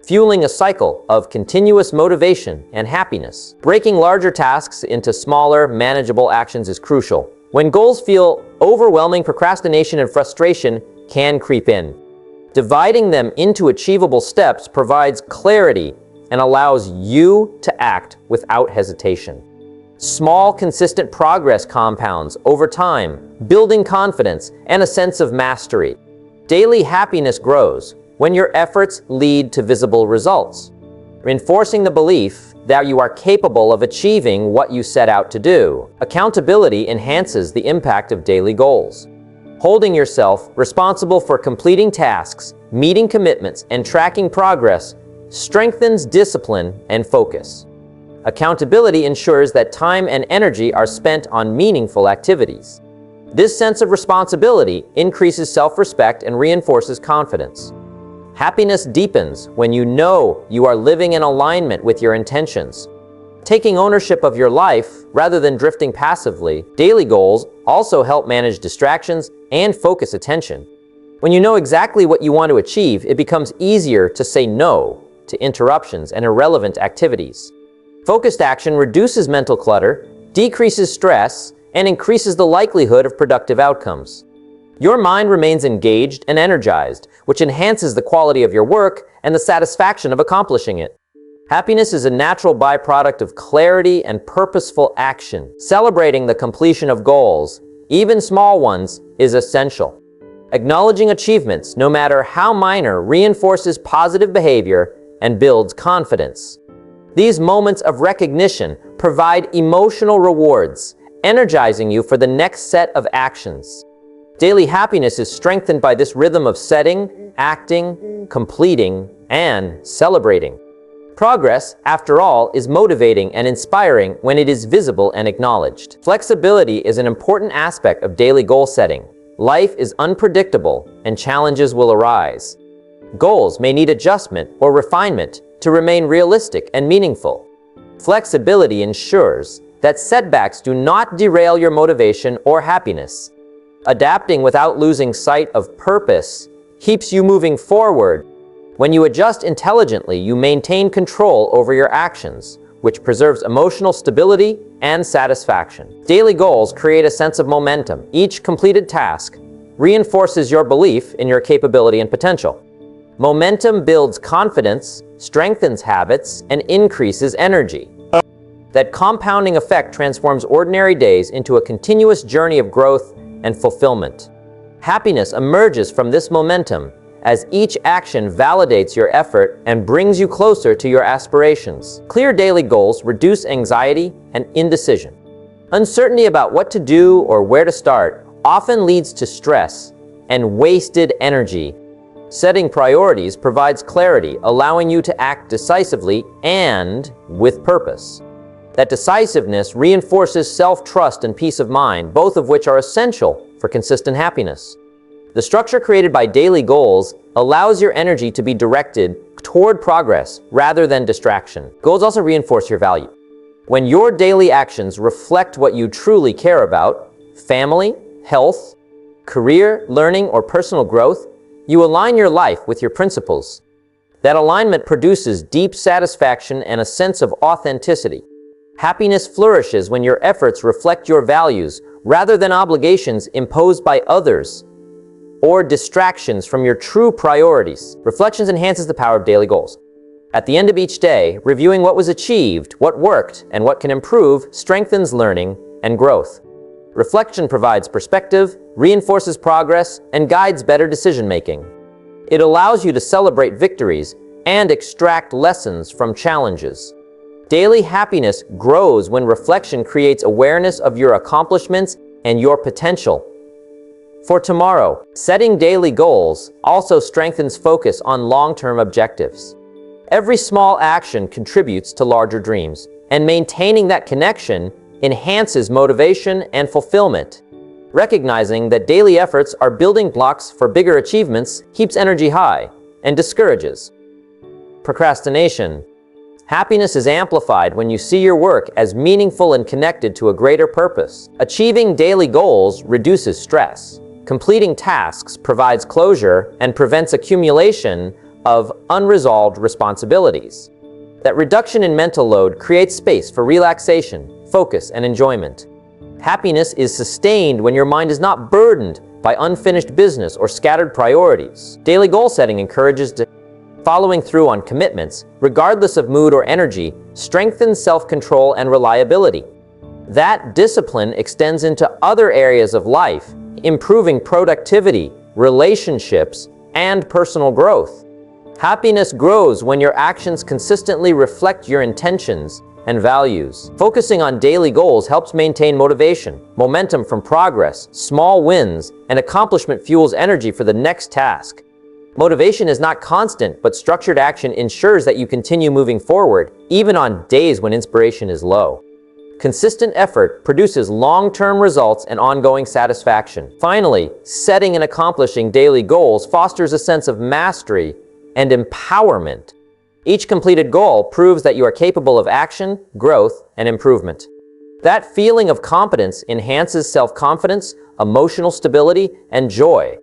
fueling a cycle of continuous motivation and happiness. Breaking larger tasks into smaller, manageable actions is crucial. When goals feel overwhelming, procrastination and frustration can creep in. Dividing them into achievable steps provides clarity and allows you to act without hesitation. Small, consistent progress compounds over time, building confidence and a sense of mastery. Daily happiness grows when your efforts lead to visible results, reinforcing the belief that you are capable of achieving what you set out to do. Accountability enhances the impact of daily goals. Holding yourself responsible for completing tasks, meeting commitments, and tracking progress strengthens discipline and focus. Accountability ensures that time and energy are spent on meaningful activities. This sense of responsibility increases self-respect and reinforces confidence. Happiness deepens when you know you are living in alignment with your intentions. Taking ownership of your life rather than drifting passively, daily goals also help manage distractions and focus attention. When you know exactly what you want to achieve, it becomes easier to say no to interruptions and irrelevant activities. Focused action reduces mental clutter, decreases stress, and increases the likelihood of productive outcomes. Your mind remains engaged and energized, which enhances the quality of your work and the satisfaction of accomplishing it. Happiness is a natural byproduct of clarity and purposeful action. Celebrating the completion of goals, even small ones, is essential. Acknowledging achievements, no matter how minor, reinforces positive behavior and builds confidence. These moments of recognition provide emotional rewards, energizing you for the next set of actions. Daily happiness is strengthened by this rhythm of setting, acting, completing, and celebrating. Progress, after all, is motivating and inspiring when it is visible and acknowledged. Flexibility is an important aspect of daily goal setting. Life is unpredictable and challenges will arise. Goals may need adjustment or refinement to remain realistic and meaningful. Flexibility ensures that setbacks do not derail your motivation or happiness. Adapting without losing sight of purpose keeps you moving forward. When you adjust intelligently, you maintain control over your actions, which preserves emotional stability and satisfaction. Daily goals create a sense of momentum. Each completed task reinforces your belief in your capability and potential. Momentum builds confidence, strengthens habits, and increases energy. That compounding effect transforms ordinary days into a continuous journey of growth and fulfillment. Happiness emerges from this momentum as each action validates your effort and brings you closer to your aspirations. Clear daily goals reduce anxiety and indecision. Uncertainty about what to do or where to start often leads to stress and wasted energy. Setting priorities provides clarity, allowing you to act decisively and with purpose. That decisiveness reinforces self-trust and peace of mind, both of which are essential for consistent happiness. The structure created by daily goals allows your energy to be directed toward progress rather than distraction. Goals also reinforce your value. When your daily actions reflect what you truly care about, family, health, career, learning, or personal growth, you align your life with your principles. That alignment produces deep satisfaction and a sense of authenticity. Happiness flourishes when your efforts reflect your values rather than obligations imposed by others or distractions from your true priorities. Reflections enhances the power of daily goals. At the end of each day, reviewing what was achieved, what worked, and what can improve strengthens learning and growth. Reflection provides perspective, reinforces progress, and guides better decision-making. It allows you to celebrate victories and extract lessons from challenges. Daily happiness grows when reflection creates awareness of your accomplishments and your potential. For tomorrow, setting daily goals also strengthens focus on long-term objectives. Every small action contributes to larger dreams, and maintaining that connection enhances motivation and fulfillment. Recognizing that daily efforts are building blocks for bigger achievements keeps energy high and discourages procrastination. Happiness is amplified when you see your work as meaningful and connected to a greater purpose. Achieving daily goals reduces stress. Completing tasks provides closure and prevents accumulation of unresolved responsibilities. That reduction in mental load creates space for relaxation, focus, and enjoyment. Happiness is sustained when your mind is not burdened by unfinished business or scattered priorities. Daily goal setting encourages following through on commitments, regardless of mood or energy, strengthens self-control and reliability. That discipline extends into other areas of life, improving productivity, relationships, and personal growth. Happiness grows when your actions consistently reflect your intentions and values. Focusing on daily goals helps maintain motivation. Momentum from progress, small wins, and accomplishment fuels energy for the next task. Motivation is not constant, but structured action ensures that you continue moving forward, even on days when inspiration is low. Consistent effort produces long-term results and ongoing satisfaction. Finally, setting and accomplishing daily goals fosters a sense of mastery and empowerment. Each completed goal proves that you are capable of action, growth, and improvement. That feeling of competence enhances self-confidence, emotional stability, and joy.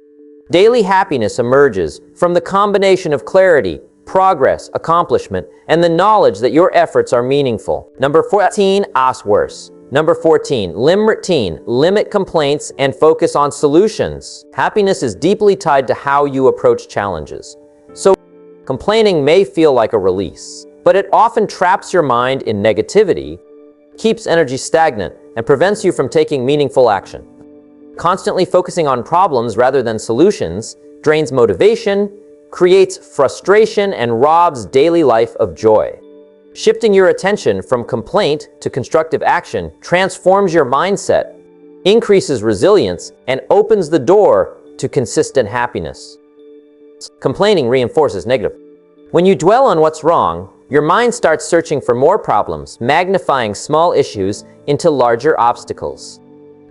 Daily happiness emerges from the combination of clarity, progress, accomplishment, and the knowledge that your efforts are meaningful. Number 14, Osworse. Number 14, limit complaints and focus on solutions. Happiness is deeply tied to how you approach challenges. So, complaining may feel like a release, but it often traps your mind in negativity, keeps energy stagnant, and prevents you from taking meaningful action. Constantly focusing on problems rather than solutions drains motivation, creates frustration, and robs daily life of joy. Shifting your attention from complaint to constructive action transforms your mindset, increases resilience, and opens the door to consistent happiness. Complaining reinforces negative. When you dwell on what's wrong, your mind starts searching for more problems, magnifying small issues into larger obstacles.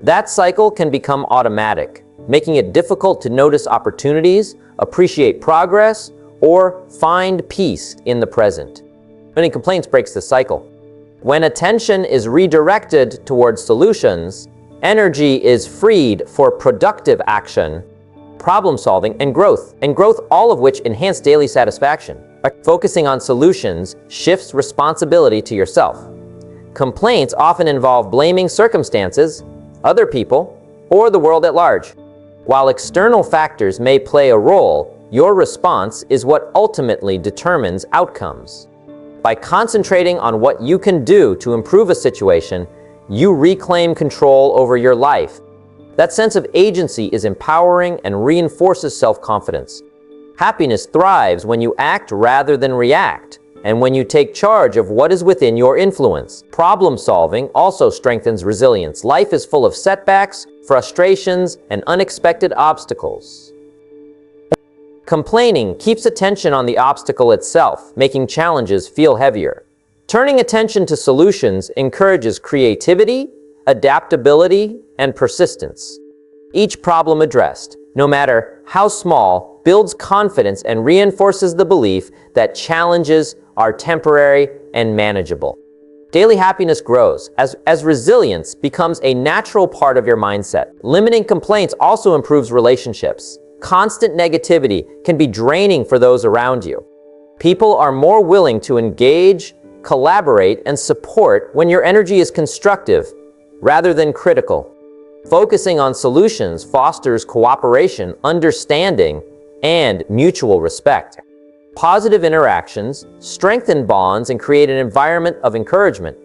That cycle can become automatic, making it difficult to notice opportunities, appreciate progress, or find peace in the present. Limiting complaints breaks the cycle. When attention is redirected towards solutions, energy is freed for productive action, problem solving, and growth, all of which enhance daily satisfaction. By focusing on solutions shifts responsibility to yourself. Complaints often involve blaming circumstances, other people, or the world at large. While external factors may play a role, your response is what ultimately determines outcomes. By concentrating on what you can do to improve a situation, you reclaim control over your life. That sense of agency is empowering and reinforces self-confidence. Happiness thrives when you act rather than react, and when you take charge of what is within your influence. Problem solving also strengthens resilience. Life is full of setbacks, frustrations, and unexpected obstacles. Complaining keeps attention on the obstacle itself, making challenges feel heavier. Turning attention to solutions encourages creativity, adaptability, and persistence. Each problem addressed, no matter how small, builds confidence and reinforces the belief that challenges are temporary and manageable. Daily happiness grows as resilience becomes a natural part of your mindset. Limiting complaints also improves relationships. Constant negativity can be draining for those around you. People are more willing to engage, collaborate, and support when your energy is constructive rather than critical. Focusing on solutions fosters cooperation, understanding, and mutual respect. Positive interactions strengthen bonds and create an environment of encouragement,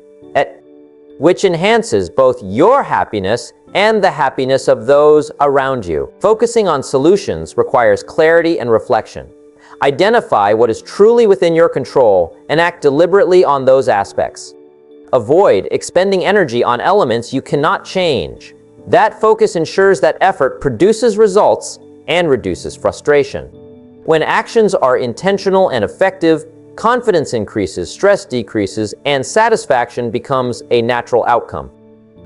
which enhances both your happiness and the happiness of those around you. Focusing on solutions requires clarity and reflection. Identify what is truly within your control and act deliberately on those aspects. Avoid expending energy on elements you cannot change. That focus ensures that effort produces results and reduces frustration. When actions are intentional and effective, confidence increases, stress decreases, and satisfaction becomes a natural outcome.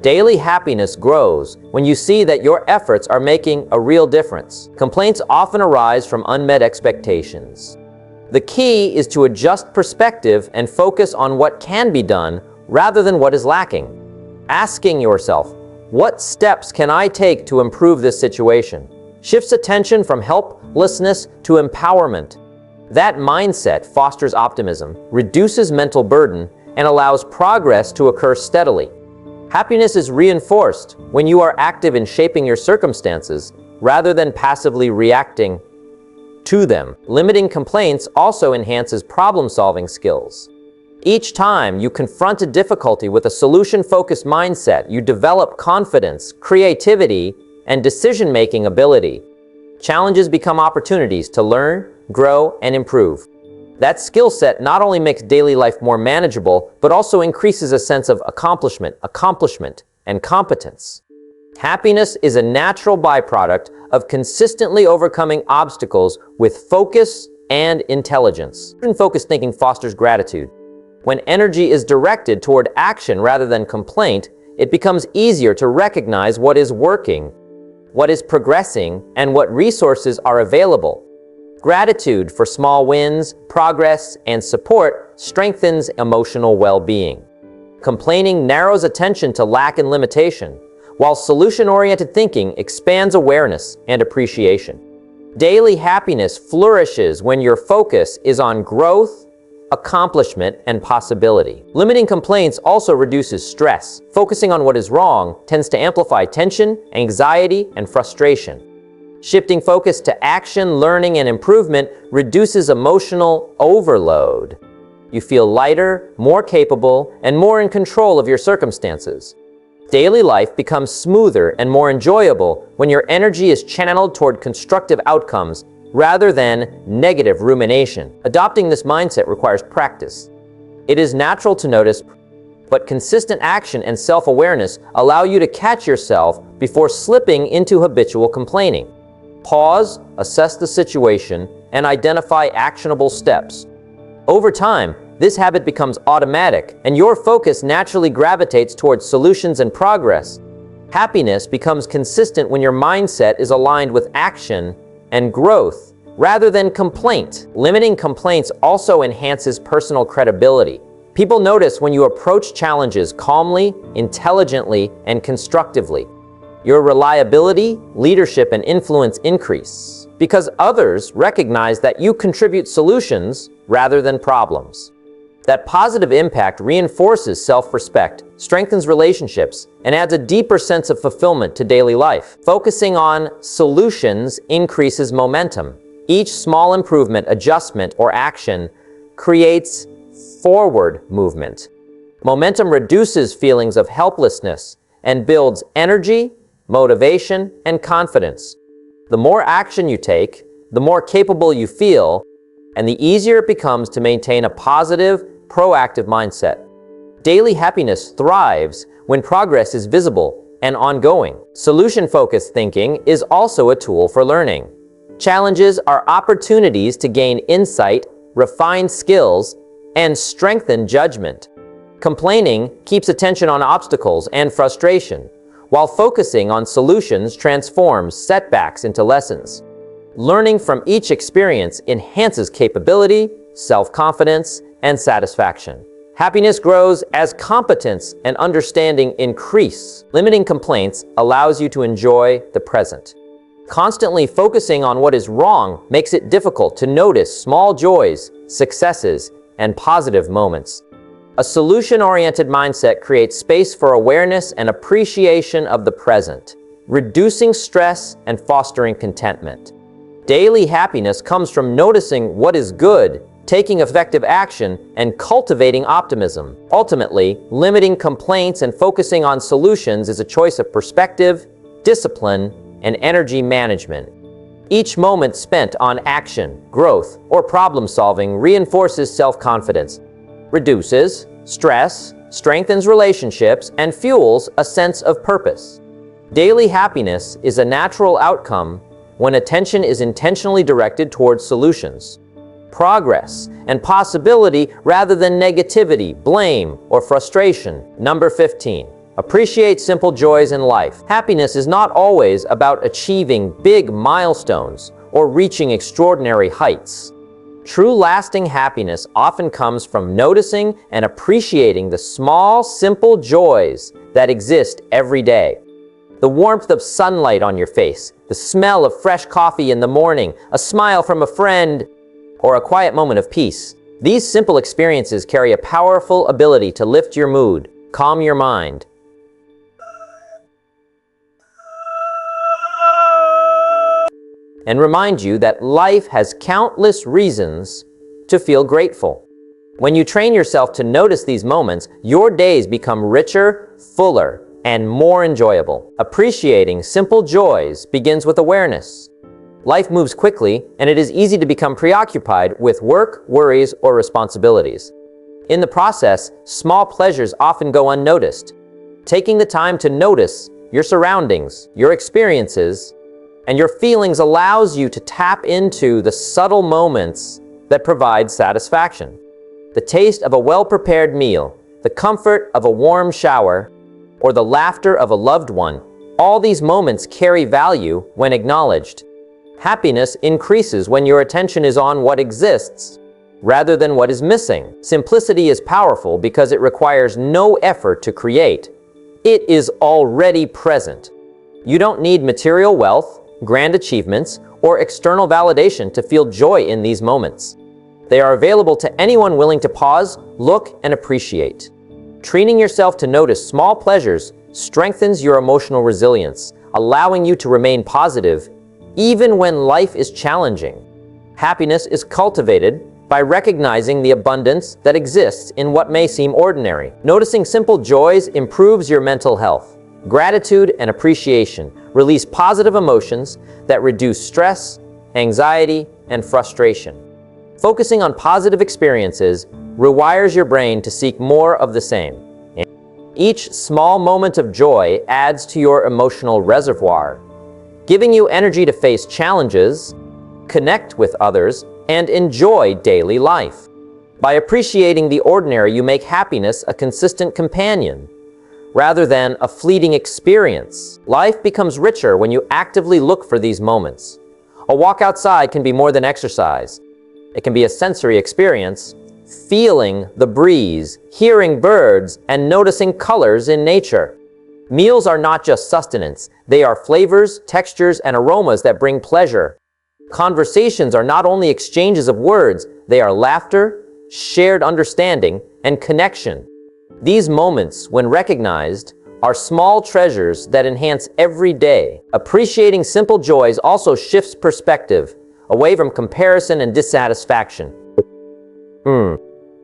Daily happiness grows when you see that your efforts are making a real difference. Complaints often arise from unmet expectations. The key is to adjust perspective and focus on what can be done rather than what is lacking. Asking yourself, what steps can I take to improve this situation? Shifts attention from helplessness to empowerment. That mindset fosters optimism, reduces mental burden, and allows progress to occur steadily. Happiness is reinforced when you are active in shaping your circumstances rather than passively reacting to them. Limiting complaints also enhances problem-solving skills. Each time you confront a difficulty with a solution-focused mindset, you develop confidence, creativity, and decision-making ability. Challenges become opportunities to learn, grow, and improve. That skill set not only makes daily life more manageable, but also increases a sense of accomplishment, and competence. Happiness is a natural byproduct of consistently overcoming obstacles with focus and intelligence. Focused thinking fosters gratitude. When energy is directed toward action rather than complaint, it becomes easier to recognize what is working, what is progressing, and what resources are available. Gratitude for small wins, progress, and support strengthens emotional well-being. Complaining narrows attention to lack and limitation, while solution-oriented thinking expands awareness and appreciation. Daily happiness flourishes when your focus is on growth, accomplishment, and possibility. Limiting complaints also reduces stress. Focusing on what is wrong tends to amplify tension, anxiety, and frustration. Shifting focus to action, learning, and improvement reduces emotional overload. You feel lighter, more capable, and more in control of your circumstances. Daily life becomes smoother and more enjoyable when your energy is channeled toward constructive outcomes rather than negative rumination. Adopting this mindset requires practice. It is natural to notice, but consistent action and self-awareness allow you to catch yourself before slipping into habitual complaining. Pause, assess the situation, and identify actionable steps. Over time, this habit becomes automatic, and your focus naturally gravitates towards solutions and progress. Happiness becomes consistent when your mindset is aligned with action and growth, rather than complaint. Limiting complaints also enhances personal credibility. People notice when you approach challenges calmly, intelligently, and constructively. Your reliability, leadership, and influence increase because others recognize that you contribute solutions rather than problems. That positive impact reinforces self-respect, strengthens relationships, and adds a deeper sense of fulfillment to daily life. Focusing on solutions increases momentum. Each small improvement, adjustment, or action creates forward movement. Momentum reduces feelings of helplessness and builds energy, motivation, and confidence. The more action you take, the more capable you feel, and the easier it becomes to maintain a positive, proactive mindset. Daily happiness thrives when progress is visible and ongoing. Solution-focused thinking is also a tool for learning. Challenges are opportunities to gain insight, refine skills, and strengthen judgment. Complaining keeps attention on obstacles and frustration, while focusing on solutions transforms setbacks into lessons. Learning from each experience enhances capability, self-confidence, and satisfaction. Happiness grows as competence and understanding increase. Limiting complaints allows you to enjoy the present. Constantly focusing on what is wrong makes it difficult to notice small joys, successes, and positive moments. A solution-oriented mindset creates space for awareness and appreciation of the present, reducing stress and fostering contentment. Daily happiness comes from noticing what is good, taking effective action, and cultivating optimism. Ultimately, limiting complaints and focusing on solutions is a choice of perspective, discipline, and energy management. Each moment spent on action, growth, or problem-solving reinforces self-confidence, reduces stress, strengthens relationships, and fuels a sense of purpose. Daily happiness is a natural outcome when attention is intentionally directed towards solutions, progress, and possibility rather than negativity, blame, or frustration. Number 15. Appreciate simple joys in life. Happiness is not always about achieving big milestones or reaching extraordinary heights. True lasting happiness often comes from noticing and appreciating the small, simple joys that exist every day. The warmth of sunlight on your face, the smell of fresh coffee in the morning, a smile from a friend, or a quiet moment of peace. These simple experiences carry a powerful ability to lift your mood, calm your mind, and remind you that life has countless reasons to feel grateful. When you train yourself to notice these moments, your days become richer, fuller, and more enjoyable. Appreciating simple joys begins with awareness. Life moves quickly, and it is easy to become preoccupied with work, worries, or responsibilities. In the process, small pleasures often go unnoticed. Taking the time to notice your surroundings, your experiences, and your feelings allows you to tap into the subtle moments that provide satisfaction. The taste of a well-prepared meal, the comfort of a warm shower, or the laughter of a loved one, all these moments carry value when acknowledged. Happiness increases when your attention is on what exists rather than what is missing. Simplicity is powerful because it requires no effort to create. It is already present. You don't need material wealth, grand achievements, or external validation to feel joy in these moments. They are available to anyone willing to pause, look, and appreciate. Training yourself to notice small pleasures strengthens your emotional resilience, allowing you to remain positive even when life is challenging. Happiness is cultivated by recognizing the abundance that exists in what may seem ordinary. Noticing simple joys improves your mental health. Gratitude and appreciation release positive emotions that reduce stress, anxiety, and frustration. Focusing on positive experiences rewires your brain to seek more of the same. Each small moment of joy adds to your emotional reservoir, giving you energy to face challenges, connect with others, and enjoy daily life. By appreciating the ordinary, you make happiness a consistent companion, rather than a fleeting experience. Life becomes richer when you actively look for these moments. A walk outside can be more than exercise. It can be a sensory experience, feeling the breeze, hearing birds, and noticing colors in nature. Meals are not just sustenance. They are flavors, textures, and aromas that bring pleasure. Conversations are not only exchanges of words, they are laughter, shared understanding, and connection. These moments, when recognized, are small treasures that enhance every day. Appreciating simple joys also shifts perspective, away from comparison and dissatisfaction.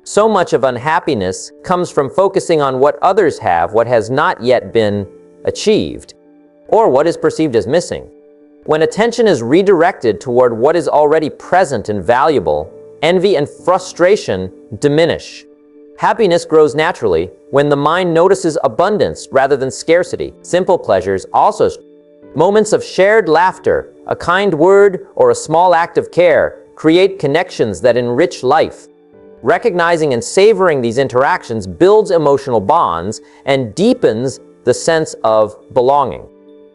So much of unhappiness comes from focusing on what others have, what has not yet been achieved, or what is perceived as missing. When attention is redirected toward what is already present and valuable, envy and frustration diminish. Happiness grows naturally when the mind notices abundance rather than scarcity. Simple pleasures also. Moments of shared laughter, a kind word, or a small act of care create connections that enrich life. Recognizing and savoring these interactions builds emotional bonds and deepens the sense of belonging.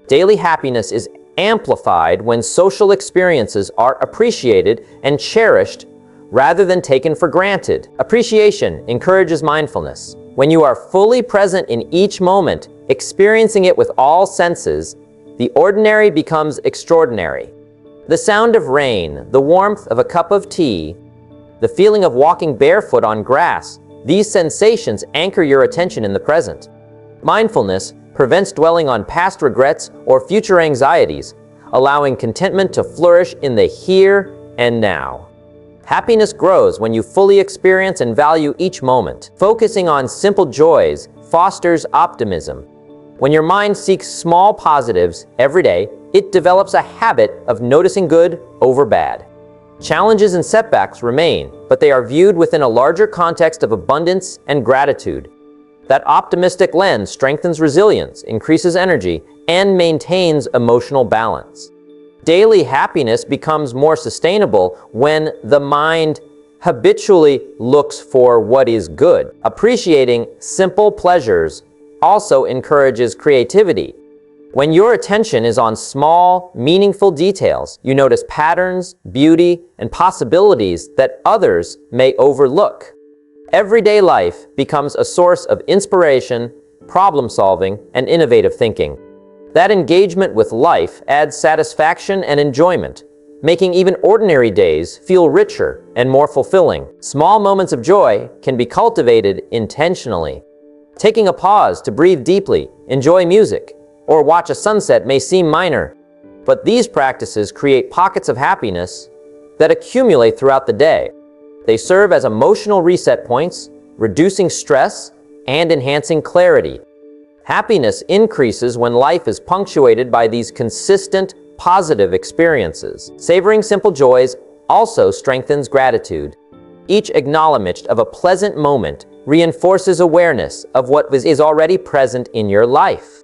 Daily happiness is amplified when social experiences are appreciated and cherished rather than taken for granted. Appreciation encourages mindfulness. When you are fully present in each moment, experiencing it with all senses, the ordinary becomes extraordinary. The sound of rain, the warmth of a cup of tea, the feeling of walking barefoot on grass, these sensations anchor your attention in the present. Mindfulness prevents dwelling on past regrets or future anxieties, allowing contentment to flourish in the here and now. Happiness grows when you fully experience and value each moment. Focusing on simple joys fosters optimism. When your mind seeks small positives every day, it develops a habit of noticing good over bad. Challenges and setbacks remain, but they are viewed within a larger context of abundance and gratitude. That optimistic lens strengthens resilience, increases energy, and maintains emotional balance. Daily happiness becomes more sustainable when the mind habitually looks for what is good. Appreciating simple pleasures also encourages creativity. When your attention is on small, meaningful details, you notice patterns, beauty, and possibilities that others may overlook. Everyday life becomes a source of inspiration, problem solving, and innovative thinking. That engagement with life adds satisfaction and enjoyment, making even ordinary days feel richer and more fulfilling. Small moments of joy can be cultivated intentionally. Taking a pause to breathe deeply, enjoy music, or watch a sunset may seem minor, but these practices create pockets of happiness that accumulate throughout the day. They serve as emotional reset points, reducing stress and enhancing clarity. Happiness increases when life is punctuated by these consistent, positive experiences. Savoring simple joys also strengthens gratitude. Each acknowledgement of a pleasant moment reinforces awareness of what is already present in your life.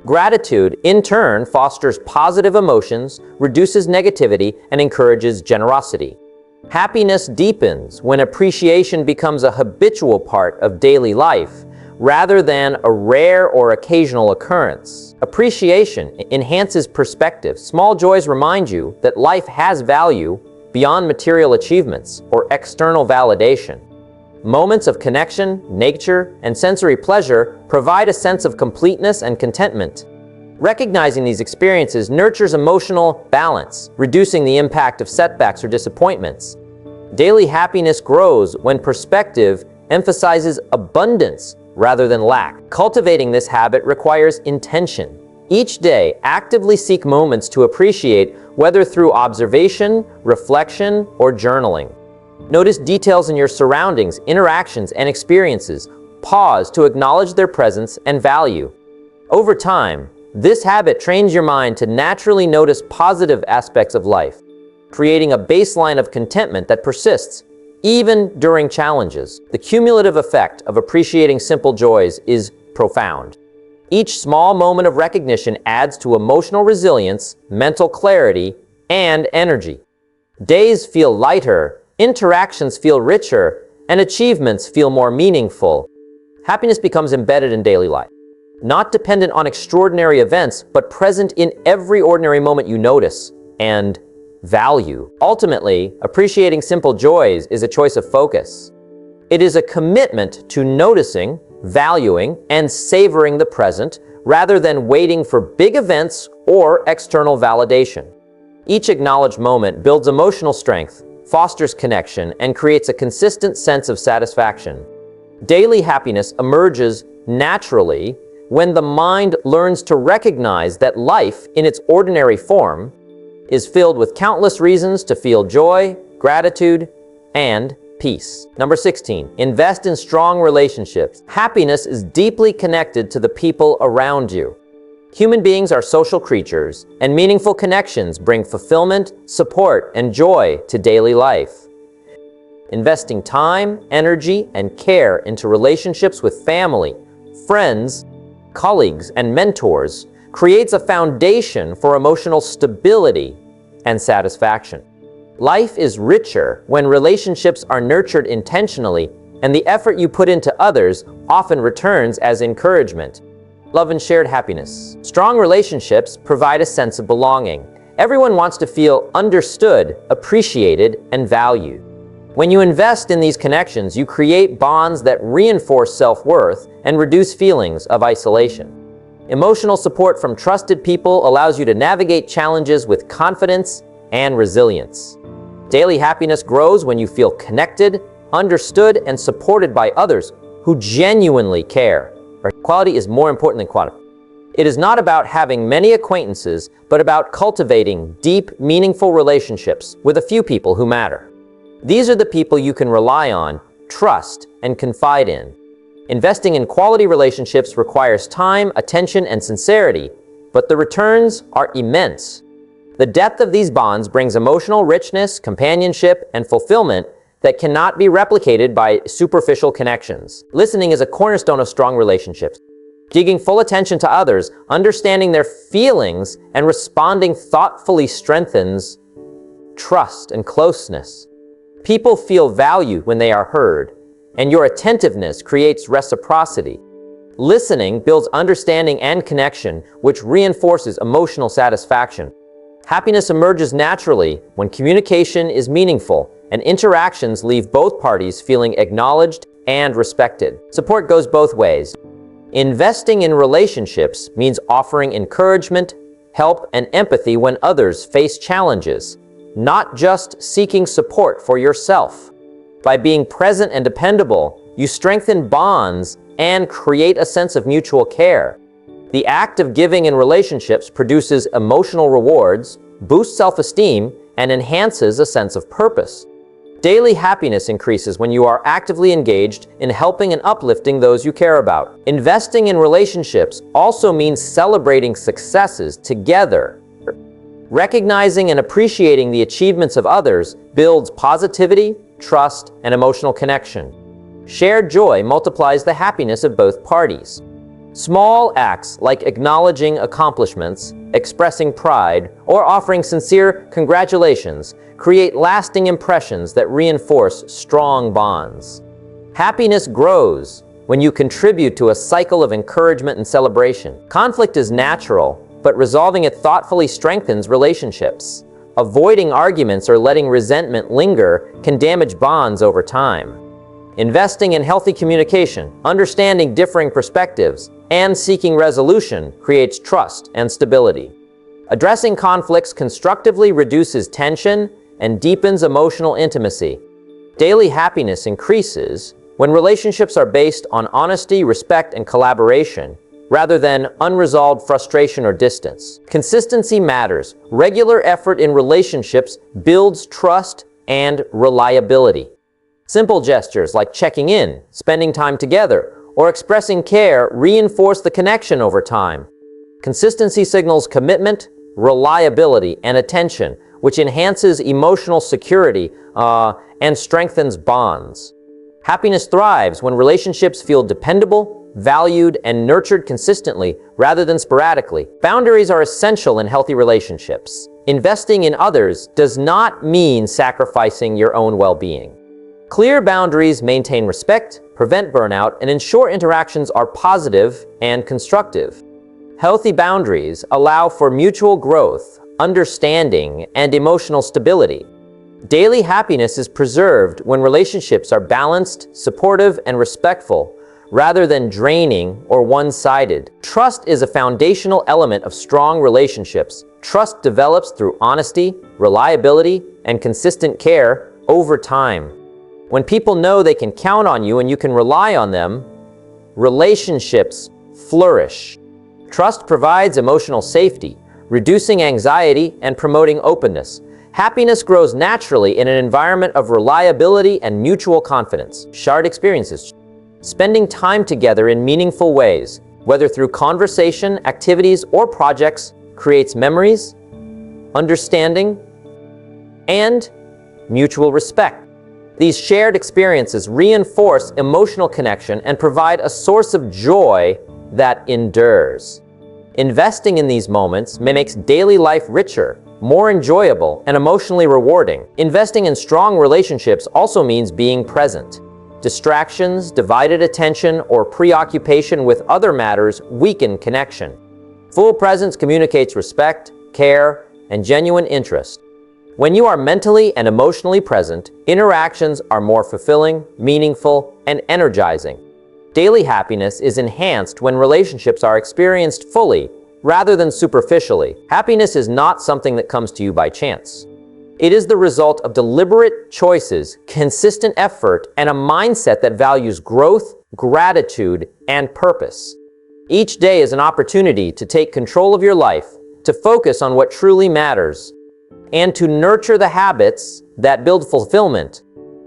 Gratitude, in turn, fosters positive emotions, reduces negativity, and encourages generosity. Happiness deepens when appreciation becomes a habitual part of daily life, rather than a rare or occasional occurrence. Appreciation enhances perspective. Small joys remind you that life has value beyond material achievements or external validation. Moments of connection, nature, and sensory pleasure provide a sense of completeness and contentment. Recognizing these experiences nurtures emotional balance, reducing the impact of setbacks or disappointments. Daily happiness grows when perspective emphasizes abundance rather than lack. Cultivating this habit requires intention. Each day, actively seek moments to appreciate, whether through observation, reflection, or journaling. Notice details in your surroundings, interactions, and experiences. Pause to acknowledge their presence and value. Over time, this habit trains your mind to naturally notice positive aspects of life, creating a baseline of contentment that persists even during challenges. The cumulative effect of appreciating simple joys is profound. Each small moment of recognition adds to emotional resilience, mental clarity, and energy. Days feel lighter, interactions feel richer, and achievements feel more meaningful. Happiness becomes embedded in daily life, not dependent on extraordinary events, but present in every ordinary moment you notice and value. Ultimately, appreciating simple joys is a choice of focus. It is a commitment to noticing, valuing, and savoring the present rather than waiting for big events or external validation. Each acknowledged moment builds emotional strength, fosters connection, and creates a consistent sense of satisfaction. Daily happiness emerges naturally when the mind learns to recognize that life, in its ordinary form, is filled with countless reasons to feel joy, gratitude, and peace. Number 16, invest in strong relationships. Happiness is deeply connected to the people around you. Human beings are social creatures, and meaningful connections bring fulfillment, support, and joy to daily life. Investing time, energy, and care into relationships with family, friends, colleagues, and mentors creates a foundation for emotional stability and satisfaction. Life is richer when relationships are nurtured intentionally, and the effort you put into others often returns as encouragement. Love and shared happiness. Strong relationships provide a sense of belonging. Everyone wants to feel understood, appreciated, and valued. When you invest in these connections, you create bonds that reinforce self-worth and reduce feelings of isolation. Emotional support from trusted people allows you to navigate challenges with confidence and resilience. Daily happiness grows when you feel connected, understood, and supported by others who genuinely care. Quality is more important than quantity. It is not about having many acquaintances, but about cultivating deep, meaningful relationships with a few people who matter. These are the people you can rely on, trust, and confide in. Investing in quality relationships requires time, attention, and sincerity, but the returns are immense. The depth of these bonds brings emotional richness, companionship, and fulfillment that cannot be replicated by superficial connections. Listening is a cornerstone of strong relationships. Giving full attention to others, understanding their feelings, and responding thoughtfully strengthens trust and closeness. People feel value when they are heard, and your attentiveness creates reciprocity. Listening builds understanding and connection, which reinforces emotional satisfaction. Happiness emerges naturally when communication is meaningful and interactions leave both parties feeling acknowledged and respected. Support goes both ways. Investing in relationships means offering encouragement, help, and empathy when others face challenges, not just seeking support for yourself. By being present and dependable, you strengthen bonds and create a sense of mutual care. The act of giving in relationships produces emotional rewards, boosts self-esteem, and enhances a sense of purpose. Daily happiness increases when you are actively engaged in helping and uplifting those you care about. Investing in relationships also means celebrating successes together. Recognizing and appreciating the achievements of others builds positivity, trust, and emotional connection. Shared joy multiplies the happiness of both parties. Small acts like acknowledging accomplishments, expressing pride, or offering sincere congratulations create lasting impressions that reinforce strong bonds. Happiness grows when you contribute to a cycle of encouragement and celebration. Conflict is natural, but resolving it thoughtfully strengthens relationships. Avoiding arguments or letting resentment linger can damage bonds over time. Investing in healthy communication, understanding differing perspectives, and seeking resolution creates trust and stability. Addressing conflicts constructively reduces tension and deepens emotional intimacy. Daily happiness increases when relationships are based on honesty, respect, and collaboration, rather than unresolved frustration or distance. Consistency matters. Regular effort in relationships builds trust and reliability. Simple gestures like checking in, spending time together, or expressing care reinforce the connection over time. Consistency signals commitment, reliability, and attention, which enhances emotional security and strengthens bonds. Happiness thrives when relationships feel dependable, valued, and nurtured consistently rather than sporadically. Boundaries are essential in healthy relationships. Investing in others does not mean sacrificing your own well-being. Clear boundaries maintain respect, prevent burnout, and ensure interactions are positive and constructive. Healthy boundaries allow for mutual growth, understanding, and emotional stability. Daily happiness is preserved when relationships are balanced, supportive, and respectful, rather than draining or one-sided. Trust is a foundational element of strong relationships. Trust develops through honesty, reliability, and consistent care over time. When people know they can count on you and you can rely on them, relationships flourish. Trust provides emotional safety, reducing anxiety and promoting openness. Happiness grows naturally in an environment of reliability and mutual confidence. Shared experiences. Spending time together in meaningful ways, whether through conversation, activities, or projects, creates memories, understanding, and mutual respect. These shared experiences reinforce emotional connection and provide a source of joy that endures. Investing in these moments makes daily life richer, more enjoyable, and emotionally rewarding. Investing in strong relationships also means being present. Distractions, divided attention, or preoccupation with other matters weaken connection. Full presence communicates respect, care, and genuine interest. When you are mentally and emotionally present, interactions are more fulfilling, meaningful, and energizing. Daily happiness is enhanced when relationships are experienced fully, rather than superficially. Happiness is not something that comes to you by chance. It is the result of deliberate choices, consistent effort, and a mindset that values growth, gratitude, and purpose. Each day is an opportunity to take control of your life, to focus on what truly matters, and to nurture the habits that build fulfillment.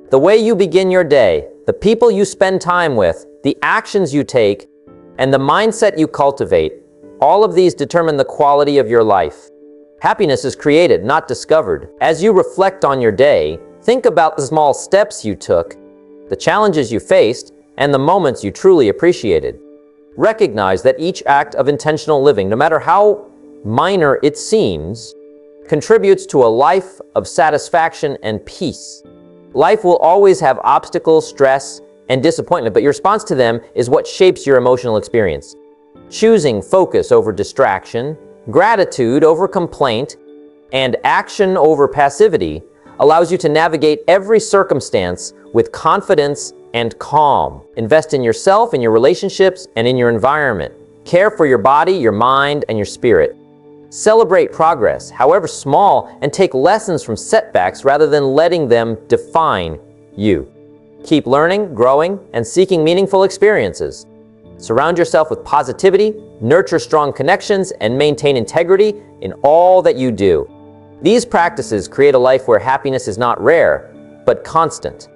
The way you begin your day, the people you spend time with, the actions you take, and the mindset you cultivate, all of these determine the quality of your life. Happiness is created, not discovered. As you reflect on your day, think about the small steps you took, the challenges you faced, and the moments you truly appreciated. Recognize that each act of intentional living, no matter how minor it seems, contributes to a life of satisfaction and peace. Life will always have obstacles, stress, and disappointment, but your response to them is what shapes your emotional experience. Choosing focus over distraction, gratitude over complaint, and action over passivity allows you to navigate every circumstance with confidence and calm. Invest in yourself, in your relationships, and in your environment. Care for your body, your mind, and your spirit. Celebrate progress, however small, and take lessons from setbacks rather than letting them define you. Keep learning, growing, and seeking meaningful experiences. Surround yourself with positivity, nurture strong connections, and maintain integrity in all that you do. These practices create a life where happiness is not rare, but constant,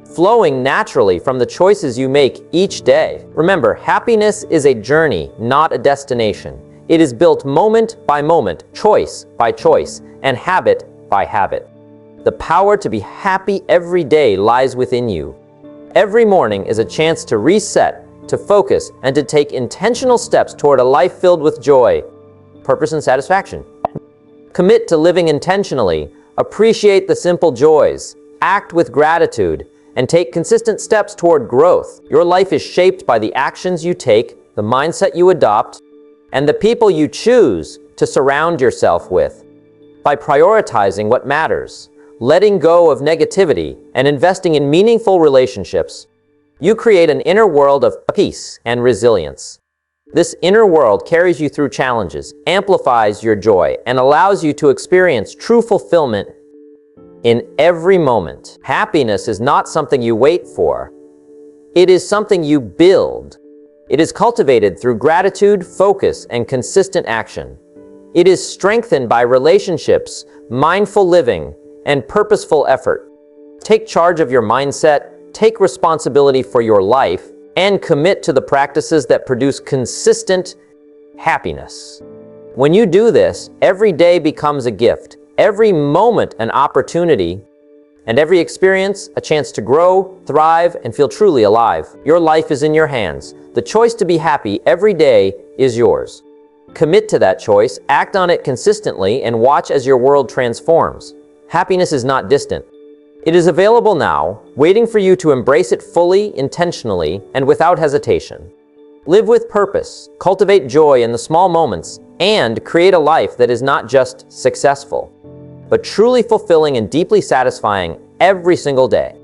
flowing naturally from the choices you make each day. Remember, happiness is a journey, not a destination. It is built moment by moment, choice by choice, and habit by habit. The power to be happy every day lies within you. Every morning is a chance to reset, to focus, and to take intentional steps toward a life filled with joy, purpose, and satisfaction. Commit to living intentionally, appreciate the simple joys, act with gratitude, and take consistent steps toward growth. Your life is shaped by the actions you take, the mindset you adopt, and the people you choose to surround yourself with. By prioritizing what matters, letting go of negativity, and investing in meaningful relationships, you create an inner world of peace and resilience. This inner world carries you through challenges, amplifies your joy, and allows you to experience true fulfillment in every moment. Happiness is not something you wait for. It is something you build. It is cultivated through gratitude, focus, and consistent action. It is strengthened by relationships, mindful living, and purposeful effort. Take charge of your mindset, take responsibility for your life, and commit to the practices that produce consistent happiness. When you do this, every day becomes a gift, every moment an opportunity, and every experience a chance to grow, thrive, and feel truly alive. Your life is in your hands. The choice to be happy every day is yours. Commit to that choice, act on it consistently, and watch as your world transforms. Happiness is not distant. It is available now, waiting for you to embrace it fully, intentionally, and without hesitation. Live with purpose, cultivate joy in the small moments, and create a life that is not just successful, but truly fulfilling and deeply satisfying every single day.